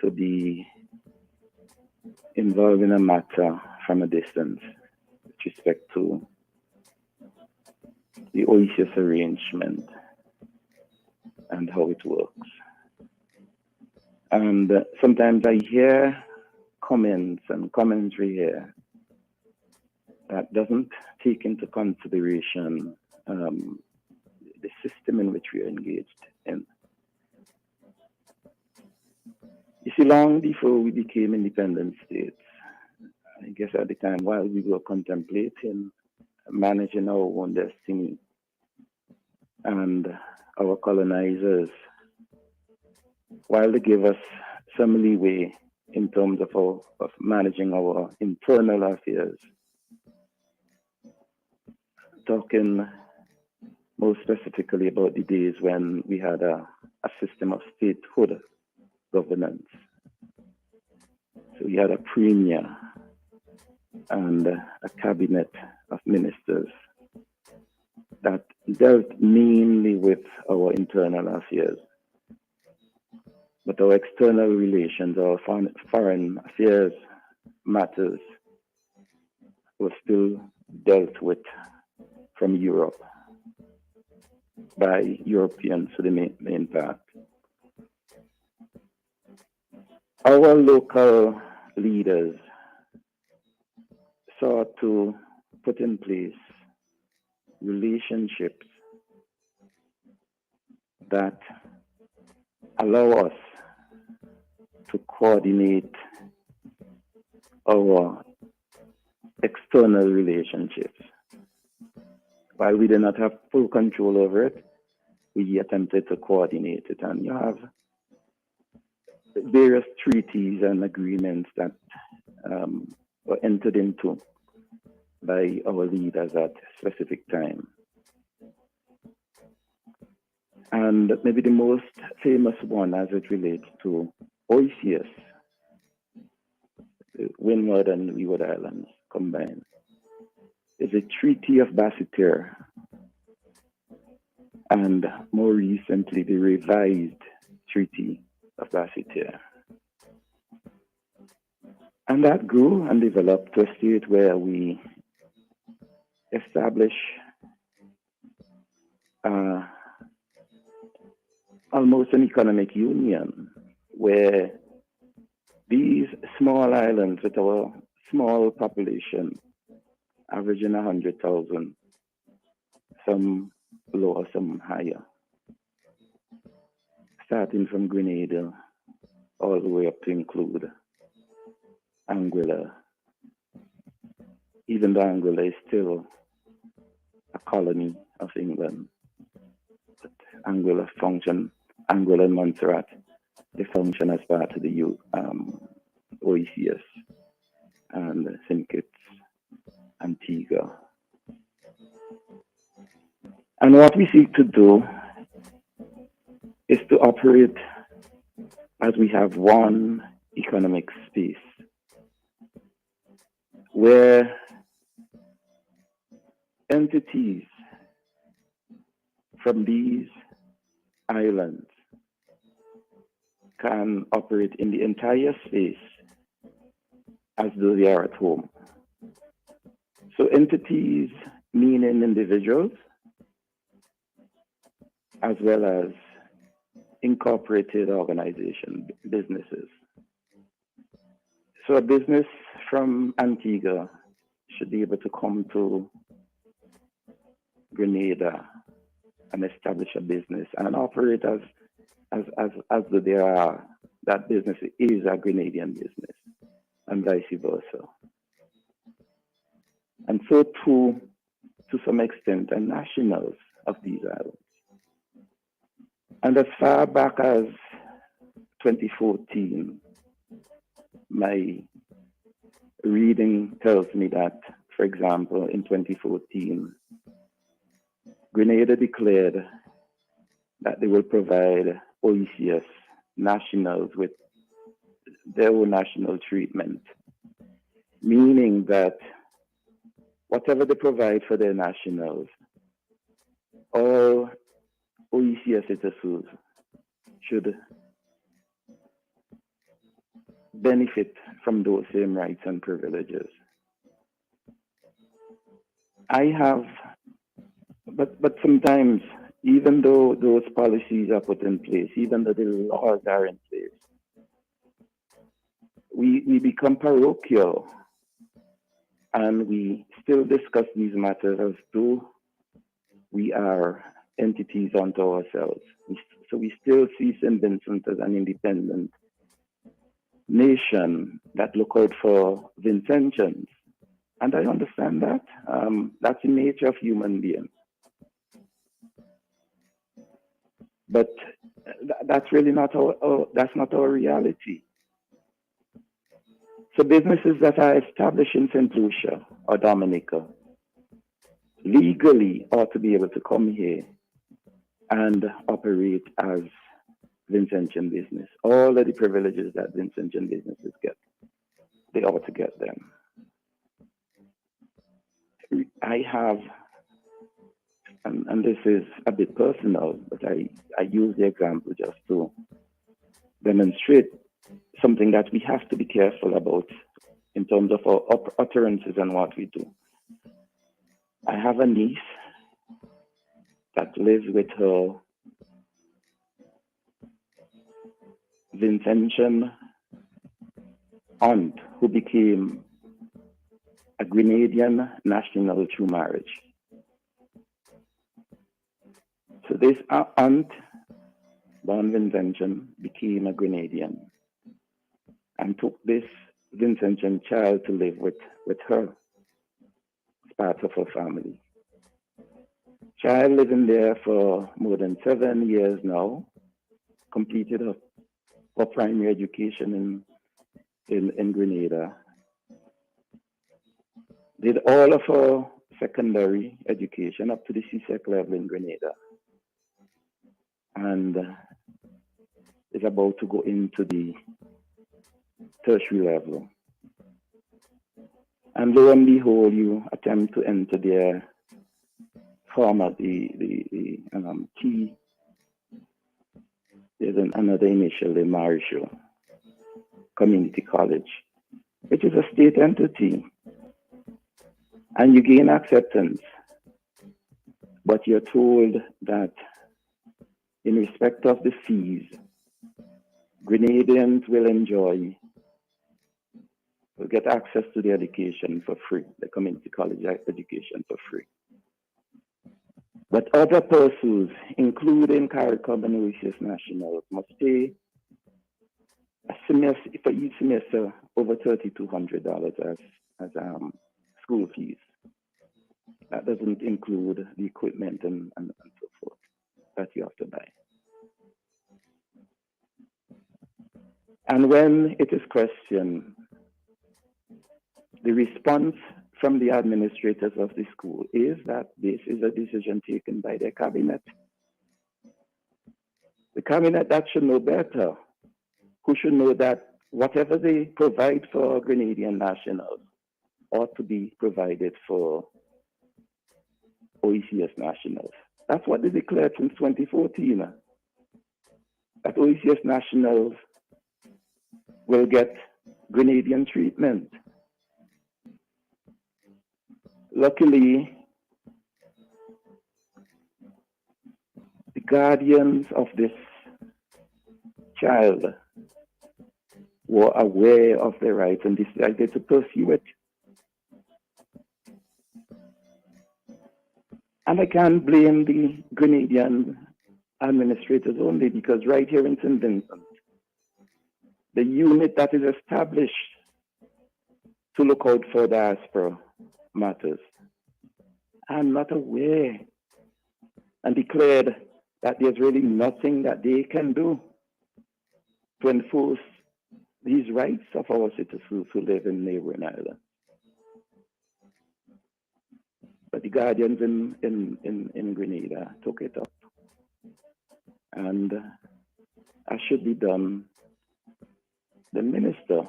to be involved in a matter from a distance with respect to the OECS arrangement and how it works. And sometimes I hear comments and commentary here that doesn't take into consideration the system in which we are engaged in. You see, long before we became independent states, I guess at the time while we were contemplating managing our own destiny, and our colonizers, while they gave us some leeway in terms of managing our internal affairs, talking more specifically about the days when we had a system of statehood governance. So we had a premier and a cabinet of ministers that dealt mainly with our internal affairs. But our external relations, our foreign affairs matters were still dealt with from Europe by Europeans for the main part. Our local leaders sought to put in place relationships that allow us to coordinate our external relationships. While we did not have full control over it, we attempted to coordinate it. And you have various treaties and agreements that were entered into by our leaders at specific time. And maybe the most famous one as it relates to OECS, Windward and Leeward Islands combined, is the Treaty of Basseterre, and more recently the revised Treaty of Basseterre. And that grew and developed to a state where we establish almost an economic union where these small islands with our small population, averaging 100,000, some lower, some higher, starting from Grenada all the way up to include Anguilla, even though Anguilla is still a colony of England. But Anguilla and Montserrat, they function as part of the OECS, and St. Kitts, Antigua. And what we seek to do is to operate as we have one economic space where entities from these islands can operate in the entire space as though they are at home. So entities meaning individuals as well as incorporated organization, businesses. So a business from Antigua should be able to come to Grenada and establish a business and operate as though that business is a Grenadian business, and vice versa. And so too, to some extent, and nationals of these islands. And as far back as 2014, my reading tells me that, for example, in 2014, Grenada declared that they will provide OECS nationals with their own national treatment, meaning that whatever they provide for their nationals, all OECS citizens should benefit from those same rights and privileges. But sometimes, even though those policies are put in place, even though the laws are in place, we become parochial and we still discuss these matters as though we are entities unto ourselves. So we still see St. Vincent as an independent nation that look out for Vincentians. And I understand that. That's the nature of human beings. But that's really not that's not our reality. So businesses that are established in St. Lucia or Dominica legally ought to be able to come here and operate as Vincentian business. All of the privileges that Vincentian businesses get, they ought to get them. I have, and this is a bit personal, but I use the example just to demonstrate something that we have to be careful about in terms of our utterances and what we do. I have a niece that lives with her Vincentian aunt, who became a Grenadian national through marriage. So this aunt, born Vincentian, became a Grenadian and took this Vincentian child to live with her as part of her family. Child living there for more than 7 years now, completed her primary education in Grenada, did all of her secondary education up to the CSEC level in Grenada, and is about to go into the tertiary level. And lo and behold, you attempt to enter their format, the T, there's another initial, the Marshall Community College, which is a state entity. And you gain acceptance, but you're told that in respect of the fees, Grenadians will get access to the education for free, the community college education for free. But other persons, including CARICOM and OECS nationals, must pay a semester, for each semester, over $3,200 as school fees. That doesn't include the equipment and so forth that you have to buy. And when it is questioned, the response from the administrators of the school is that this is a decision taken by their cabinet. The cabinet that should know better, who should know that whatever they provide for Grenadian nationals ought to be provided for OECS nationals. That's what they declared since 2014, that OECS nationals will get Grenadian treatment. Luckily, the guardians of this child were aware of their rights and decided to pursue it. And I can't blame the Grenadian administrators only, because right here in St. Vincent, the unit that is established to look out for diaspora matters, I'm not aware and declared that there's really nothing that they can do to enforce these rights of our citizens who live in neighboring islands. But the Guardians in Grenada took it up. And as should be done, the minister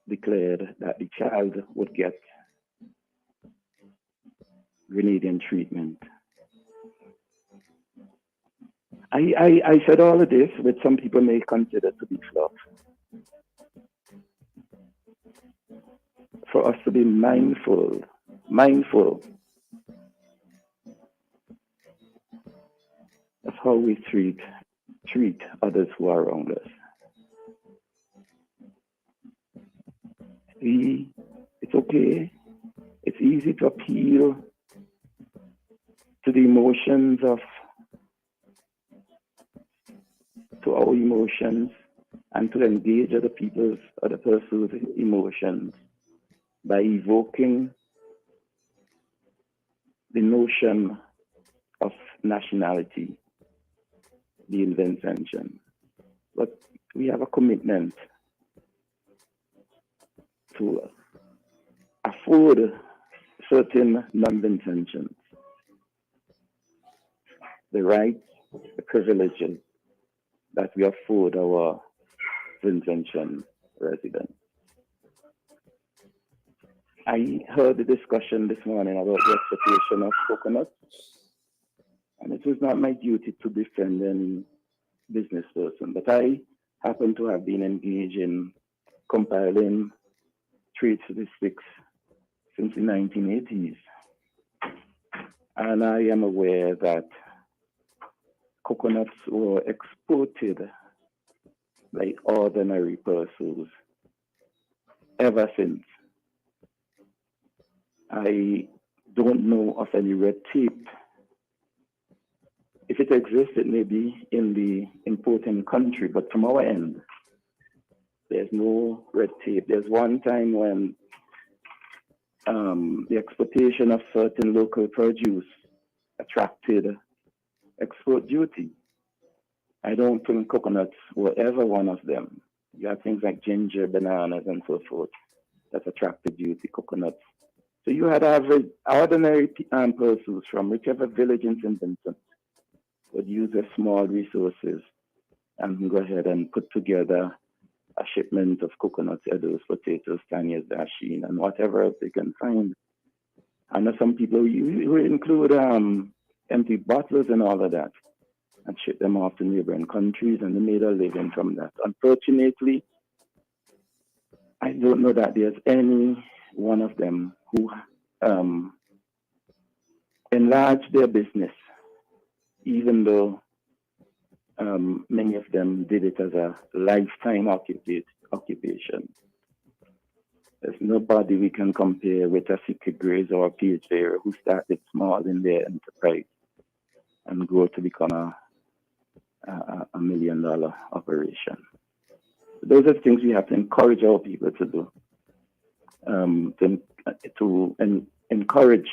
declared that the child would get Grenadian treatment. I said all of this, which some people may consider to be fluff, for us to be mindful of how we treat others who are around us. It's okay. It's easy to appeal to the emotions to our emotions, and to engage other person's emotions by evoking the notion of nationality, the invention. But we have a commitment to afford certain non-intentions, the rights, the privileges that we afford our Vincentian residents. I heard the discussion this morning about the exploitation of coconuts, and it was not my duty to defend any business person, but I happen to have been engaged in compiling trade statistics since the 1980s. And I am aware that coconuts were exported by ordinary persons ever since. I don't know of any red tape. If it exists, it may be in the importing country, but from our end, there's no red tape. There's one time when the exportation of certain local produce attracted export duty. I don't think coconuts were ever one of them. You have things like ginger, bananas, and so forth that attracted duty, coconuts. So you had average, ordinary persons from whichever village in St. Vincent would use their small resources and go ahead and put together a shipment of coconuts, edibles, potatoes, tanyas, dasheen, and whatever else they can find. I know some people who include empty bottles and all of that and ship them off to neighboring countries, and they made a living from that. Unfortunately, I don't know that there's any one of them who enlarged their business, even though many of them did it as a lifetime occupation. There's nobody we can compare with a Secret Graze or a PH Bearer who started small in their enterprise and grew to become a $1 million operation. Those are things we have to encourage our people to do, to encourage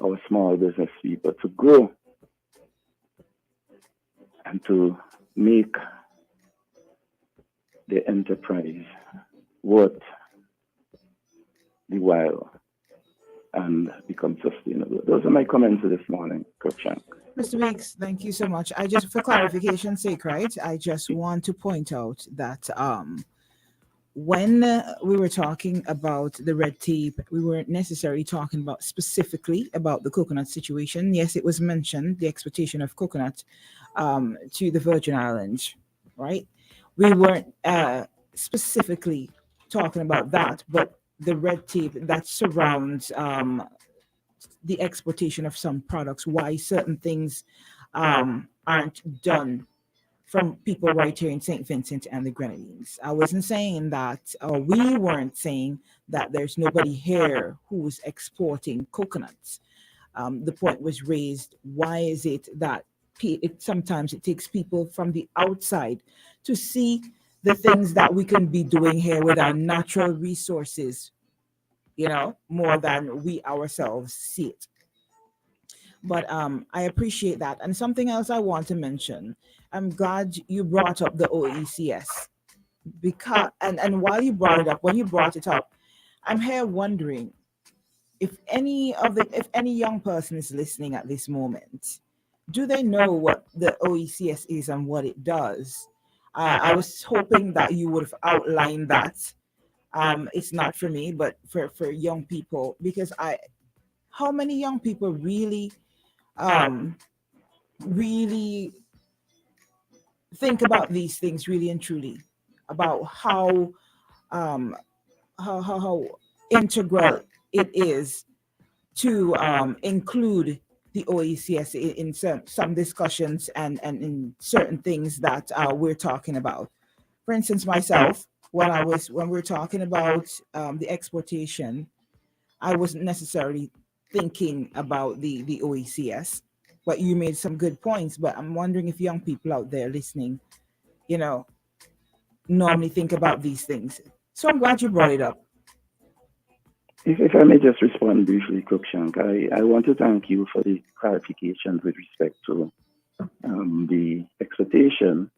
our small business people to grow and to make the enterprise worth the while and become sustainable. Those are my comments this morning, Coach Shank. Mr. Meeks, thank you so much. I just, for clarification's sake, right, I just want to point out that when we were talking about the red tape, we weren't necessarily talking about specifically about the coconut situation. Yes, it was mentioned, the exportation of coconut to the Virgin Islands, right? We weren't specifically talking about that, but the red tape that surrounds the exportation of some products, why certain things aren't done from people right here in St. Vincent and the Grenadines. I wasn't saying that, or we weren't saying that there's nobody here who's exporting coconuts. The point was raised, why is it that sometimes it takes people from the outside to see the things that we can be doing here with our natural resources, you know, more than we ourselves see it. But I appreciate that. And something else I want to mention, I'm glad you brought up the OECS, because and while you brought it up, when you brought it up, I'm here wondering if any young person is listening at this moment, do they know what the OECS is and what it does? I was hoping that you would have outlined that. It's not for me, but for young people, because how many young people really really think about these things really and truly, about how integral it is to include the OECS in some discussions and in certain things that we're talking about. For instance, myself, when we're talking about the exportation, I wasn't necessarily thinking about the OECS, but you made some good points. But I'm wondering if young people out there listening, normally think about these things. So I'm glad you brought it up. If I may just respond briefly, Cruikshank, I want to thank you for the clarification with respect to the exportation.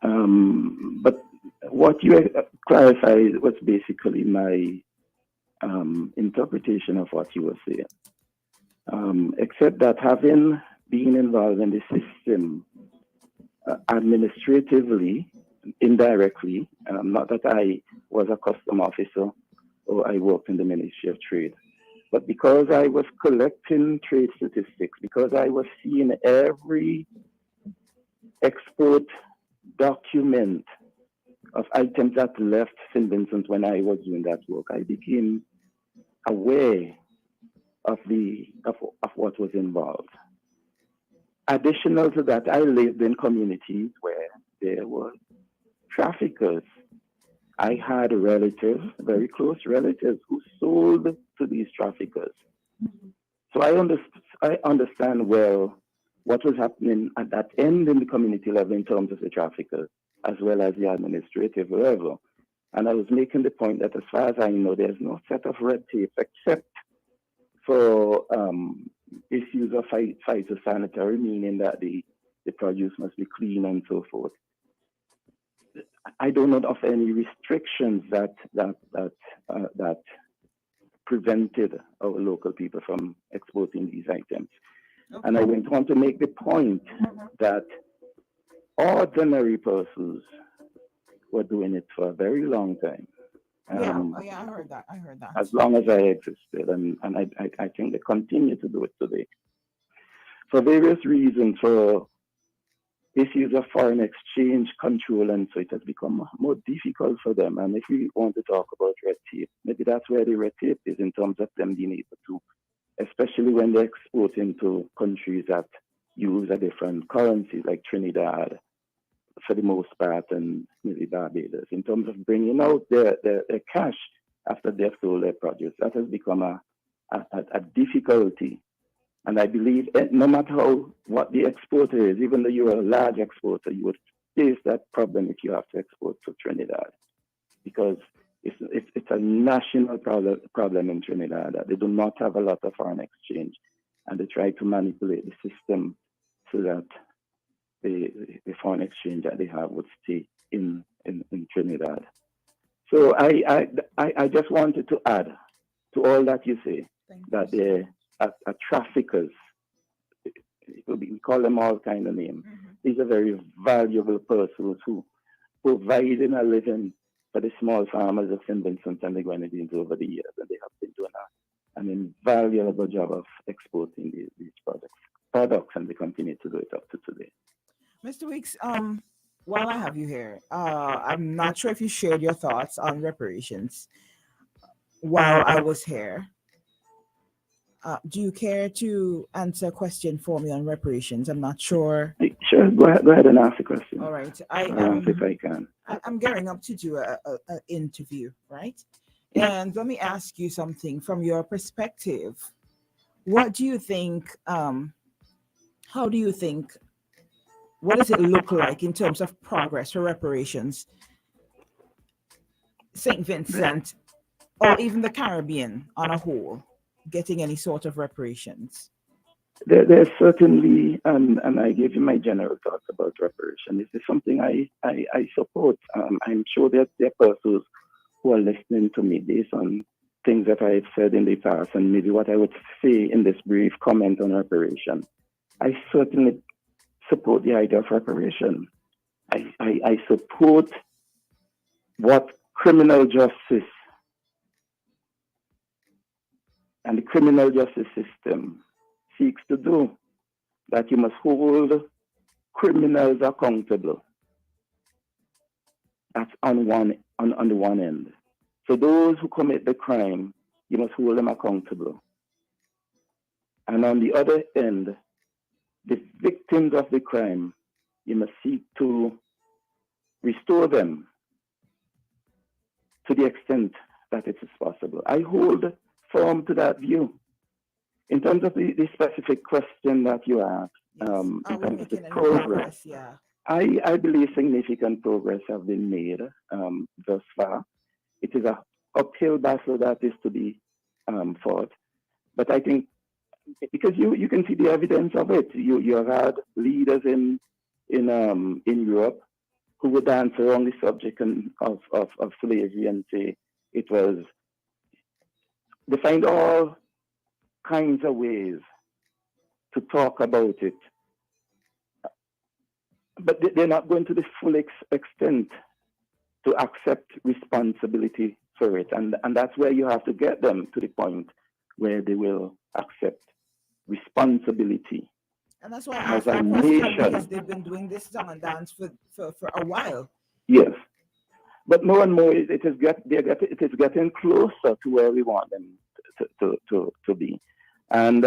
But what you clarified was basically my interpretation of what you were saying, except that having been involved in the system administratively, indirectly, not that I was a custom officer or I worked in the Ministry of Trade, but because I was collecting trade statistics, because I was seeing every export document of items that left St. Vincent when I was doing that work, I became aware of what was involved. Additional to that, I lived in communities where there were traffickers. I had relatives, very close relatives, who sold to these traffickers. So I understand well what was happening at that end in the community level in terms of the traffickers, as well as the administrative level. And I was making the point that as far as I know, there's no set of red tape except for issues of phytosanitary, meaning that the produce must be clean and so forth. I don't know of any restrictions that prevented our local people from exporting these items. Okay. And I went on to make the point that ordinary persons were doing it for a very long time. I heard that. As long as I existed, and I think they continue to do it today. For various reasons, for issues of foreign exchange control, and so it has become more difficult for them. And if we want to talk about red tape, maybe that's where the red tape is in terms of them being able to, especially when they export into countries that use a different currency, like Trinidad, for the most part, and maybe Barbados, in terms of bringing out their cash after they've sold their produce. That has become a difficulty. And I believe no matter what the exporter is, even though you're a large exporter, you would face that problem if you have to export to Trinidad, because it's a national problem in Trinidad that they do not have a lot of foreign exchange, and they try to manipulate the system so that the foreign exchange that they have would stay in Trinidad. So I just wanted to add to all that you say, that there are traffickers. We call them all kind of names. These are very valuable persons who providing a living for the small farmers of St. Vincent and the Grenadines over the years, and they have been doing an invaluable job of exporting these products, and they continue to do it up to today. Mr. Weeks, while I have you here, I'm not sure if you shared your thoughts on reparations while I was here. Do you care to answer a question for me on reparations? I'm not sure. Sure, go ahead and ask the question. All right. If I can. I'm gearing up to do an interview, right? And let me ask you something from your perspective. What do you think, how do you think, what does it look like in terms of progress for reparations? St. Vincent, or even the Caribbean on a whole, getting any sort of reparations? There's certainly, and I gave you my general thoughts about reparation. This is something I support. I'm sure that there are persons who are listening to me based on things that I've said in the past and maybe what I would say in this brief comment on reparation. I certainly support the idea of reparation. I support what criminal justice and the criminal justice system seeks to do, that you must hold criminals accountable. That's on the one end. So those who commit the crime, you must hold them accountable. And on the other end, the victims of the crime, you must seek to restore them to the extent that it is possible. I hold firm to that view. In terms of the specific question that you asked, in terms of the progress, I believe significant progress have been made thus far. It is an uphill battle that is to be fought. But I think, because you can see the evidence of it, you have had leaders in Europe who would dance around the subject of slavery and say it was, they find all kinds of ways to talk about it, but they're not going to the full extent to accept responsibility for it, and that's where you have to get them to the point where they will accept responsibility. And that's why as a nation, because they've been doing this song and dance for a while. Yes, but more and more it is getting closer to where we want them to be. And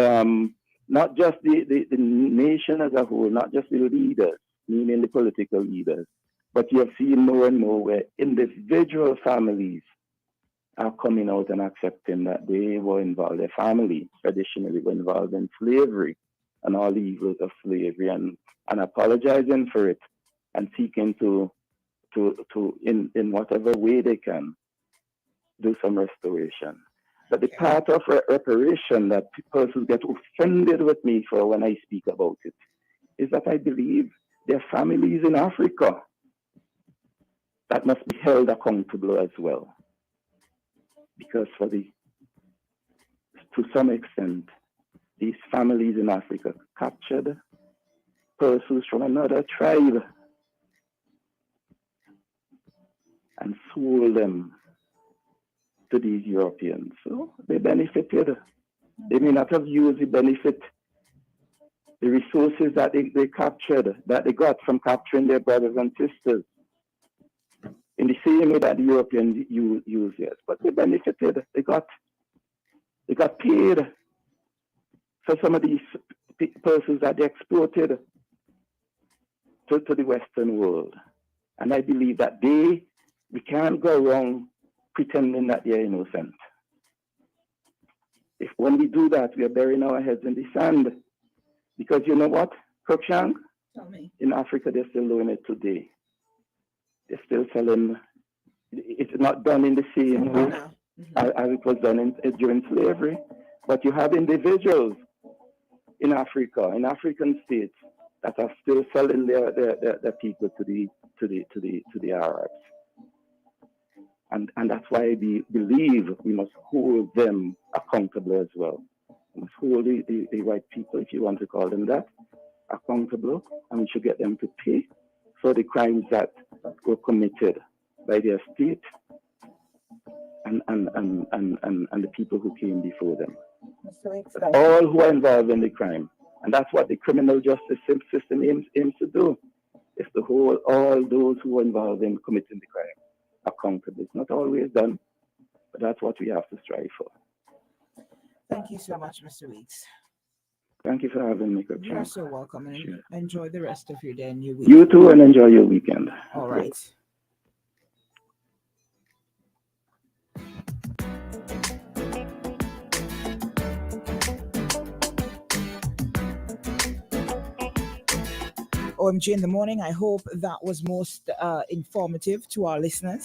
not just the nation as a whole, not just the leaders, meaning the political leaders, but you have seen more and more where individual families are coming out and accepting that they were involved, their family traditionally were involved in slavery and all the evils of slavery, and apologizing for it and seeking to in whatever way they can do some restoration. But the part of reparation that persons get offended with me for when I speak about it is that I believe there are families in Africa that must be held accountable as well. Because to some extent, these families in Africa captured persons from another tribe and sold them to these Europeans. So they benefited. They may not have used the benefit, the resources that they captured, that they got from capturing their brothers and sisters, in the same way that the Europeans use it. But they benefited. They got paid for some of these persons that they exported to the Western world. And I believe that we can't go wrong pretending that they're innocent. When we do that, we are burying our heads in the sand. Because you know what, Cruikshank? Tell me. In Africa, they're still doing it today. They're still selling. It's not done in the same way as it was done during slavery. But you have individuals in Africa, in African states, that are still selling their people to the Arabs. And that's why I believe we must hold them accountable as well. We must hold the white people, if you want to call them that, accountable, and we should get them to pay for the crimes that were committed by their state and the people who came before them. All who are involved in the crime. And that's what the criminal justice system aims to do, is to hold all those who are involved in committing the crime accountable. It's not always done, but that's what we have to strive for. Thank you so much, Mr. Weeks. Thank you for having me, Coach. You're so welcome, and enjoy the rest of your day and your week. You too, and enjoy your weekend. All right. OMG in the morning. I hope that was most informative to our listeners.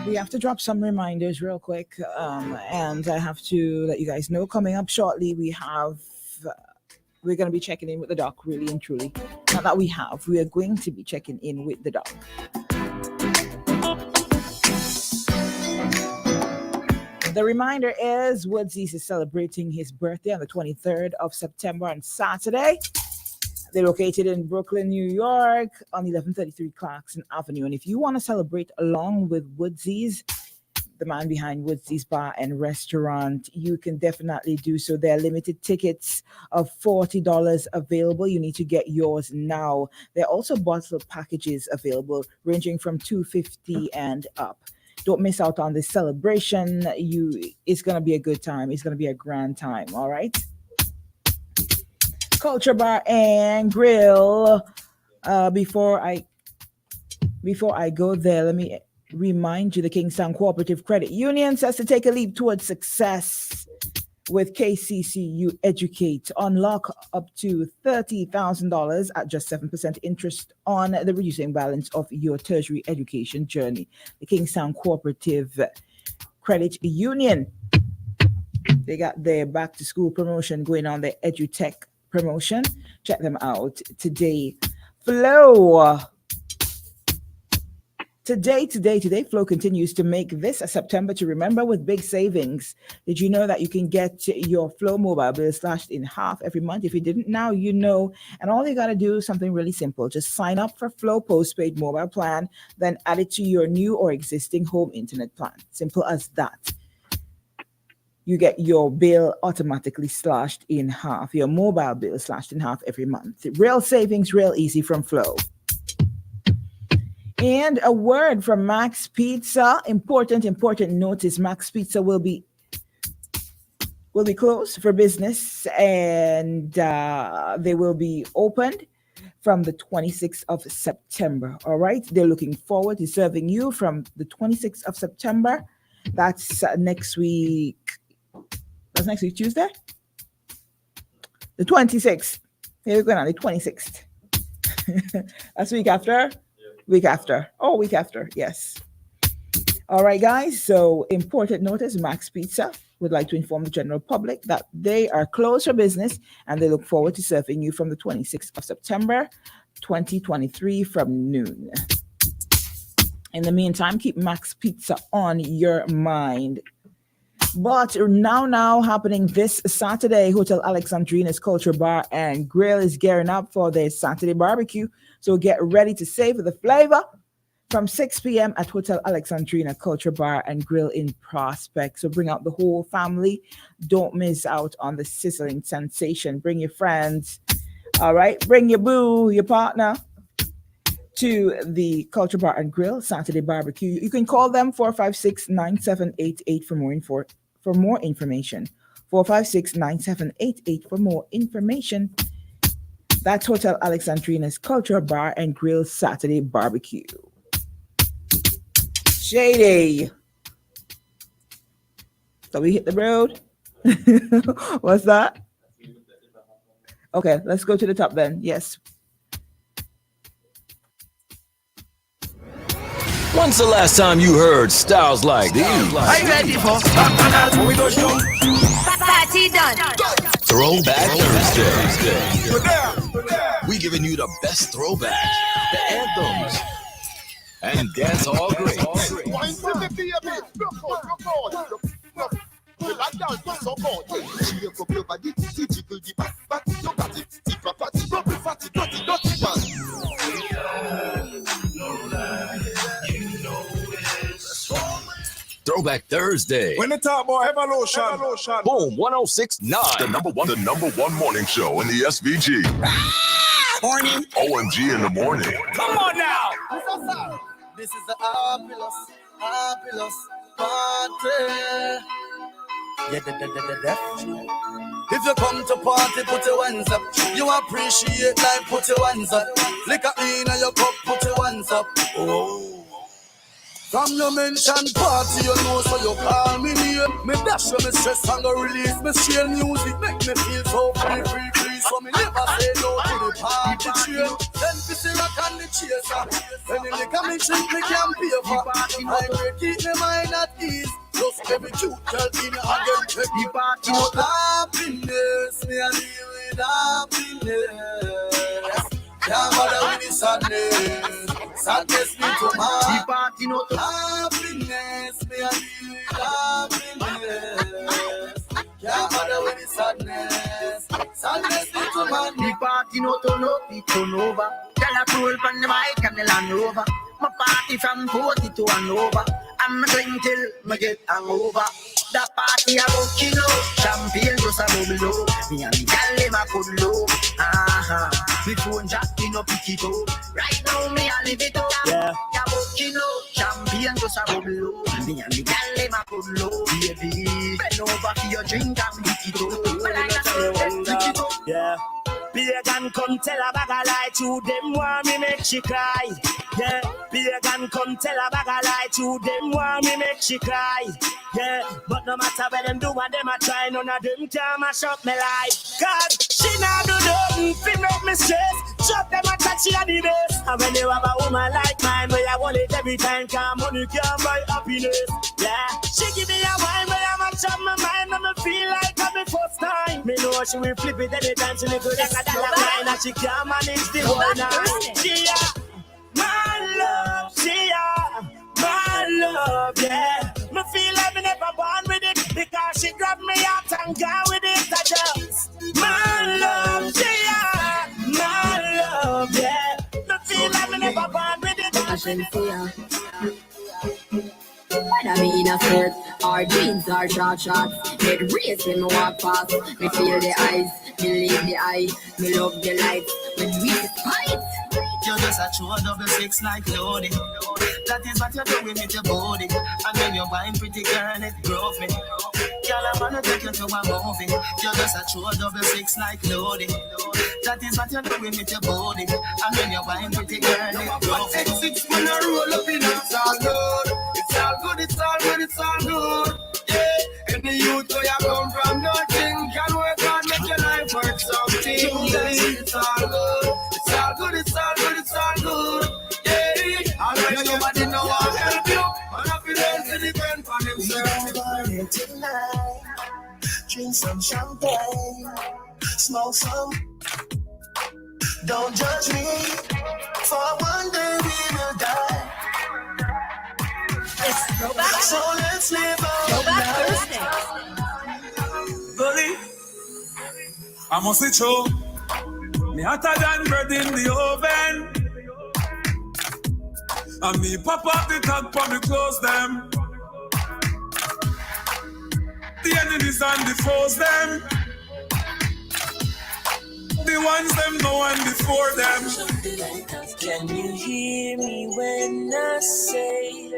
We have to drop some reminders real quick, and I have to let you guys know coming up shortly. We're going to be checking in with the doc, really and truly. Not that we are going to be checking in with the doc. The reminder is Woodsies is celebrating his birthday on the 23rd of September on Saturday. They're located in Brooklyn, New York on 1133 Clarkson Avenue. And if you want to celebrate along with Woodsies, the man behind Woodsies Bar and Restaurant, you can definitely do so. There are limited tickets of $40 available. You need to get yours now. There are also bottle packages available ranging from $250 and up. Don't miss out on this celebration. It's going to be a good time. It's going to be a grand time. All right. Culture Bar and Grill. Before I go there, let me remind you the Kingstown Cooperative Credit Union says to take a leap towards success with KCCU Educate. Unlock up to $30,000 at just 7% interest on the reducing balance of your tertiary education journey. The Kingstown Cooperative Credit Union, they got their back to school promotion going on, their EduTech promotion. Check them out today. Flow. Today, Flow continues to make this a September to remember with big savings. Did you know that you can get your Flow mobile bill slashed in half every month? If you didn't, now you know. And all you got to do is something really simple. Just sign up for Flow postpaid mobile plan, then add it to your new or existing home internet plan. Simple as that. You get your bill automatically slashed in half, your mobile bill slashed in half every month. Real savings, real easy from Flow. And a word from Max Pizza. Important notice. Max Pizza will be closed for business, and they will be opened from the 26th of September. All right. They're looking forward to serving you from the 26th of September. That's next week. That's next week, Tuesday? The 26th. Here we go now, the 26th. That's week after? Week after. Oh, week after. Yes. All right, guys. So important notice, Max Pizza would like to inform the general public that they are closed for business and they look forward to serving you from the 26th of September, 2023 from noon. In the meantime, keep Max Pizza on your mind. But now happening this Saturday, Hotel Alexandrina's Culture Bar and Grill is gearing up for their Saturday barbecue. So get ready to savor the flavor from 6 p.m. at Hotel Alexandrina Culture Bar and Grill in Prospect. So bring out the whole family. Don't miss out on the sizzling sensation. Bring your friends. All right. Bring your boo, your partner to the Culture Bar and Grill Saturday barbecue. You can call them 456-9788 for more information. 456-9788 for more information. That's Hotel Alexandrina's Culture Bar and Grill Saturday barbecue. Shady. So we hit the road. What's that? Okay, let's go to the top then. Yes. When's the last time you heard styles like these? Are you ready for party done? Throwback Thursday. We giving you the best throwback, the anthems, and dance all great. Throwback Thursday. When the talk about evolution. Boom, 106.9. The number one morning show in the SVG. Morning. OMG in the morning. Come on now. This is the Apilus party. If you come to party, put your hands up. You appreciate life, put your hands up. Liquor in your cup, put your hands up. Oh. From your mention party, you know, so you call me name. Me dash when me stress and go release me share music. Make me feel so free. so me never say no to the party train. Then we see rock and the chaser. When the liquor me drink, me can pay for. I will keep my mind at ease. Just every cute girl in a get check. The party out happiness, me a deal with happiness. Can't bother with the sadness. Sadness me to man. The party not happiness, me a deal with happiness. Can't bother with the sadness. Sadness me to man. The party not turn up, it turn over. Tell a fool from the mic and the Land Rover. My party from 40 to Hanover. I'm drink till me get hangover. The party a bucking up, champagne just a bubble up. Me and the gal them a good low. Me phone jacking up, pick it up. Right now me a live it up. Yeah. A bucking up, champagne just a bubble up. Me and the gal them a good low. Baby, bend over for your drink and pick it up. Pick it up. Yeah. Pagan come tell a bag a lie to them, want me make she cry. Yeah, pagan come tell a bag a lie to them, want me make she cry. Yeah, but no matter where them do what them a try, none of them can mash up my life. God, she not do nothing, fi make me stress. Chop them a chat, she a the best. And when you have a woman like mine, where I want it every time, cause money can't buy happiness. Yeah, she give me a wine, where I match up my mind, and me feel like I'm the first time. Me know she will flip it anytime she live with that line, and she can't manage the whole night. She my love, she my love, yeah. Me feel like me never born with it, because she grabbed me out and gone with it. I just my love, she my love, yeah. Me feel like me never born with it. Whether me in a skirt or jeans or short shorts, it race when me walk past. Me feel the eyes, me leave the eye, me love the light. When we fight, you're just a true 66 like loading. That is what you're doing with your body. And when you're buying pretty girl, it drove me. Girl, I wanna take you to a movie. You're just a true 66 like loading. That is what you're doing with your body. And when you're buying pretty girl, it drove me. 6 when I roll up in, it's all good. It's all good, it's all good, it's all good. Yeah, and the youth where you come from, nothing can work hard, make your life work something. It's all good, it's all good, it's all good, it's all good. Yeah, all right, nobody know how to help you. And I feel to depend on himself. Party tonight, drink some champagne, smoke some. Don't judge me, for one day we will die. It's Throwback. So let's live on Throwback Thursday. Bully, I must say true. Me hotter than bread in the oven. And me pop up the top for me close them. The enemies and the foes them. The ones them know and before them. Can you hear me when I say,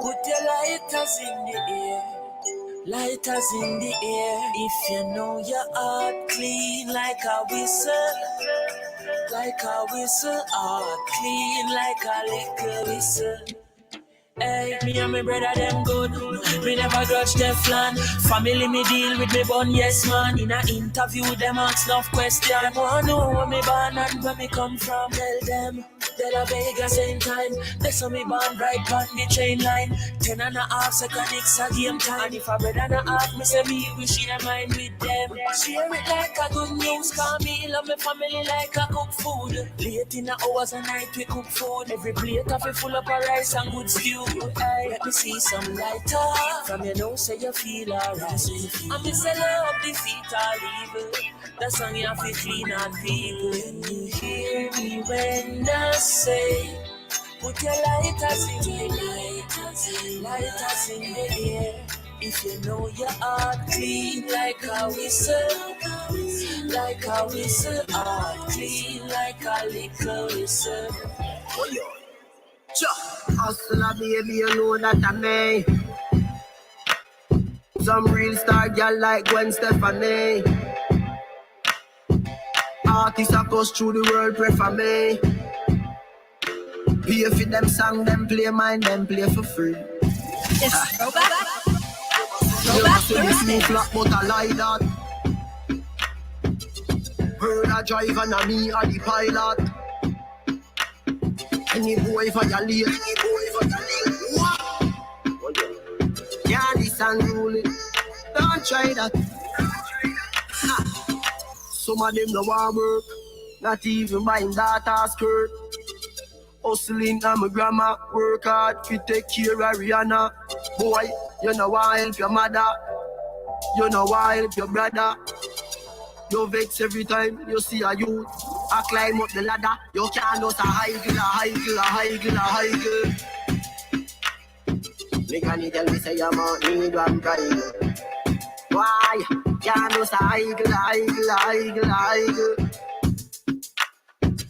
put your lighters in the air, lighters in the air. If you know your heart clean like a whistle, heart clean like a liquor whistle. Hey, me and my brother them good. Me never grudge Teflon. Family me deal with me bun, yes man. In a interview them ask enough question. Wanna know where me born and where me come from. Tell them that I Vegas same time. They saw me born right on the train line. 10.5 seconds it's a game time. And if a brother and a half, me say me we share mine with them. Share it like a good news. Call me love my family like a cook food. Late in the hours of night we cook food. Every plate of it full up of rice and good stew. Hey, let me see some lighter. From your nose say you feel alright. I'm a seller of defeat all evil. The song you have to clean out people. Can you hear me when I say, put your lighters in the lighters in the air. If you know your heart clean like a whistle, heart clean like a liquor whistle. Oh, yeah. Hustle a baby, you know that I may. Some real star girl like Gwen Stefani. Artists across through the world prefer me. Pay for them song, them play mine, them play for free. It's Throwback. Throwback Thursday. But I like that. Bird a drive and a me a the pilot. Any boy violate, what? Yeah, this unruly. Don't try that. Ha. Some of them no want work, not even buying data skirt. Hustling and my grandma work hard to take care of Rihanna. Boy, you know why help your mother. You know why help your brother. You vex every time you see a youth. I climb up the ladder. You can't just a high girl. Nigga tell me say I'm out need one pride. Why? Can't just a high girl.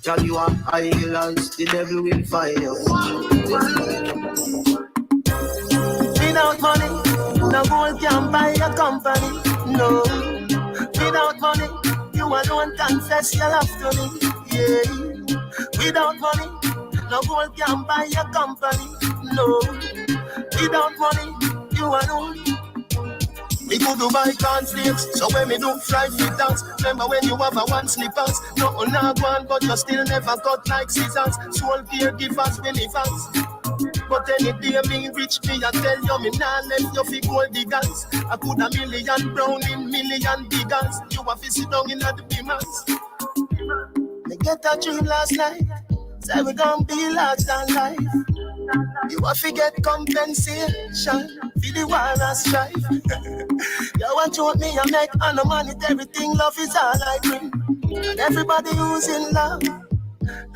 Tell you are idolize, the devil will find you. Without money, no gold can buy a company. No. Without money, you alone confess your love to me. Yeah. Without money, no gold can buy a company. No. Without money, you alone. Me go to buy cornflakes, so when me do fry fit dance. Remember when you have a one slippers, no not one, but you still never cut like scissors. Soul caregivers, believers. But any day me reach me, I tell you me nah left you fi gold diggers. I put a million brown in million diggers. You have to sit down in the beamers. Me get a dream last night, say we gon' be large than life. You have to get compensation for the war and strife. You want to me and make on the money, everything love is all I bring. And everybody who's in love,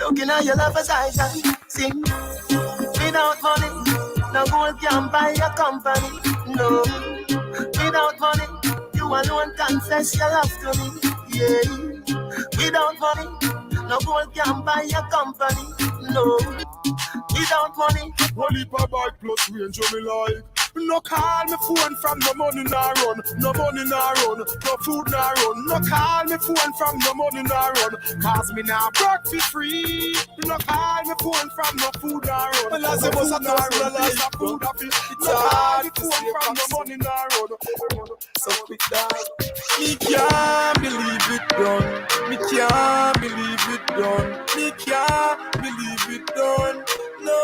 looking at your love as I sing. Without money, no gold can buy a company. No. Without money, you alone confess your love to me. Yeah. Without money, no gold can buy a company. No. Without money, only per bike plus range of me like. No call me phone from no money nah run. No money nah run, no food nah run. No call me phone from no money nah run. Cause me nah work for free. No call me phone from no food nah run. Well, as a boss I toast my life, it's hard to phone from no money nah run. So quick down. Me can't believe it done. Me can't believe it done. Me can't believe it done. No,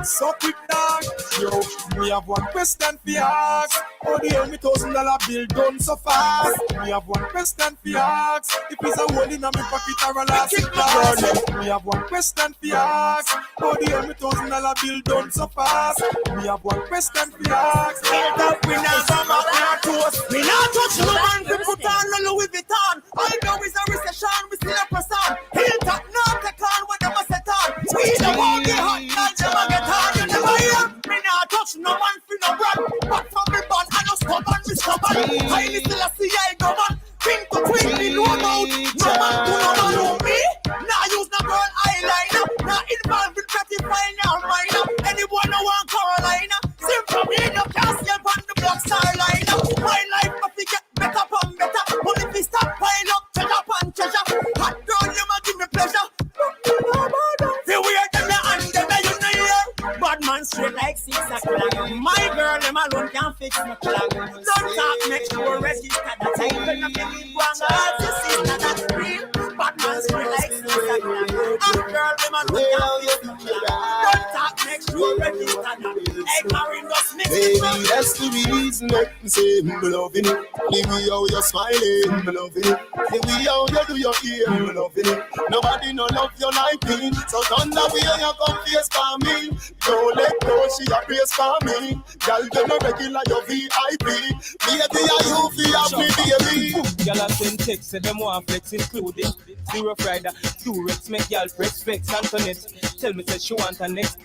so quick down. Yo, me have one question for ask. How the hell me $1,000 bill done so fast? Me have one question for ask. If it's a hole in my pocket or a last class. Me have one question for ask. How the hell me $1,000 bill done so fast? Me have one question for ask. Held up, we not come up our toes. We not touch no man, we put on the Louis Vuitton. All know is a recession, we still a press on. Held up, now take on what they must set on. We don't want the hot, now never get on. You never hear. We not touch no man, we no brand. But from me born, I no stubborn, we stubborn. I still a see I go man. Think to twin, me know about. No man do no man know me. Now use no girl eyeliner. Now involved with pretty fine or minor. Anyone no want Carolina. Simple me, no can't see up on the block starliner. My life must get better from better. But if we stop pile up, treasure upon treasure. Hot girl, you must give me pleasure. Feel weird them the hand, them the you know here. Bad man straight like 6 o'clock. My girl, them alone can't fix my clock. Don't talk, make sure register that I even a minute one. You see that that's real. Bad man straight like 6 o'clock. My girl, them alone can't fix my clock. Don't talk, make sure register that. Hey, Marin, just mix it. Baby, that's the reason I can say I'm loving it. The way how you're smiling, I'm loving it. The way how you do your ear, I'm loving it. Nobody no love you like me. So turn the way you come face for me. Don't let go, she a praise for me. Girl, you no regular, you VIP. Baby, are you feel me, baby? Girl, I send text, say them want flex including Zero Friday, Durex, make y'all press flex Antoinette. Tell me say she want her next.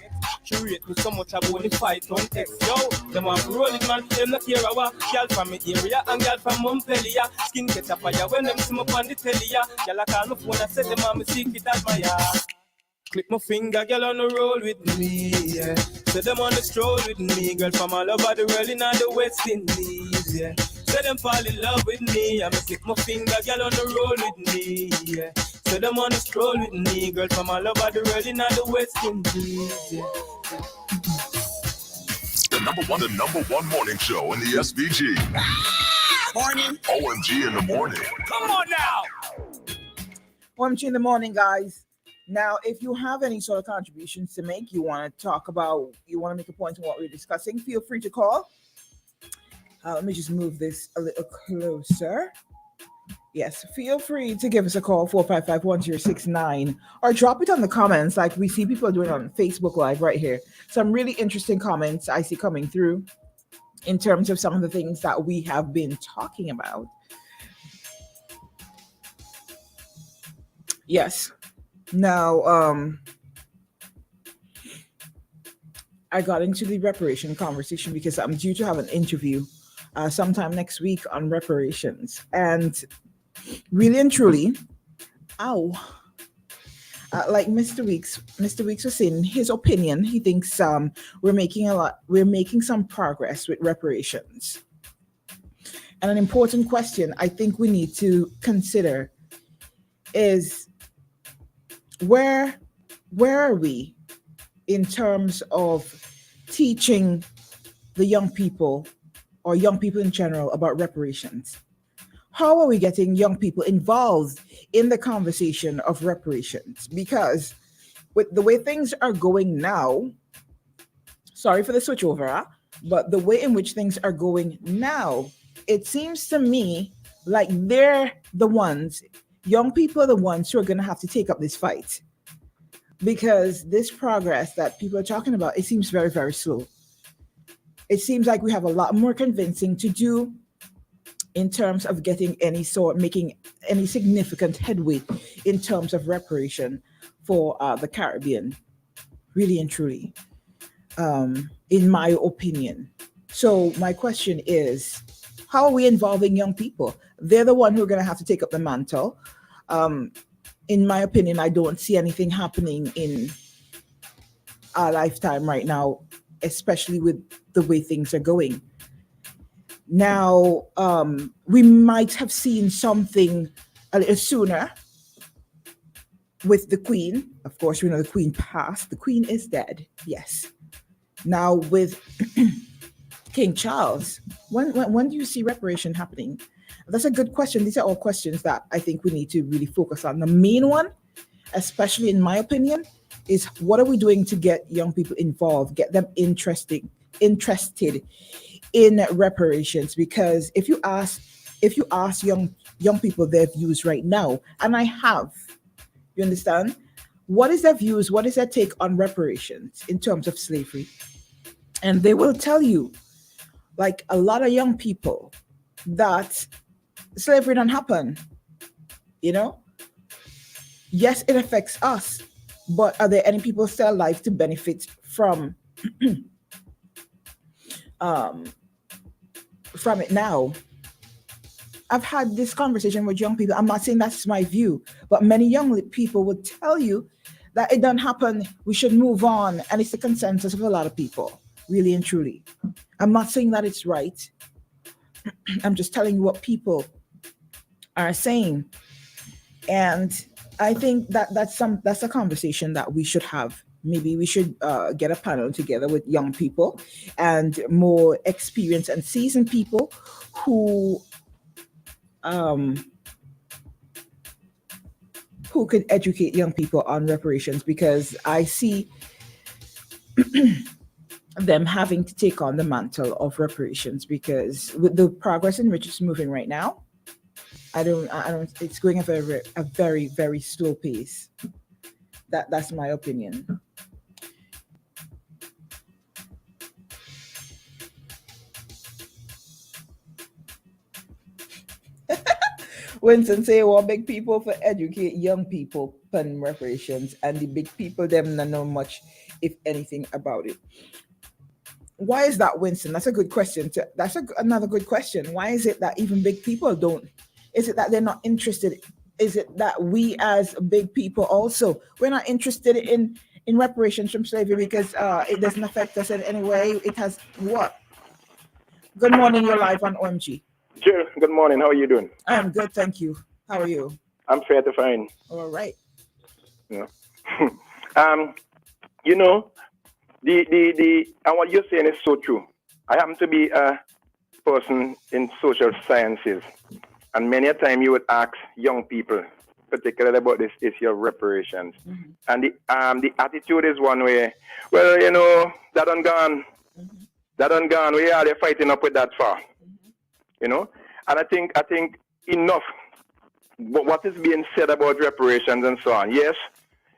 She rate me so much about the fight on text. Yo, them want to roll it, man. Them not care about girl from my area and girl from Montpellier. Skin get a fire when them see me on the telly. Girl, I call my phone and say them want me secret admire. Click my finger, girl on the roll with me, yeah. Say them on the stroll with me, girl from all over the world in the West Indies, yeah. Say them fall in love with me, I'ma click my finger, girl on the roll with me, yeah. Say them on the stroll with me, girl from all over the world in the West Indies, yeah. The number one morning show in the SVG. Morning. OMG in the morning. Come on now. OMG in the morning, guys. Now, if you have any sort of contributions to make, you want to talk about, you want to make a point on what we're discussing, feel free to call. Let me just move this a little closer. Yes, feel free to give us a call, 455-1069, or drop it on the comments like we see people doing on Facebook Live right here. Some really interesting comments I see coming through in terms of some of the things that we have been talking about. Yes. Now, I got into the reparation conversation because I'm due to have an interview sometime next week on reparations. And really and truly, like Mr. Weeks was saying, his opinion, he thinks we're making some progress with reparations. And an important question I think we need to consider is where are we in terms of teaching the young people or young people in general about reparations? How are we getting young people involved in the conversation of reparations? Because with the way things are going now, sorry for the switchover, but the way in which things are going now, it seems to me like they're the ones, young people are the ones who are going to have to take up this fight. Because this progress that people are talking about, it seems very, very slow. It seems like we have a lot more convincing to do in terms of making any significant headway in terms of reparation for the Caribbean, really and truly, in my opinion. So my question is, how are we involving young people? They're the one who are going to have to take up the mantle. In my opinion, I don't see anything happening in our lifetime right now, especially with the way things are going. Now, we might have seen something a little sooner with the Queen. Of course, we know the Queen passed. The Queen is dead, yes. Now with King Charles, when do you see reparation happening? That's a good question. These are all questions that I think we need to really focus on. The main one, especially in my opinion, is what are we doing to get young people involved, get them interested in reparations? Because if you ask young people their views right now, and I have, you understand, what is their views, what is their take on reparations in terms of slavery? And they will tell you, like a lot of young people, that slavery don't happen. You know, yes, it affects us, but are there any people still alive to benefit from from it now? I've had this conversation with young people. I'm not saying that's my view, but many young people would tell you that it doesn't happen, we should move on, and it's the consensus of a lot of people, really and truly. I'm not saying that it's right. I'm just telling you what people are saying. And I think that's a conversation that we should have. Maybe we should get a panel together with young people and more experienced and seasoned people who could educate young people on reparations, because I see them having to take on the mantle of reparations, because with the progress in which it's moving right now, I don't it's going at a very, very slow pace. That's my opinion. Winston say, well, big people for educate young people on reparations, and the big people them not know much, if anything, about it. Why is that, Winston? That's a good question. Another good question. Why is it that even big people don't? Is it that they're not interested? Is it that we as big people also, we're not interested in reparations from slavery because it doesn't affect us in any way? It has what? Good morning, you're live on OMG. Jill, good morning. How are you doing? I'm good, thank you. How are you? I'm fair to find. All right. Yeah. You know, and what you're saying is so true. I happen to be a person in social sciences, and many a time you would ask young people, particularly about this issue of reparations. And the attitude is one way, well, you know, that done gone. That done gone. We are fighting up with that far. You know? And I think enough what is being said about reparations and so on. Yes,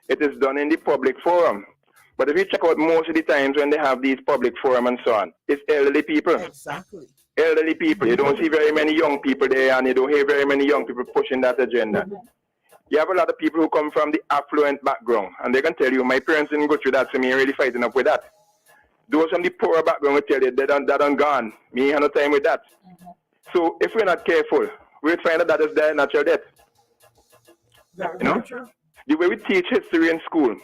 it is done in the public forum. But if you check out most of the times when they have these public forum and so on, it's elderly people. Exactly. Elderly people. You don't see very many young people there, and you don't hear very many young people pushing that agenda. You have a lot of people who come from the affluent background, and they can tell you, my parents didn't go through that, so me really fighting up with that. Those from the poorer background will tell you, that done gone. Me have no time with that. So if we're not careful, we'll find out that is their natural death. You know? The way we teach history in school,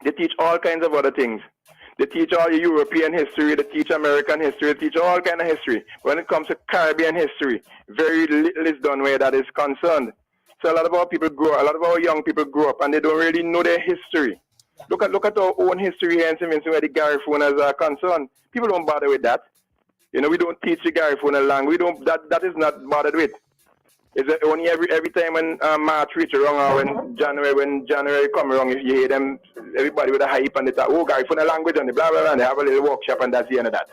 they teach all kinds of other things. They teach all European history, they teach American history, they teach all kinds of history. When it comes to Caribbean history, very little is done where that is concerned. So a lot of our young people grow up and they don't really know their history. Look at our own history here in St. Vincent where the Garifuna are concerned. People don't bother with that. You know, we don't teach the Garifuna language. That is not bothered with. It's only every time when March reach around or when January come around, you hear them, everybody with a hype and they talk, oh, Garifuna language and the blah, blah, blah, and they have a little workshop and that's the end of that.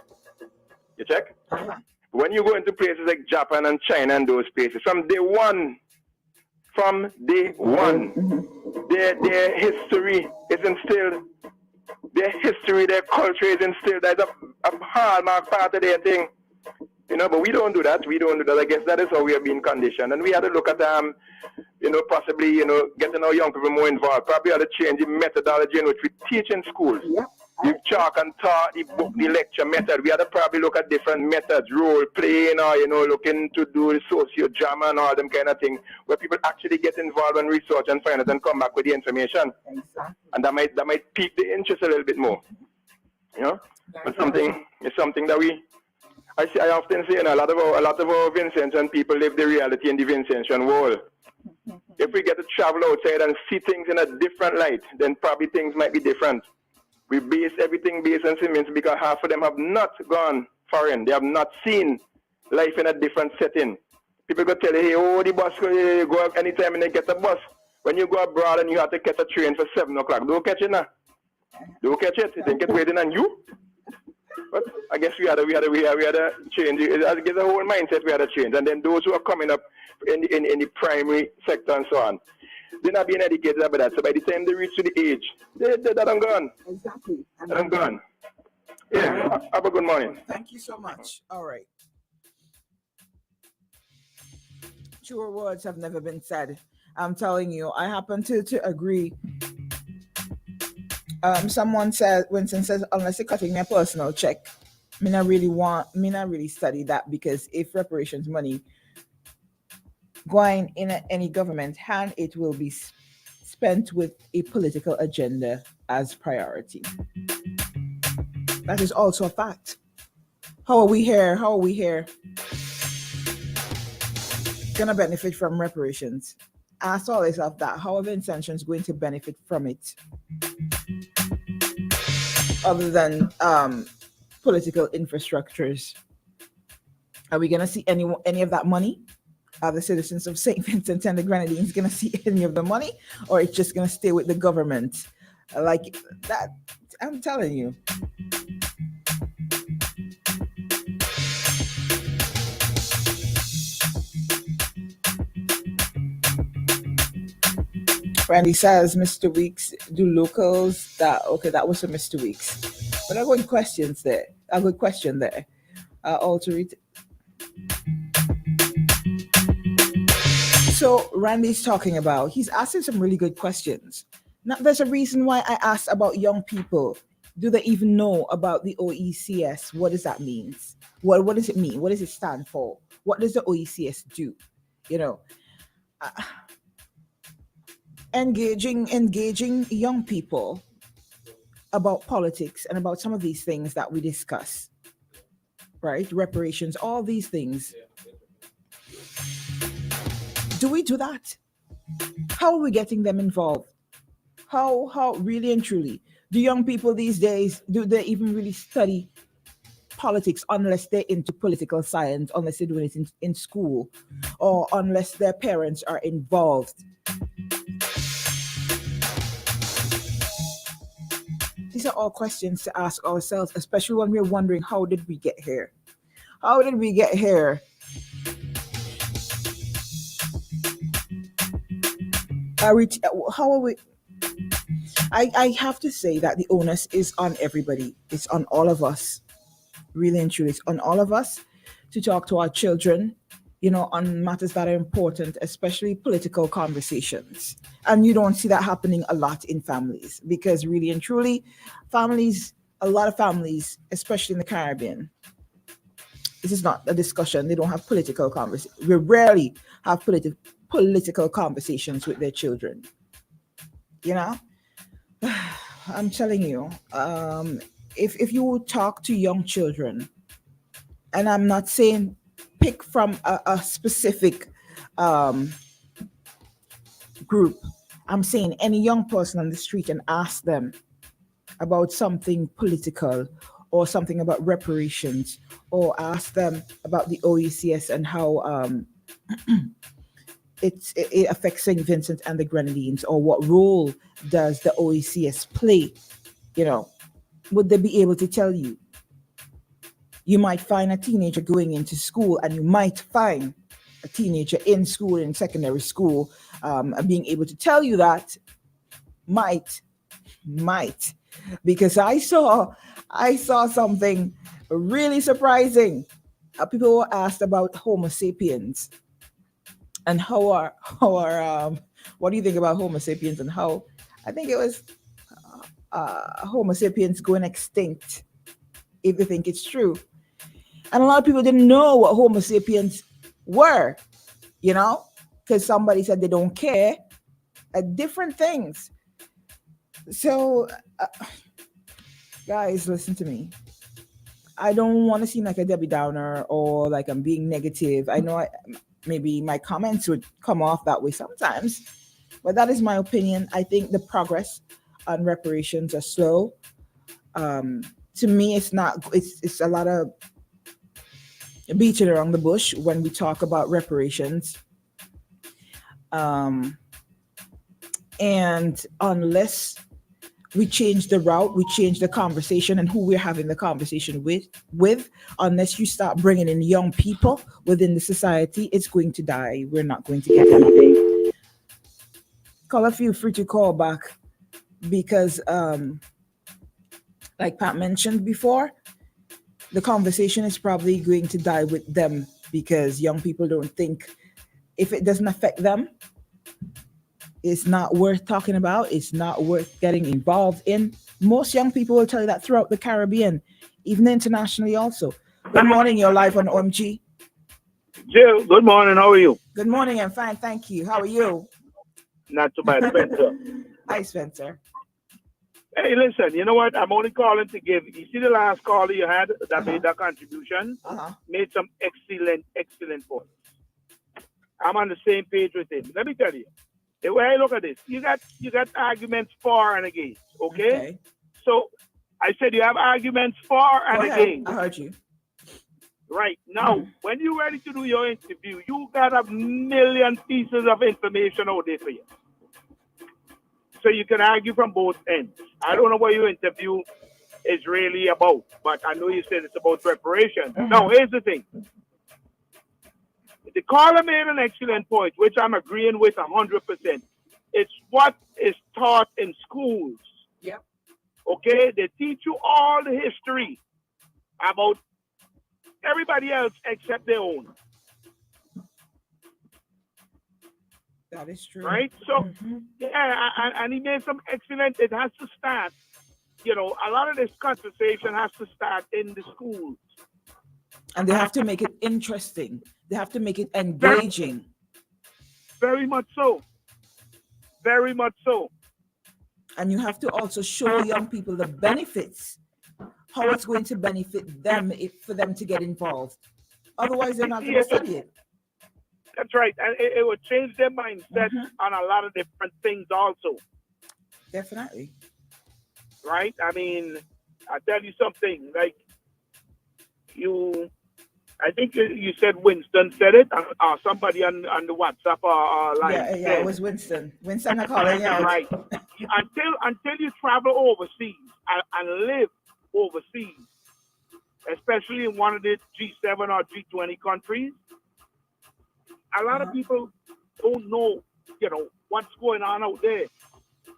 You check? When you go into places like Japan and China and those places, from day one, their history is instilled. Their history, their culture is instilled. That's a hallmark part of their thing. You know, but we don't do that. We don't do that. I guess that is how we have been conditioned. And we had to look at, you know, possibly, you know, getting our young people more involved. Probably had to change the methodology in which we teach in schools. The chalk and tar, the book, the lecture method. We had to probably look at different methods, role playing, or, you know, looking to do the socio-drama and all them kind of thing, where people actually get involved and research and find out and come back with the information. And that might pique the interest a little bit more. You know? But it's something that I often say, you know, a lot of our Vincentian people live the reality in the Vincentian world. If we get to travel outside and see things in a different light, then probably things might be different. We base everything based on St. Vincent because half of them have not gone foreign. They have not seen life in a different setting. People go tell you, hey, oh, the bus, go up anytime and they get a bus. When you go abroad and you have to catch a train for 7 o'clock, don't catch it now. Don't catch it. They get waiting on you. But I guess we had a change. I guess the whole mindset we had a change. And then those who are coming up in the primary sector and so on, they're not being educated about that. So by the time they reach to the age, they're gone. Exactly. They're gone. Yeah. Have a good morning. Thank you so much. All right. Truer words have never been said. I'm telling you, I happen to agree. Someone said, Winston says, unless you're cutting me a personal check, me not really study that, because if reparations money going in any government hand, it will be spent with a political agenda as priority. That is also a fact. How are we here gonna benefit from reparations? Ask all yourself that. How are Vincentians going to benefit from it? Other than political infrastructures. Are we going to see any of that money? Are the citizens of St. Vincent and the Grenadines going to see any of the money? Or it's just going to stay with the government? Like that, I'm telling you. Randy says, Mr. Weeks, do locals that? Okay, that was for Mr. Weeks. But I got questions there. A good question there. Alter it. So Randy's talking about, he's asking some really good questions. Now, there's a reason why I asked about young people. Do they even know about the OECS? What does that mean? What does it mean? What does it stand for? What does the OECS do? You know, engaging young people about politics and about some of these things that we discuss, right? Reparations, all these things. Do we do that? How are we getting them involved? How really and truly do young people these days, do they even really study politics unless they're into political science, unless they're doing it in school, or unless their parents are involved These are all questions to ask ourselves, especially when we're wondering, how did we get here? How did we get here? How are we? I have to say that the onus is on everybody. It's on all of us. Really and truly, it's on all of us to talk to our children, on matters that are important, especially political conversations. And you don't see that happening a lot in families, because really and truly, a lot of families, especially in the Caribbean, this is not a discussion. They don't have political conversations. We rarely have political conversations with their children. I'm telling you, if you talk to young children, and I'm not saying pick from a specific group, I'm saying any young person on the street, and ask them about something political or something about reparations, or ask them about the OECS and how it affects St. Vincent and the Grenadines, or what role does the OECS play, would they be able to tell you? You might find a teenager going into school, and you might find a teenager in school, in secondary school, being able to tell you that. Might, because I saw something really surprising. People were asked about Homo sapiens, and how what do you think about Homo sapiens, and how, I think it was Homo sapiens going extinct, if you think it's true. And a lot of people didn't know what Homo sapiens were, because somebody said they don't care, different things. So, guys, listen to me. I don't want to seem like a Debbie Downer or like I'm being negative. I know maybe my comments would come off that way sometimes, but that is my opinion. I think the progress on reparations are slow. To me, it's not. It's a lot of beating around the bush when we talk about reparations. And unless we change the route, we change the conversation and who we're having the conversation with, unless you start bringing in young people within the society, it's going to die. We're not going to get anything. Caller, feel free to call back, because like Pat mentioned before, the conversation is probably going to die with them, because young people don't think, if it doesn't affect them, it's not worth talking about. It's not worth getting involved in. Most young people will tell you that throughout the Caribbean, even internationally also. Good morning, you're live on OMG. Jill, good morning. How are you? Good morning, I'm fine, thank you. How are you? Not too bad, Spencer. Hi, Spencer. Hey, listen, you know what? I'm only calling to give. You see the last caller you had that made that contribution? Made some excellent points. I'm on the same page with him. Let me tell you, the way I look at this, you got arguments for and against, okay? So I said you have arguments for and against. I heard you. Right. Now, when you're ready to do your interview, you got a million pieces of information out there for you. So you can argue from both ends. I don't know what your interview is really about, but I know you said it's about preparation. Now, here's the thing. The caller made an excellent point, which I'm agreeing with 100%. It's what is taught in schools. Yep. Okay? They teach you all the history about everybody else except their own. That is true. Right? So, yeah, and he made some excellent, it has to start, a lot of this conversation has to start in the schools. And they have to make it interesting. They have to make it engaging. Very much so. Very much so. And you have to also show young people the benefits, how it's going to benefit them for them to get involved. Otherwise, they're not going to study it. That's right. And it would change their mindset on a lot of different things also. Definitely. Right? I mean, I tell you something, like I think you said Winston said it, or somebody on the WhatsApp or line. Yeah, it was Winston. Winston, I call it, yeah. Right. Until you travel overseas and live overseas, especially in one of the G7 or G20 countries, a lot of people don't know, what's going on out there.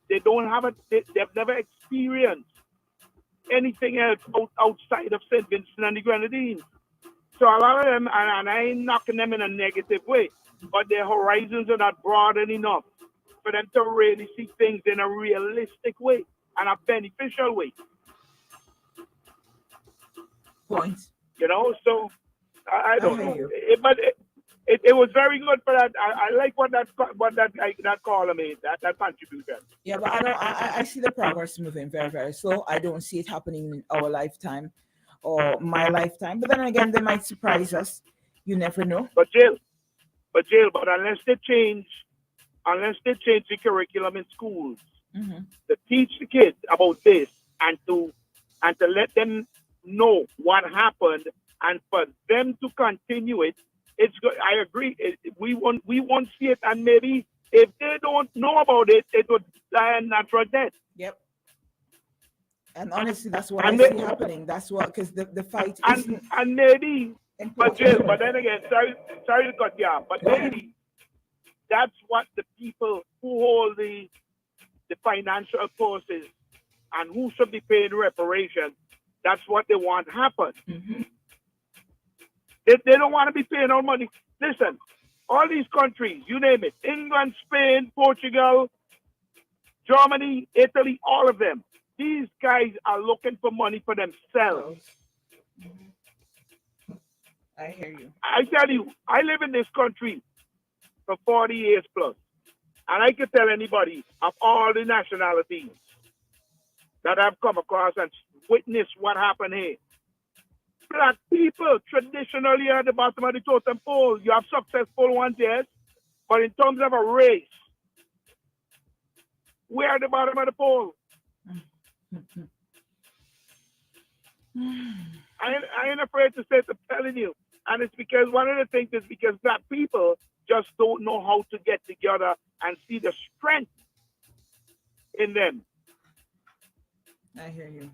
They don't have they've never experienced anything else outside of St. Vincent and the Grenadines. So a lot of them, and I ain't knocking them in a negative way, but their horizons are not broadened enough for them to really see things in a realistic way and a beneficial way. Points. So I don't know. It was very good for that. I like what that caller made, that contribution. Yeah, but I see the progress moving very, very slow. I don't see it happening in our lifetime or my lifetime. But then again, they might surprise us. You never know. But unless they change the curriculum in schools to teach the kids about this and to let them know what happened and for them to continue it, it's good. I agree. We won't see it, and maybe if they don't know about it, it would die a natural death. Yep. And honestly, that's what I see happening. That's what, because the fight isn't. And maybe, but then again, sorry to cut you off, but maybe that's what the people who hold the financial forces and who should be paying reparations, that's what they want happen. They don't want to be paying our money. Listen, all these countries, you name it, England, Spain, Portugal, Germany, Italy, all of them, these guys are looking for money for themselves. I hear you. I tell you, I live in this country for 40 years plus, and I can tell anybody of all the nationalities that I've come across and witnessed what happened here. Black people traditionally are at the bottom of the totem pole. You have successful ones, yes, but in terms of a race, we're at the bottom of the pole. I ain't afraid to say it, I'm telling you. And it's because one of the things is because black people just don't know how to get together and see the strength in them. I hear you.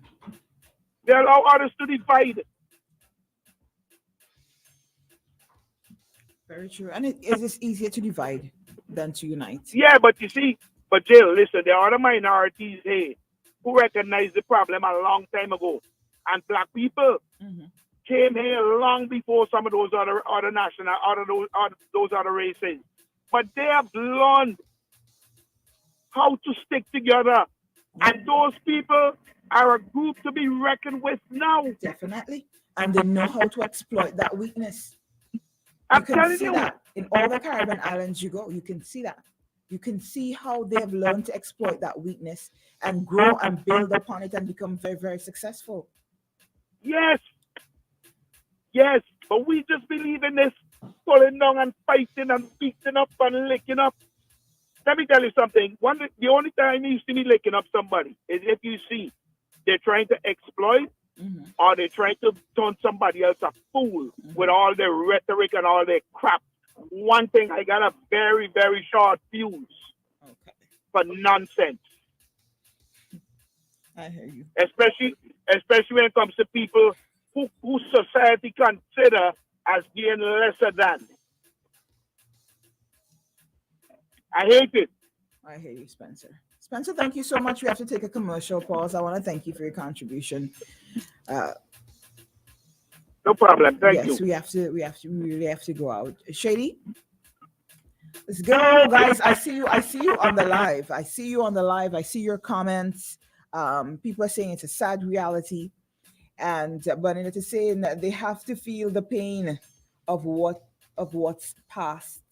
They allow others to divide. Very true. And it is easier to divide than to unite. Yeah, but you see, Jill, listen, there are other minorities here who recognized the problem a long time ago. And black people came here long before some of those other races. But they have learned how to stick together. And those people are a group to be reckoned with now. Definitely. And they know how to exploit that weakness. I'm telling you that in all the Caribbean islands you go, you can see that. You can see how they've learned to exploit that weakness and grow and build upon it and become very, very successful. Yes. Yes. But we just believe in this pulling down and fighting and beating up and licking up. Let me tell you something. The only time you see me licking up somebody is if you see they're trying to exploit or they're trying to turn somebody else a fool with all their rhetoric and all their crap. One thing, I got a very, very short fuse for nonsense. I hear you. Especially when it comes to people who society consider as being lesser than. I hate it. I hear you, Spencer. Spencer, thank you so much. We have to take a commercial pause. I want to thank you for your contribution. No problem. Thank you. Yes, we really have to go out. Shady, let's go, guys. I see you on the live. I see your comments. People are saying it's a sad reality, but in it is saying that they have to feel the pain of what's past.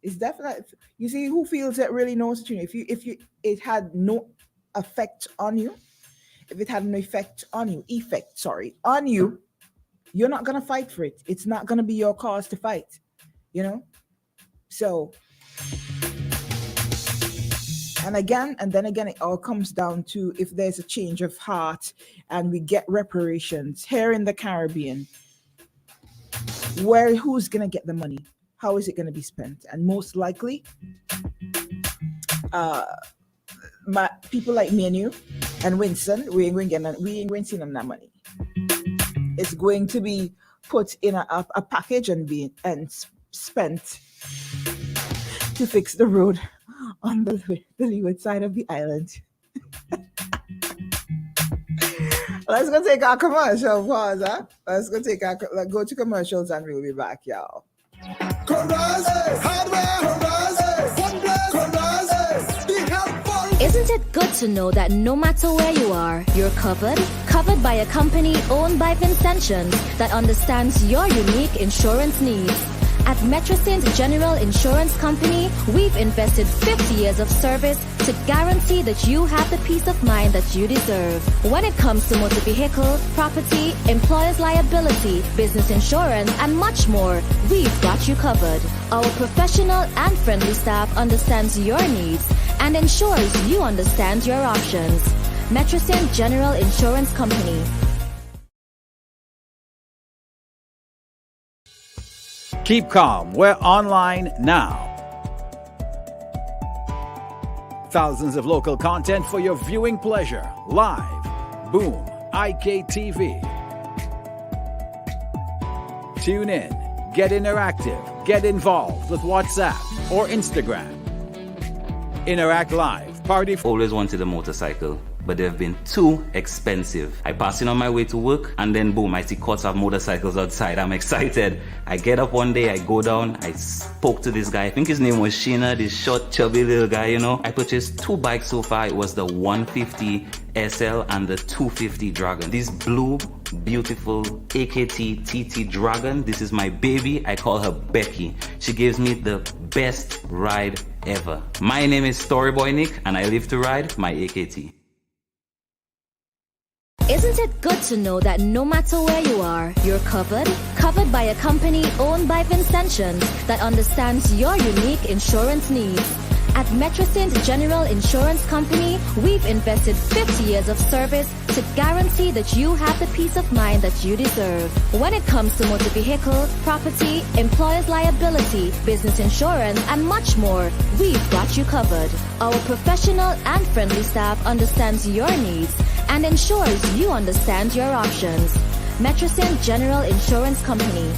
It's definitely, you see, who feels it really knows it. If it had no effect on you, you're not gonna fight for it. It's not gonna be your cause to fight, So, and then again, it all comes down to if there's a change of heart and we get reparations here in the Caribbean. who's gonna get the money? How is it gonna be spent? And most likely, people like me and you and Winston, we ain't going to see them that money. It's going to be put in a package and spent to fix the road on the leeward side of the island. Let's go take our commercial pause, huh? Let's go to commercials and we'll be back, y'all. Isn't it good to know that no matter where you are, you're covered? Covered by a company owned by Vincentians that understands your unique insurance needs. At Metro Saint General Insurance Company, we've invested 50 years of service to guarantee that you have the peace of mind that you deserve. When it comes to motor vehicle, property, employer's liability, business insurance, and much more, we've got you covered. Our professional and friendly staff understands your needs and ensures you understand your options. Metro Saint General Insurance Company. Keep calm. We're online now. Thousands of local content for your viewing pleasure. Live. Boom. IKTV. Tune in. Get interactive. Get involved with WhatsApp or Instagram. Interact Live. Party. Always wanted a motorcycle, but they've been too expensive. I pass in on my way to work, and then boom, I see courts of motorcycles outside. I'm excited. I get up one day, I go down, I spoke to this guy. I think his name was Sheena, this short, chubby little guy, you know. I purchased 2 bikes so far. It was the 150 SL and the 250 Dragon. This blue, beautiful AKT TT Dragon, this is my baby. I call her Becky. She gives me the best ride ever. My name is Storyboy Nick, and I live to ride my AKT. Isn't it good to know that no matter where you are, you're covered? Covered by a company owned by Vincentians that understands your unique insurance needs. At Metro Saint General Insurance Company, we've invested 50 years of service to guarantee that you have the peace of mind that you deserve. When it comes to motor vehicle, property, employer's liability, business insurance, and much more, we've got you covered. Our professional and friendly staff understands your needs and ensures you understand your options. Metro Saint General Insurance Company.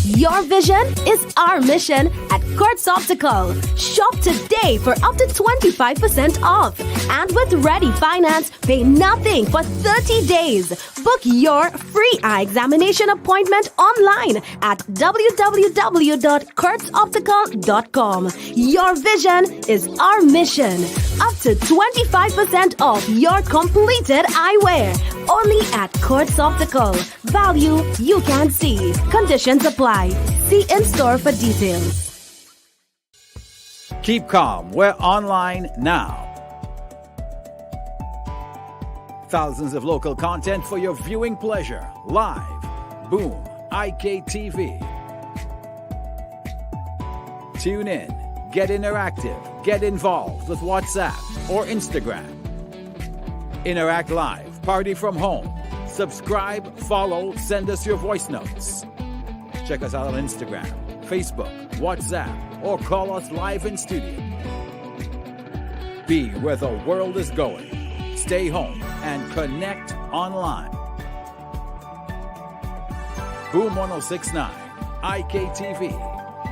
Your vision is our mission at Kurtz Optical. Shop today for up to 25% off. And with Ready Finance, pay nothing for 30 days. Book your free eye examination appointment online at www.kurtzoptical.com. Your vision is our mission. Up to 25% off your completed eyewear. Only at Kurtz Optical. Value you can see. Conditions apply. See in-store for details. Keep calm. We're online now. Thousands of local content for your viewing pleasure. Live. Boom. IKTV. Tune in. Get interactive. Get involved with WhatsApp or Instagram. Interact Live. Party from home. Subscribe, follow, send us your voice notes. Check us out on Instagram, Facebook, WhatsApp, or call us live in studio. Be where the world is going. Stay home and connect online. Boom 1069, IKTV.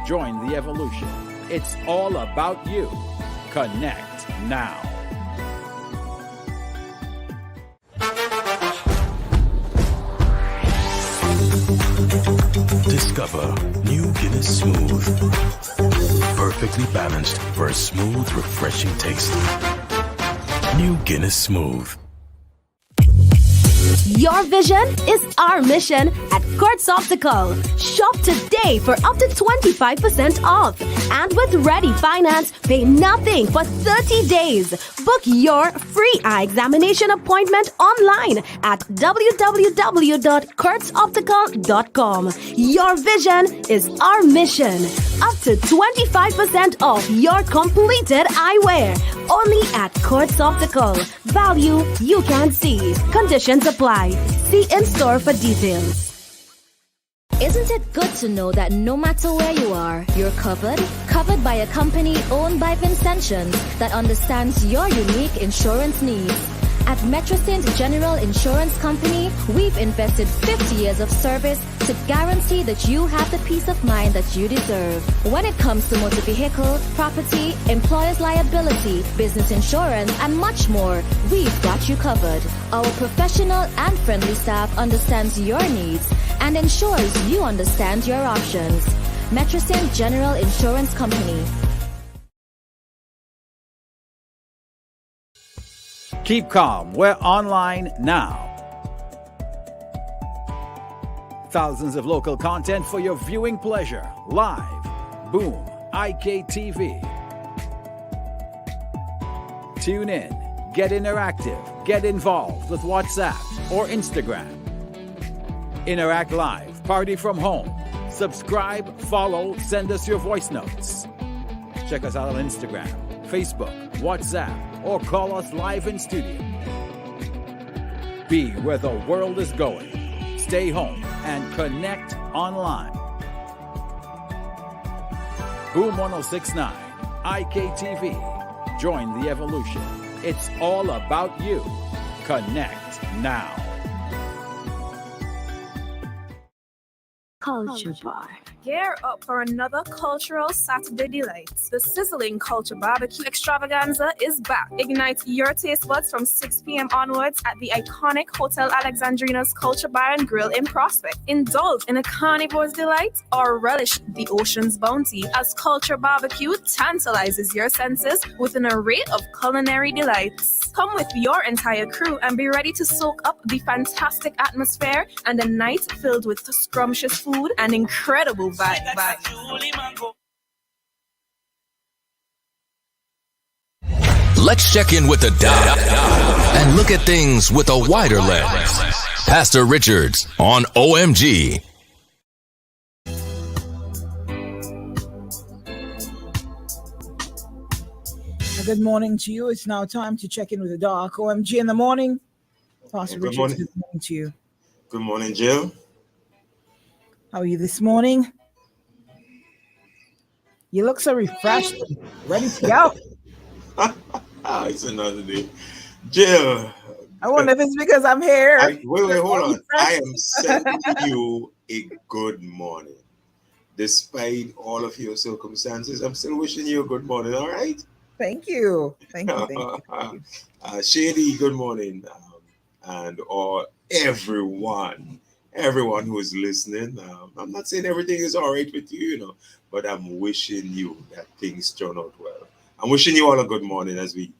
Join the evolution. It's all about you. Connect now. Discover New Guinness Smooth. Perfectly balanced for a smooth, refreshing taste. New Guinness Smooth. Your vision is our mission at Quartz Optical. Shop today for up to 25% off. And with Ready Finance, pay nothing for 30 days. Book your free eye examination appointment online at www.quartzoptical.com. Your vision is our mission. Up to 25% off your completed eyewear. Only at Quartz Optical. Value you can see. Conditions apply. See in store for details. Isn't it good to know that no matter where you are, you're covered? Covered by a company owned by Vincentians that understands your unique insurance needs. At Metrosint General Insurance Company, we've invested 50 years of service to guarantee that you have the peace of mind that you deserve. When it comes to motor vehicle, property, employer's liability, business insurance, and much more, we've got you covered. Our professional and friendly staff understands your needs and ensures you understand your options. Metrosint General Insurance Company. Keep calm. We're online now. Thousands of local content for your viewing pleasure. Live. Boom. IKTV. Tune in. Get interactive. Get involved with WhatsApp or Instagram. Interact live. Party from home. Subscribe, follow, send us your voice notes. Check us out on Instagram, Facebook, WhatsApp, or call us live in studio. Be where the world is going. Stay home and connect online. Boom 1069, IKTV. Join the evolution. It's all about you. Connect now. Culture Bar. Gear up for another cultural Saturday delight. The sizzling Culture Barbecue Extravaganza is back. Ignite your taste buds from 6 p.m. onwards at the iconic Hotel Alexandrina's Culture Bar and Grill in Prospect. Indulge in a carnivore's delight or relish the ocean's bounty as Culture Barbecue tantalizes your senses with an array of culinary delights. Come with your entire crew and be ready to soak up the fantastic atmosphere and a night filled with scrumptious food and incredible vibe. Let's check in with the doc and look at things with a wider lens. Pastor Richards on OMG. Good morning to you. It's now time to check in with the doc. OMG in the morning. Pastor Richards, morning. good morning to you. Good morning, Jill. How are you this morning? You look so refreshed, ready to go. It's another day. Jill. I wonder if it's because I'm here. Wait, hold on. I am sending you a good morning. Despite all of your circumstances, I'm still wishing you a good morning, all right? Thank you. Thank you. Shady, good morning. And or everyone who is listening. I'm not saying everything is all right with you, but I'm wishing you that things turn out well. I'm wishing you all a good morning as we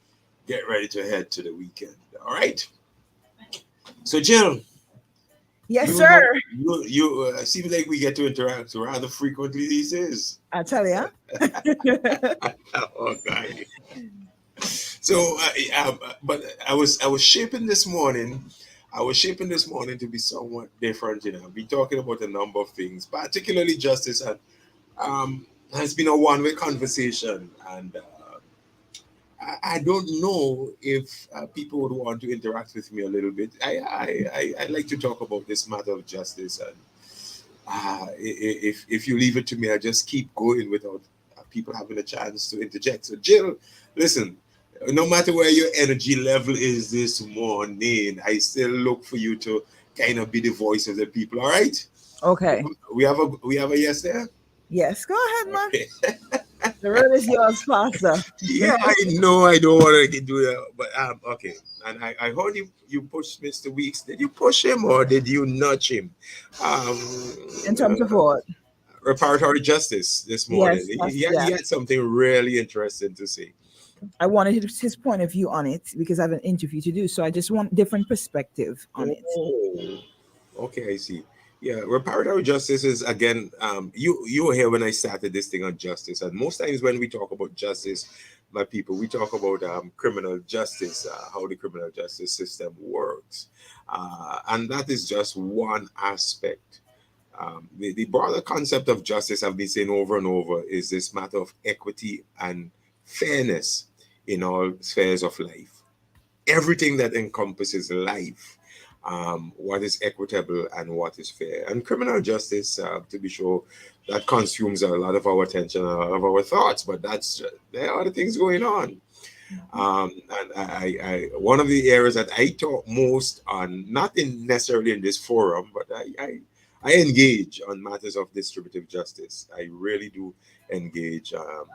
get ready to head to the weekend. All right? So, Jill. Yes, sir. You seem like we get to interact rather frequently these days. I tell you. Okay. So, but I was shaping this morning. To be somewhat different. Be talking about a number of things, particularly justice, and has been a one-way conversation, and I don't know if people would want to interact with me a little bit. I like to talk about this matter of justice, and if you leave it to me, I just keep going without people having a chance to interject. So, Jill, listen. No matter where your energy level is this morning, I still look for you to kind of be the voice of the people. All right? Okay. We have a yes there? Yes, go ahead, man. Okay. The road is yours, Pastor. Yeah, I know I don't want to do that, but okay. And I heard you pushed Mr. Weeks. Did you push him or did you nudge him? In terms of what? Reparatory justice this morning. Yes, he had something really interesting to say. I wanted his point of view on it because I have an interview to do. So I just want different perspective on it. Oh, okay, I see. Yeah, reparative justice is again. You were here when I started this thing on justice, and most times when we talk about justice, my people, we talk about criminal justice, how the criminal justice system works, and that is just one aspect. The broader concept of justice I've been saying over and over is this matter of equity and fairness in all spheres of life. Everything that encompasses life, what is equitable and what is fair. And criminal justice, to be sure, that consumes a lot of our attention and a lot of our thoughts, but there are other things going on. And I one of the areas that I talk most on, not necessarily in this forum, but I engage on matters of distributive justice. I really do engage on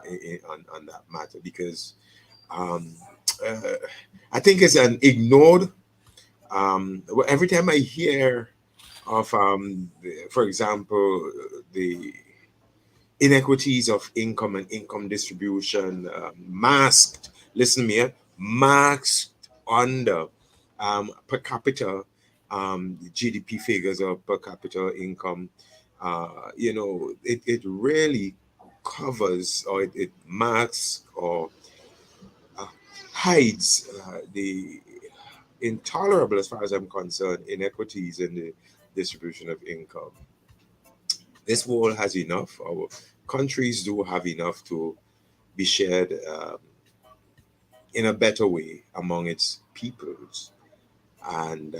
that matter because I think it's an ignored. Every time I hear of, for example, the inequities of income and income distribution, masked, listen to me, masked under per capita GDP figures of per capita income, it really covers or it masks or hides the intolerable, as far as I'm concerned, inequities in the distribution of income. This world has enough. Our countries do have enough to be shared in a better way among its peoples. And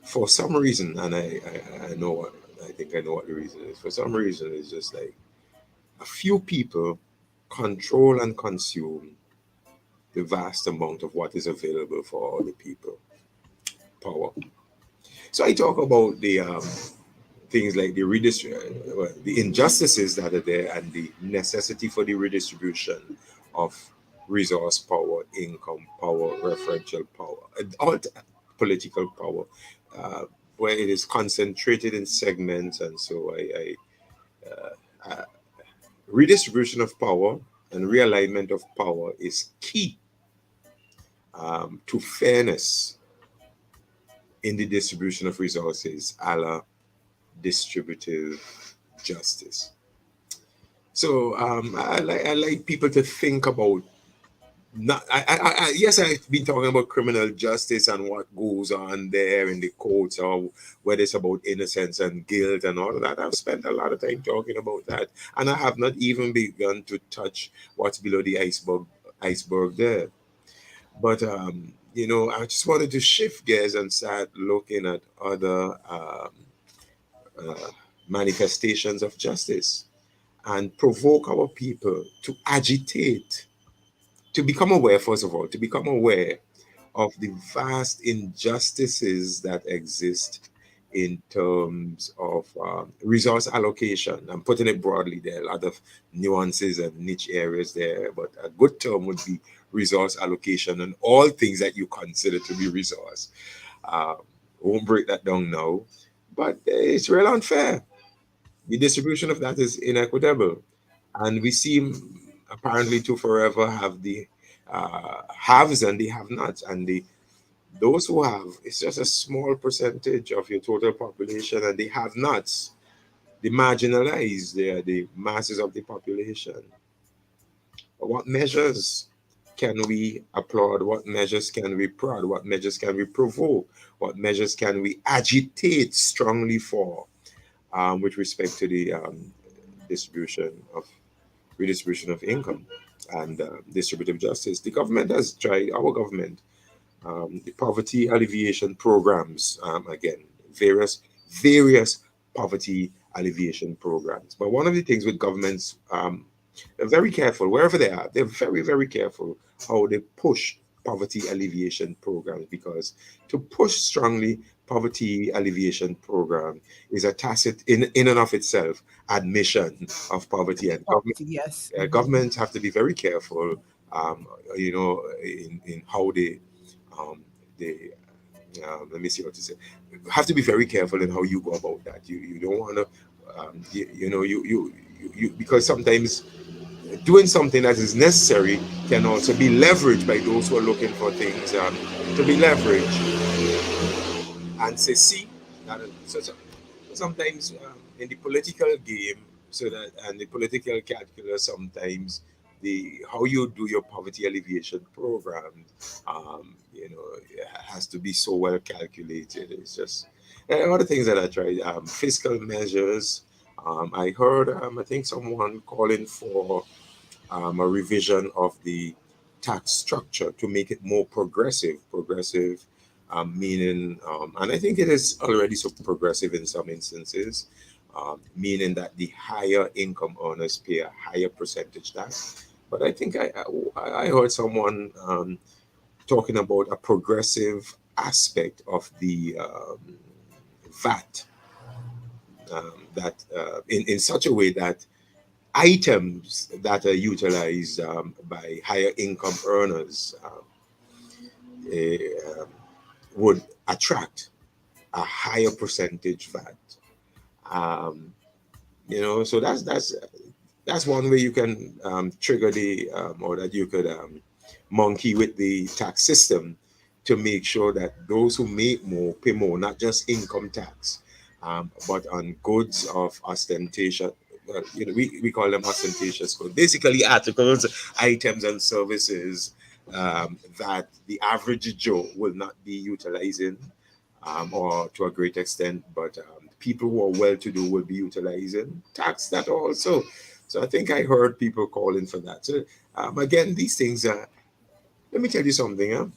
for some reason, and I think I know what the reason is. For some reason, it's just like a few people control and consume the vast amount of what is available for all the people. Power. So I talk about the things like the injustices that are there and the necessity for the redistribution of resource power, income power, referential power, all political power, where it is concentrated in segments. And so redistribution of power and realignment of power is key to fairness in the distribution of resources, a la distributive justice. So I like people to think about. Yes, I've been talking about criminal justice and what goes on there in the courts, or whether it's about innocence and guilt and all of that. I've spent a lot of time talking about that, and I have not even begun to touch what's below the iceberg there. But I just wanted to shift gears and start looking at other manifestations of justice and provoke our people to agitate, to become aware, first of all, to become aware of the vast injustices that exist in terms of resource allocation. I'm putting it broadly. There are a lot of nuances and niche areas there, but a good term would be resource allocation and all things that you consider to be resource. Won't break that down now, but it's real unfair. The distribution of that is inequitable, and we seem apparently to forever have the haves and the have-nots, and those who have, it's just a small percentage of your total population, and the have-nots, the marginalized, they are the masses of the population. What measures can we applaud? What measures can we prod? What measures can we provoke? What measures can we agitate strongly for with respect to the redistribution of income and distributive justice? The government has tried, our government, the poverty alleviation programs, again, various poverty alleviation programs. But one of the things with governments, they're very careful, wherever they are, they're very, very careful how they push poverty alleviation programs, because to push strongly poverty alleviation program is a tacit, in and of itself, admission of poverty. And Yes. Governments have to be very careful, in how they let me see what to say. Have to be very careful in how you go about that. You don't want to, you because sometimes doing something that is necessary can also be leveraged by those who are looking for things to be leveraged. And say, see, sometimes in the political game, and the political calculus, sometimes how you do your poverty alleviation program, has to be so well calculated. It's just other things that I tried. Fiscal measures. I heard, I think someone calling for a revision of the tax structure to make it more progressive. Meaning, and I think it is already so progressive in some instances, meaning that the higher income earners pay a higher percentage tax. But I think I heard someone talking about a progressive aspect of the VAT, that in such a way that items that are utilized by higher income earners would attract a higher percentage VAT. So that's one way you can trigger the or that you could monkey with the tax system to make sure that those who make more pay more, not just income tax, but on goods of ostentation. We call them ostentatious goods, basically articles, items, and services that the average Joe will not be utilizing, or to a great extent, but people who are well-to-do will be utilizing. Tax that also. So I think I heard people calling for that. So again, these things are. Let me tell you something.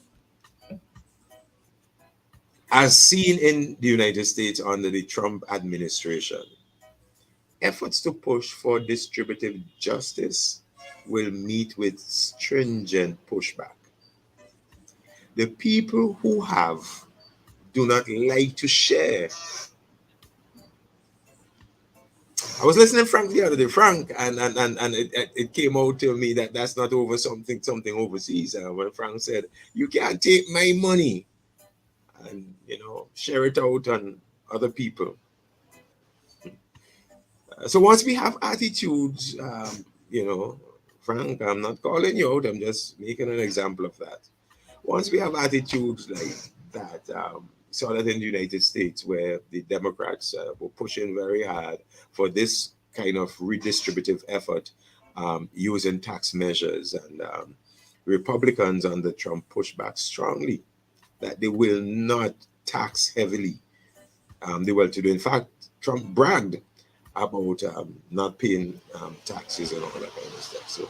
As seen in the United States under the Trump administration, efforts to push for distributive justice will meet with stringent pushback. The people who have do not like to share. I was listening to Frank the other day, Frank, and it came out to me that that's not over something overseas. When Frank said, "You can't take my money and share it out on other people." So once we have attitudes, Frank, I'm not calling you out. I'm just making an example of that. Once we have attitudes like that, saw that in the United States where the Democrats were pushing very hard for this kind of redistributive effort using tax measures, and Republicans under Trump pushed back strongly that they will not tax heavily the well-to-do. In fact, Trump bragged about not paying taxes and all that kind of stuff. So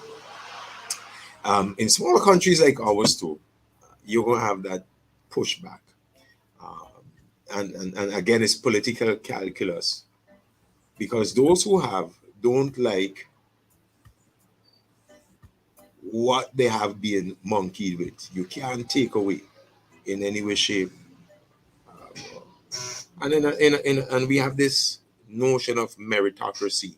in smaller countries like ours too, you're going to have that pushback. And again, it's political calculus, because those who have don't like what they have been monkeyed with. You can't take away in any way, shape. And we have this notion of meritocracy,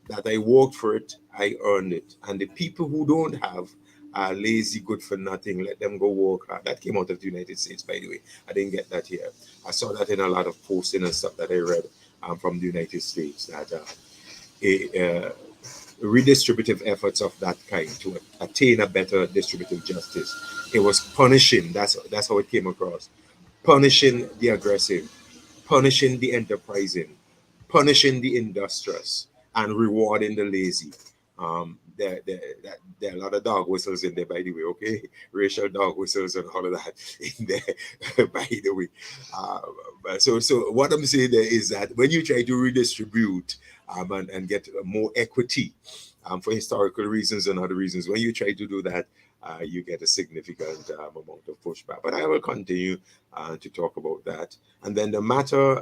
that I worked for it, I earned it. And the people who don't have are lazy, good for nothing, let them go work hard. That came out of the United States, by the way. I didn't get that here. I saw that in a lot of posting and stuff that I read from the United States, that redistributive efforts of that kind to attain a better distributive justice, it was punishing. That's how it came across. Punishing the aggressive, punishing the enterprising, punishing the industrious, and rewarding the lazy. There are a lot of dog whistles in there, by the way, okay? Racial dog whistles and all of that in there, by the way. So what I'm saying there is that when you try to redistribute and get more equity for historical reasons and other reasons, when you try to do that, you get a significant amount of pushback. But I will continue to talk about that. And then the matter,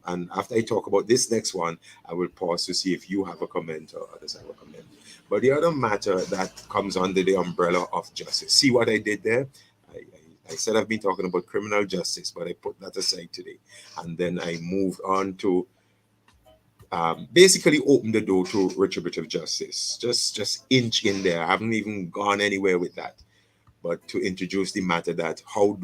and after I talk about this next one, I will pause to see if you have a comment or others have a comment. But the other matter that comes under the umbrella of justice. See what I did there? I said I've been talking about criminal justice, but I put that aside today. And then I moved on to basically open the door to retributive justice. Just inch in there. I haven't even gone anywhere with that. But to introduce the matter that how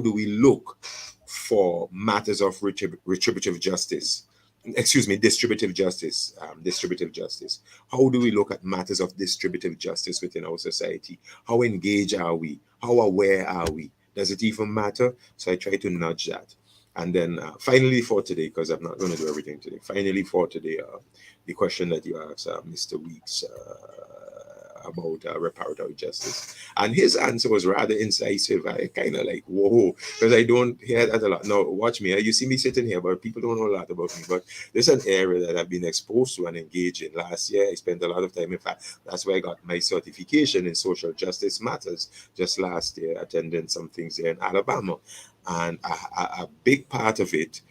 do we look for matters of retributive justice distributive justice. Distributive justice. How do we look at matters of distributive justice within our society? How engaged are we? How aware are we? Does it even matter? So I try to nudge that. And then finally for today, because I'm not going to do everything today, finally for today, the question that you asked Mr. Weeks about reparative justice. And his answer was rather incisive. I kind of like, whoa, because I don't hear that a lot. Now, watch me. You see me sitting here, but people don't know a lot about me. But this is an area that I've been exposed to and engaged in. Last year, I spent a lot of time. In fact, that's where I got my certification in social justice matters just last year, attending some things there in Alabama. And a big part of it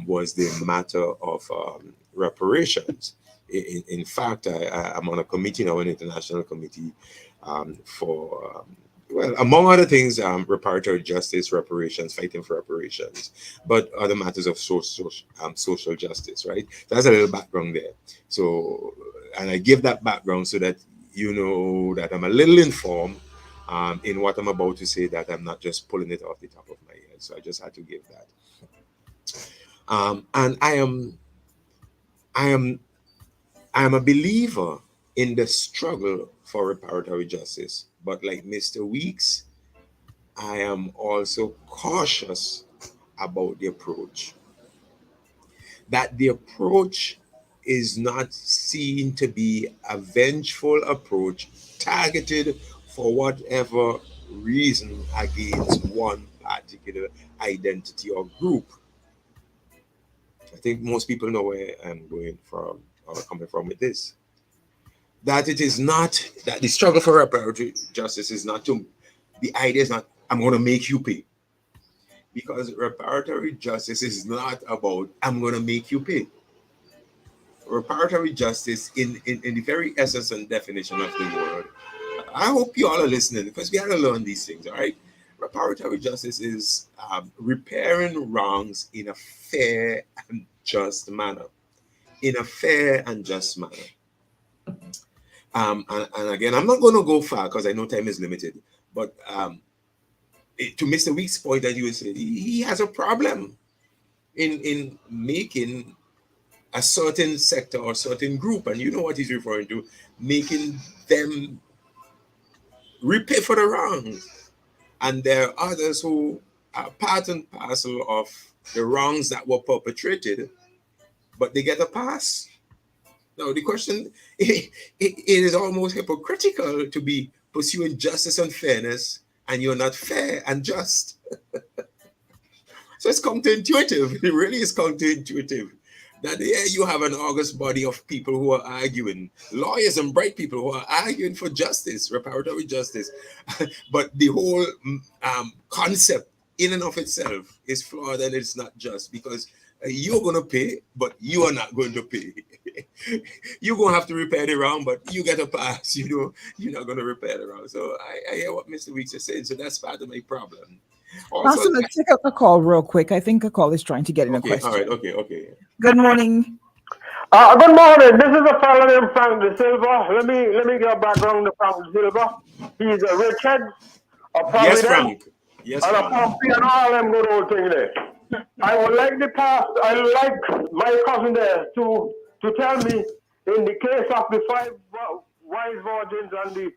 was the matter of reparations. In fact, I'm on a committee now, an international committee for, well, among other things, reparative justice, reparations, fighting for reparations, but other matters of social justice, right? So that's a little background there. So, and I give that background so that you know that I'm a little informed in what I'm about to say, that I'm not just pulling it off the top of my head. So I just had to give that. And I am a believer in the struggle for reparative justice, but like Mr. Weeks, I am also cautious about the approach. That the approach is not seen to be a vengeful approach targeted for whatever reason against one particular identity or group. I think most people know where I'm going from or coming from with this. That it is not, that the struggle for reparative justice is not to, the idea is not, I'm going to make you pay. Because reparative justice is not about, I'm going to make you pay. Reparative justice, in the very essence and definition of the word, I hope you all are listening, because we have to learn these things, all right? Reparative justice is repairing wrongs in a fair and just manner. In a fair and just manner. And again, I'm not going to go far because I know time is limited. But to Mr. Weeks' point that you said, he has a problem in making a certain sector or certain group, and you know what he's referring to, making them repay for the wrongs. And there are others who are part and parcel of the wrongs that were perpetrated, but they get a pass. Now, the question, it is almost hypocritical to be pursuing justice and fairness, and you're not fair and just. So it's counterintuitive. It really is counterintuitive. That there you have an august body of people who are arguing, lawyers and bright people who are arguing for justice, reparative justice. But the whole concept in and of itself is flawed, and it's not just, because you're going to pay, but you are not going to pay. You're going to have to repair the wrong, but you get a pass. You know, you're not going to repair the wrong. So I hear what Mr. Weeks is saying. So that's part of my problem. Also, Pastor, let's take a call real quick. I think a call is trying to get in a question. All right, okay. Good morning. Good morning. This is a fellow named Frank De Silva. Let me get a background to Frank De Silva. He's a Richard, a Providence, yes, Frank. Yes, and Frank. a Pompey and all them good old thing there. I would like my cousin there to tell me, in the case of the 5 wise virgins and the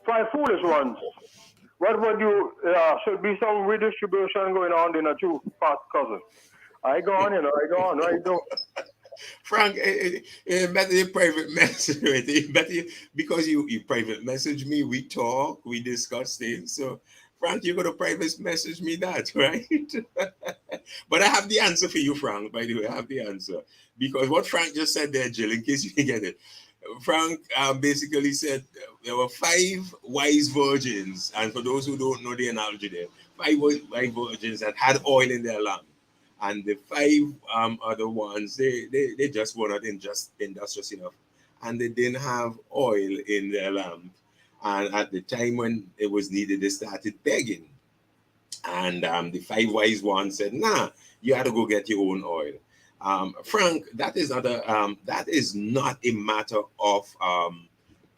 5 foolish ones, what would you, should be some redistribution going on in a 2 past cousin? I go on, right? Frank, it better you private message, right? Because you private message me, we talk, we discuss things. So, Frank, you're going to private message me that, right? But I have the answer for you, Frank, by the way. I have the answer. Because what Frank just said there, Jill, in case you didn't get it, Frank basically said there were 5 wise virgins. And for those who don't know the analogy there, 5 wise virgins that had oil in their lamp. And the 5 other ones, they just were not industrious enough. And they didn't have oil in their lamp. And at the time when it was needed, they started begging. And the 5 wise ones said, nah, you had to go get your own oil. Frank, that is not a matter of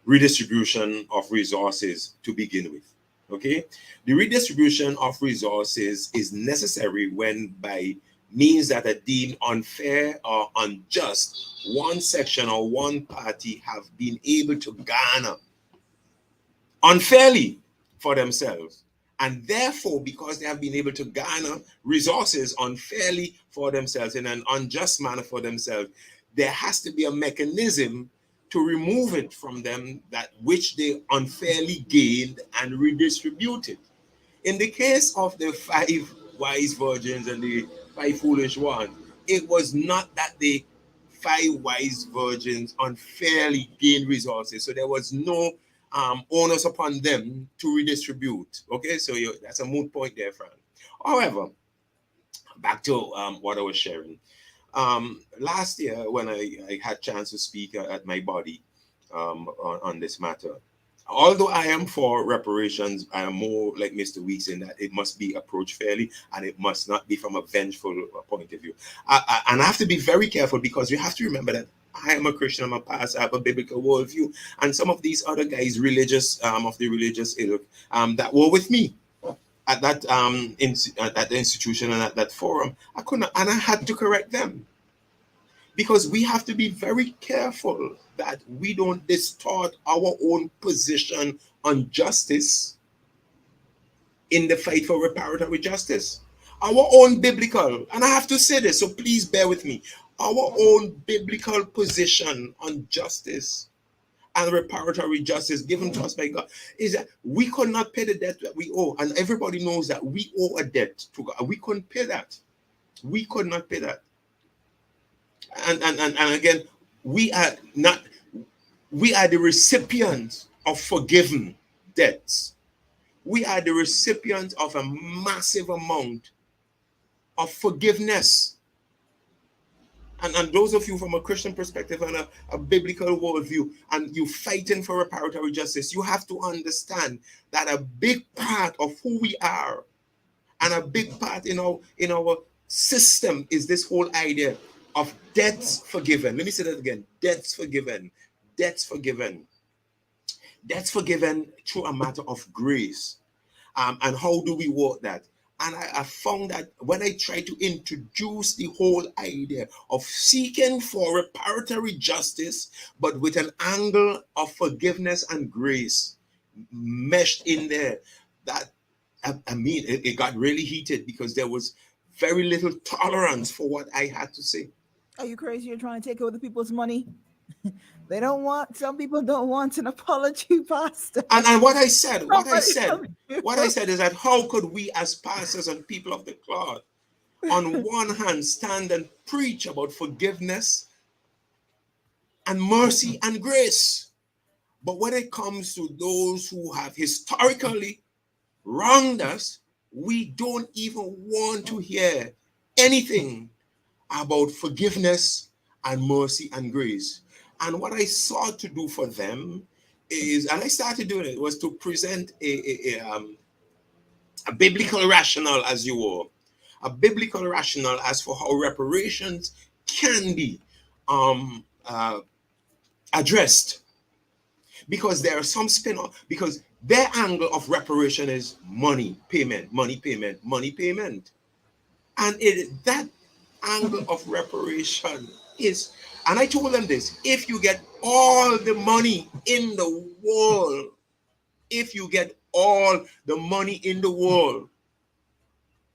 redistribution of resources to begin with. Okay? The redistribution of resources is necessary when by means that are deemed unfair or unjust, one section or one party have been able to garner unfairly for themselves. And therefore, because they have been able to garner resources unfairly for themselves in an unjust manner for themselves, there has to be a mechanism to remove it from them, that which they unfairly gained, and redistribute it. In the case of the 5 wise virgins and the 5 foolish ones, it was not that the 5 wise virgins unfairly gained resources. So there was no onus upon them to redistribute. Okay, so that's a moot point there, Fran. However, back to what I was sharing. Last year, when I had chance to speak at my body on this matter, although I am for reparations, I am more like Mr. Weeks in that it must be approached fairly and it must not be from a vengeful point of view. And I have to be very careful, because you have to remember that I am a Christian, I'm a pastor, I have a biblical worldview. And some of these other guys, religious, of the religious ilk, that were with me at that at the institution and at that forum, I couldn't, and I had to correct them. Because we have to be very careful that we don't distort our own position on justice in the fight for reparatory justice. Our own biblical, and I have to say this, so please bear with me, our own biblical position on justice and reparatory justice given to us by God is that we could not pay the debt that we owe. And everybody knows that we owe a debt to God. We couldn't pay that. We could not pay that. And again, we are the recipients of forgiven debts. We are the recipients of a massive amount of forgiveness. And those of you from a Christian perspective and a biblical worldview, and you fighting for reparatory justice, you have to understand that a big part of who we are and a big part in our system is this whole idea of debts forgiven. Let me say that again. Debts forgiven. Debts forgiven. Debts forgiven through a matter of grace. And how do we work that? And I found that when I try to introduce the whole idea of seeking for reparatory justice, but with an angle of forgiveness and grace meshed in there, that, I mean, it got really heated, because there was very little tolerance for what I had to say. Are you crazy? You're trying to take other people's money? Some people don't want an apology, Pastor. And what I said is that how could we as pastors and people of the cloth, on one hand, stand and preach about forgiveness and mercy and grace, but when it comes to those who have historically wronged us, we don't even want to hear anything about forgiveness and mercy and grace. And what I sought to do for them is, and I started doing it, was to present a biblical rationale, as you were, a biblical rationale as for how reparations can be addressed. Because there are some spin-off, because their angle of reparation is money payment, money payment, money payment. And that angle of reparation is, and I told them this, if you get all the money in the world,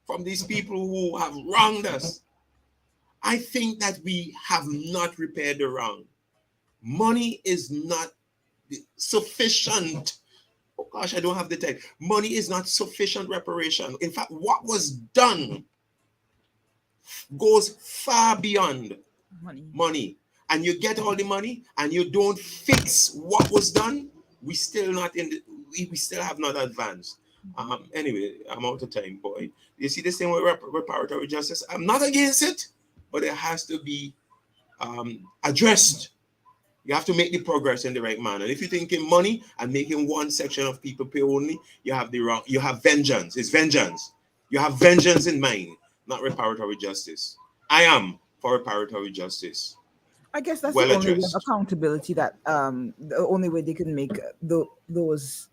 from these people who have wronged us, I think that we have not repaired the wrong. Money is not sufficient. Oh gosh, I don't have the time. Money is not sufficient reparation. In fact, what was done goes far beyond money. And you get all the money and you don't fix what was done, we still have not advanced. Anyway, I'm out of time, boy. You see this thing with reparatory justice? I'm not against it, but it has to be addressed. You have to make the progress in the right manner. If you're thinking money and making one section of people pay only, you have vengeance. It's vengeance. You have vengeance in mind, not reparatory justice. I am for reparatory justice. I guess that's the only way of accountability, that the only way they can make those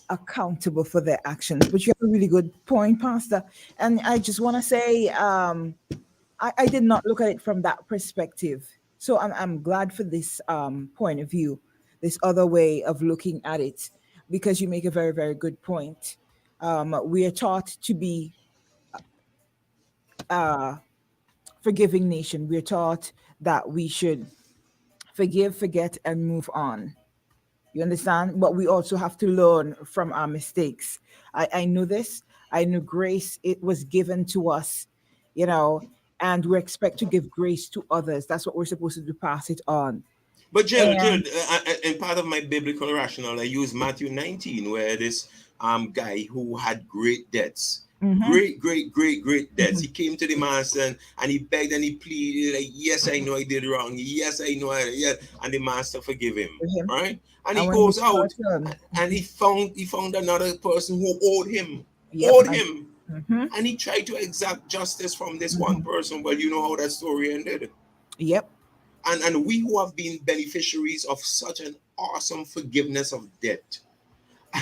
accountable for their actions. But you have a really good point, Pastor. And I just want to say, I did not look at it from that perspective. So I'm glad for this point of view, this other way of looking at it, because you make a very, very good point. We are taught to be forgiving nation. We're taught that we should forgive, forget, and move on. You understand? But we also have to learn from our mistakes. I know this. I know grace, it was given to us, and we expect to give grace to others. That's what we're supposed to do, pass it on. But Jill, in part of my biblical rationale, I use Matthew 19, where this guy who had great debts, great debts. He came to the master and he begged and he pleaded, like, yes, I know I did wrong. Yes, I know and the master forgive him, right? And he goes out and he found another person who owed him, and he tried to exact justice from this one person. Well, you know how that story ended. Yep. And we who have been beneficiaries of such an awesome forgiveness of debt,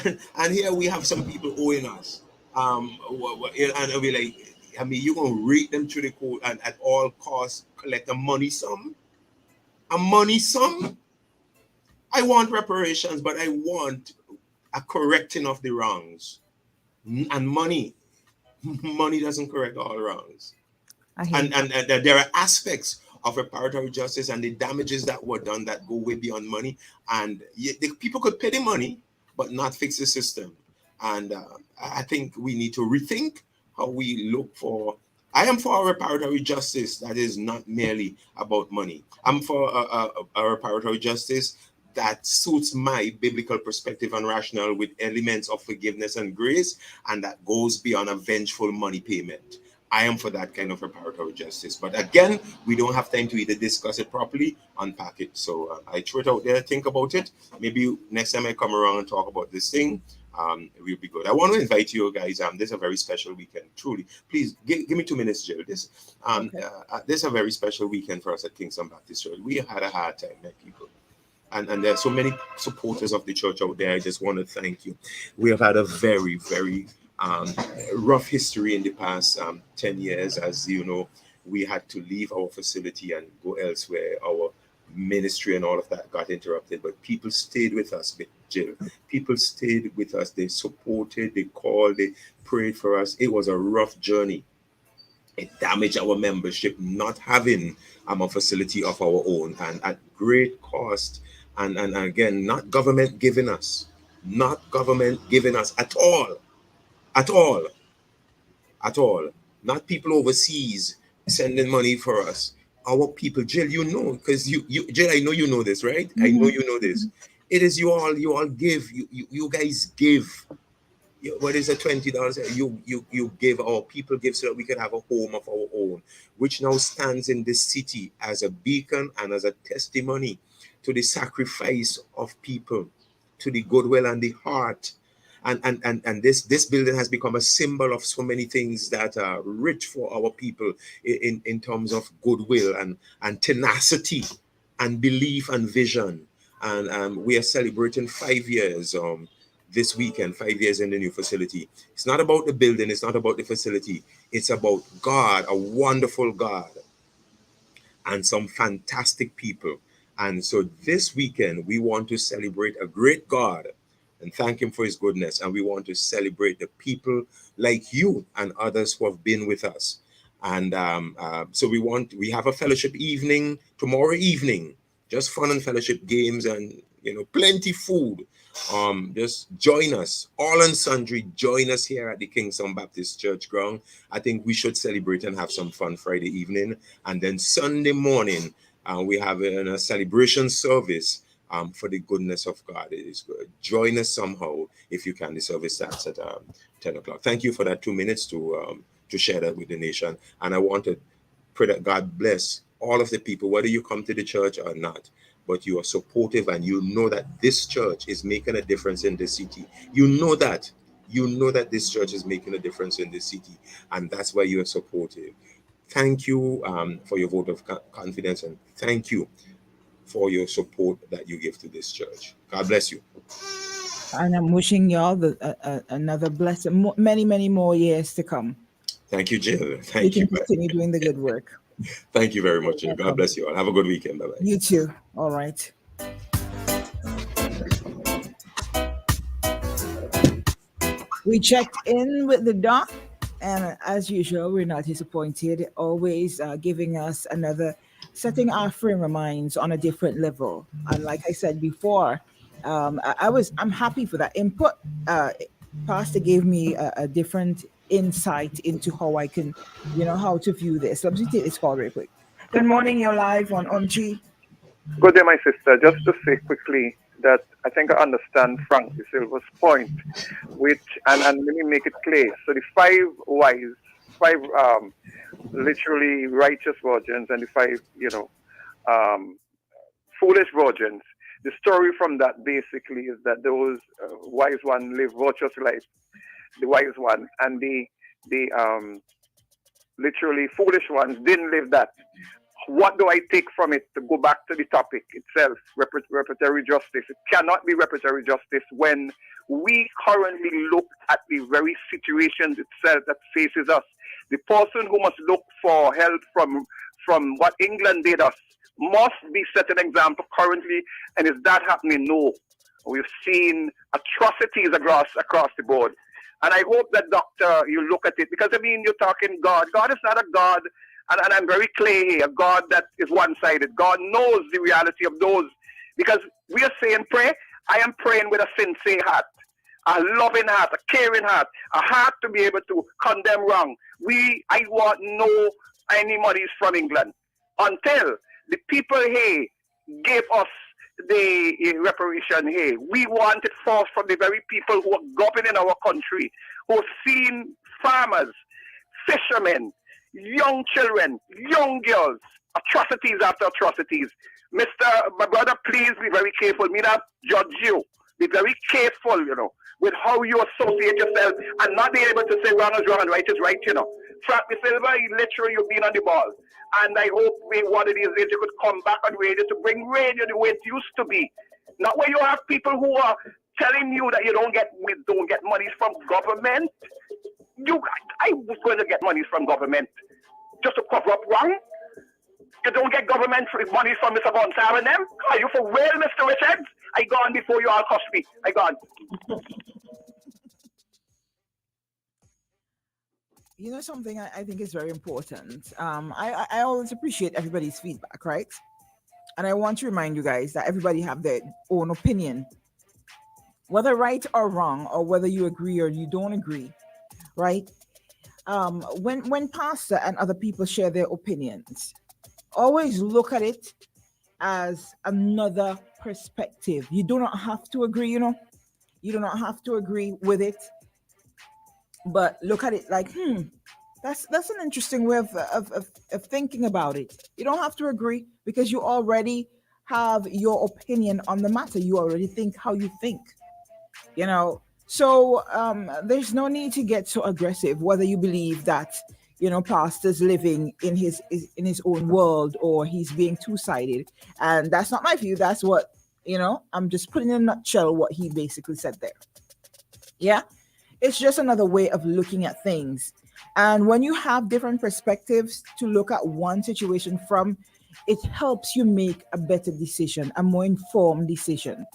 and here we have some people owing us, and we're like, I mean, you're gonna rate them to the court and at all costs collect a money sum. I want reparations, but I want a correcting of the wrongs. And money doesn't correct all wrongs. And there are aspects of reparatory justice and the damages that were done that go way beyond money. And the people could pay the money, but not fix the system. And I think we need to rethink how we look for. I am for a reparatory justice that is not merely about money. I'm for a reparatory justice that suits my biblical perspective and rationale with elements of forgiveness and grace, and that goes beyond a vengeful money payment. I am for that kind of reparatory justice. But again, we don't have time to either discuss it properly, unpack it. So I throw it out there, think about it. Maybe next time I come around and talk about this thing, it will be good. I want to invite you guys. This is a very special weekend, truly. Please give me 2 minutes, Jill. This is a very special weekend for us at Kingston Baptist Church. We have had a hard time, my people. And there are so many supporters of the church out there. I just want to thank you. We have had a very, very rough history in the past 10 years. As you know, we had to leave our facility and go elsewhere. Our ministry and all of that got interrupted, but people stayed with us, Jill. People stayed with us. They supported, they called, they prayed for us. It was a rough journey. It damaged our membership not having a facility of our own, and at great cost. And again, not government giving us at all. Not people overseas sending money for us. Our people, Jill, you know, because you Jill, I know you know this, right? I know you know this. It is you all give. You guys give. What is it, $20? You give, our people give, so that we can have a home of our own, which now stands in this city as a beacon and as a testimony to the sacrifice of people, to the goodwill and the heart. And this building has become a symbol of so many things that are rich for our people in terms of goodwill and tenacity and belief and vision. And we are celebrating 5 years this weekend, 5 years in the new facility. It's not about the building, it's not about the facility. It's about God, a wonderful God, and some fantastic people. And so this weekend, we want to celebrate a great God and thank him for his goodness. And we want to celebrate the people like you and others who have been with us. And so we have a fellowship evening tomorrow evening, just fun and fellowship games and, plenty food. Just join us, all and sundry, join us here at the Kingston Baptist Church ground. I think we should celebrate and have some fun Friday evening. And then Sunday morning, we have a celebration service for the goodness of God. It is good. Join us somehow if you can. The service starts at 10 o'clock. Thank you for that 2 minutes to share that with the nation. And I want to pray that God bless all of the people, whether you come to the church or not, but you are supportive and you know that this church is making a difference in the city. You know that this church is making a difference in the city, and that's why you are supportive. Thank you for your vote of confidence, and thank you for your support that you give to this church. God bless you. And I'm wishing y'all another blessing, many, many more years to come. Thank you, Jill. You Thank can you. continue doing the good work. Thank you very much, Jill. God bless you all. Have a good weekend. Bye-bye. You too. All right. We checked in with the doc, and as usual, we're not disappointed. Always giving us another, setting our frame of minds on a different level. And like I said before, I'm happy for that input. Pastor gave me a different insight into how I can, how to view this. Let me take this call real quick. Good morning. You're live on G. Good day, my sister. Just to say quickly that I think I understand Frank De Silva's point, which and let me make it clear. So the five literally righteous virgins, and the five foolish virgins. The story from that basically is that those wise one live virtuous life, the wise one, and the literally foolish ones didn't live that. What do I take from it to go back to the topic itself, reparatory justice? It cannot be reparatory justice when we currently look at the very situation itself that faces us. The person who must look for help from what England did us must be set an example currently, and is that happening? No. We've seen atrocities across the board. And I hope that, Doctor, you look at it, because you're talking God. God is not a God. And I'm very clear here, a God that is one-sided. God knows the reality of those. Because we are saying pray. I am praying with a sincere heart, a loving heart, a caring heart, a heart to be able to condemn wrong. I want no any monies from England until the people here gave us the reparation here. We want it first from the very people who are governing our country, who have seen farmers, fishermen, young children, young girls, atrocities after atrocities. My brother, please be very careful. Me not judge you. Be very careful, with how you associate yourself and not be able to say wrong is wrong and right is right, Frank De Silva, literally, you've been on the ball. And I hope one of these days you could come back on radio to bring radio the way it used to be. Not where you have people who are telling you that you don't get monies from government. I was going to get monies from government just to cover up wrong. You don't get government money from Mr. Gonsalves and them? Are you for real, Mr. Richards? I gone before you all cost me. I gone. Something I think is very important. I always appreciate everybody's feedback, right? And I want to remind you guys that everybody have their own opinion, whether right or wrong, or whether you agree or you don't agree, right? When Pastor and other people share their opinions, always look at it as another perspective. You do not have to agree, you do not have to agree with it, but look at it like, that's an interesting way of thinking about it. You don't have to agree because you already have your opinion on the matter. You already think how you think, So there's no need to get so aggressive, whether you believe that, Pastor's living in his own world or he's being two-sided. And that's not my view. That's what, I'm just putting in a nutshell what he basically said there. Yeah. It's just another way of looking at things. And when you have different perspectives to look at one situation from, it helps you make a better decision, a more informed decision.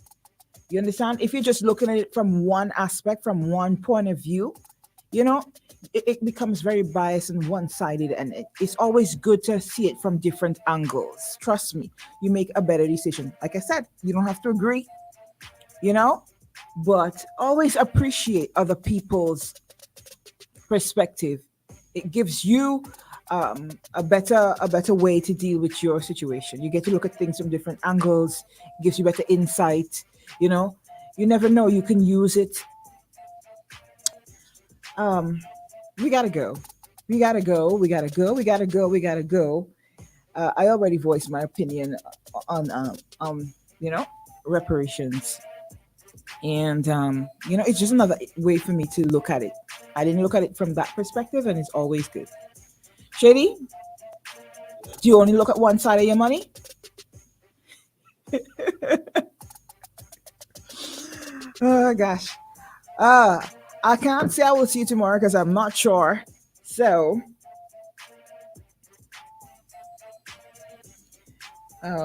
You understand? If you're just looking at it from one aspect, from one point of view, it becomes very biased and one-sided. And it's always good to see it from different angles. Trust me, you make a better decision. Like I said, you don't have to agree, but always appreciate other people's perspective. It gives you a better way to deal with your situation. You get to look at things from different angles. It gives you better insight. You never know, you can use it. We gotta go. I already voiced my opinion on reparations. And it's just another way for me to look at it. I didn't look at it from that perspective, and it's always good. Shady, do you only look at one side of your money? Oh gosh. I can't say I will see you tomorrow because I'm not sure. So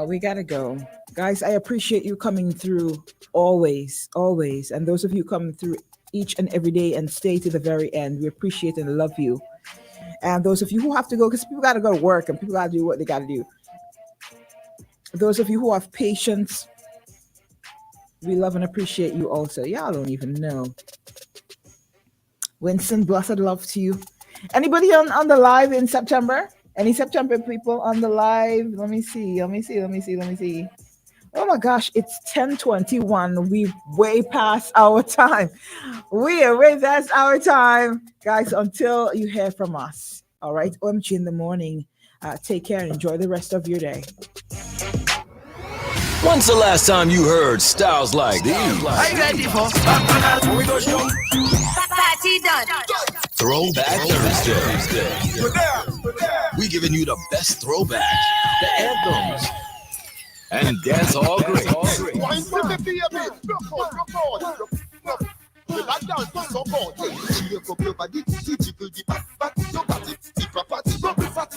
we gotta go. Guys, I appreciate you coming through always. And those of you coming through each and every day and stay to the very end, we appreciate and love you. And those of you who have to go, because people gotta go to work and people gotta do what they gotta do. Those of you who have patience, we love and appreciate you also. Y'all don't even know. Winston, blessed love to you. Anybody on the live in September? Any September people on the live? Let me see. Oh my gosh, it's 10:21. We're way past our time. We are way past our time. Guys, until you hear from us. All right, OMG in the morning. Take care and enjoy the rest of your day. When's the last time you heard styles like these? Are you ready for party done? Throwback Thursday. We giving you the best throwback, the anthems, and dance all great.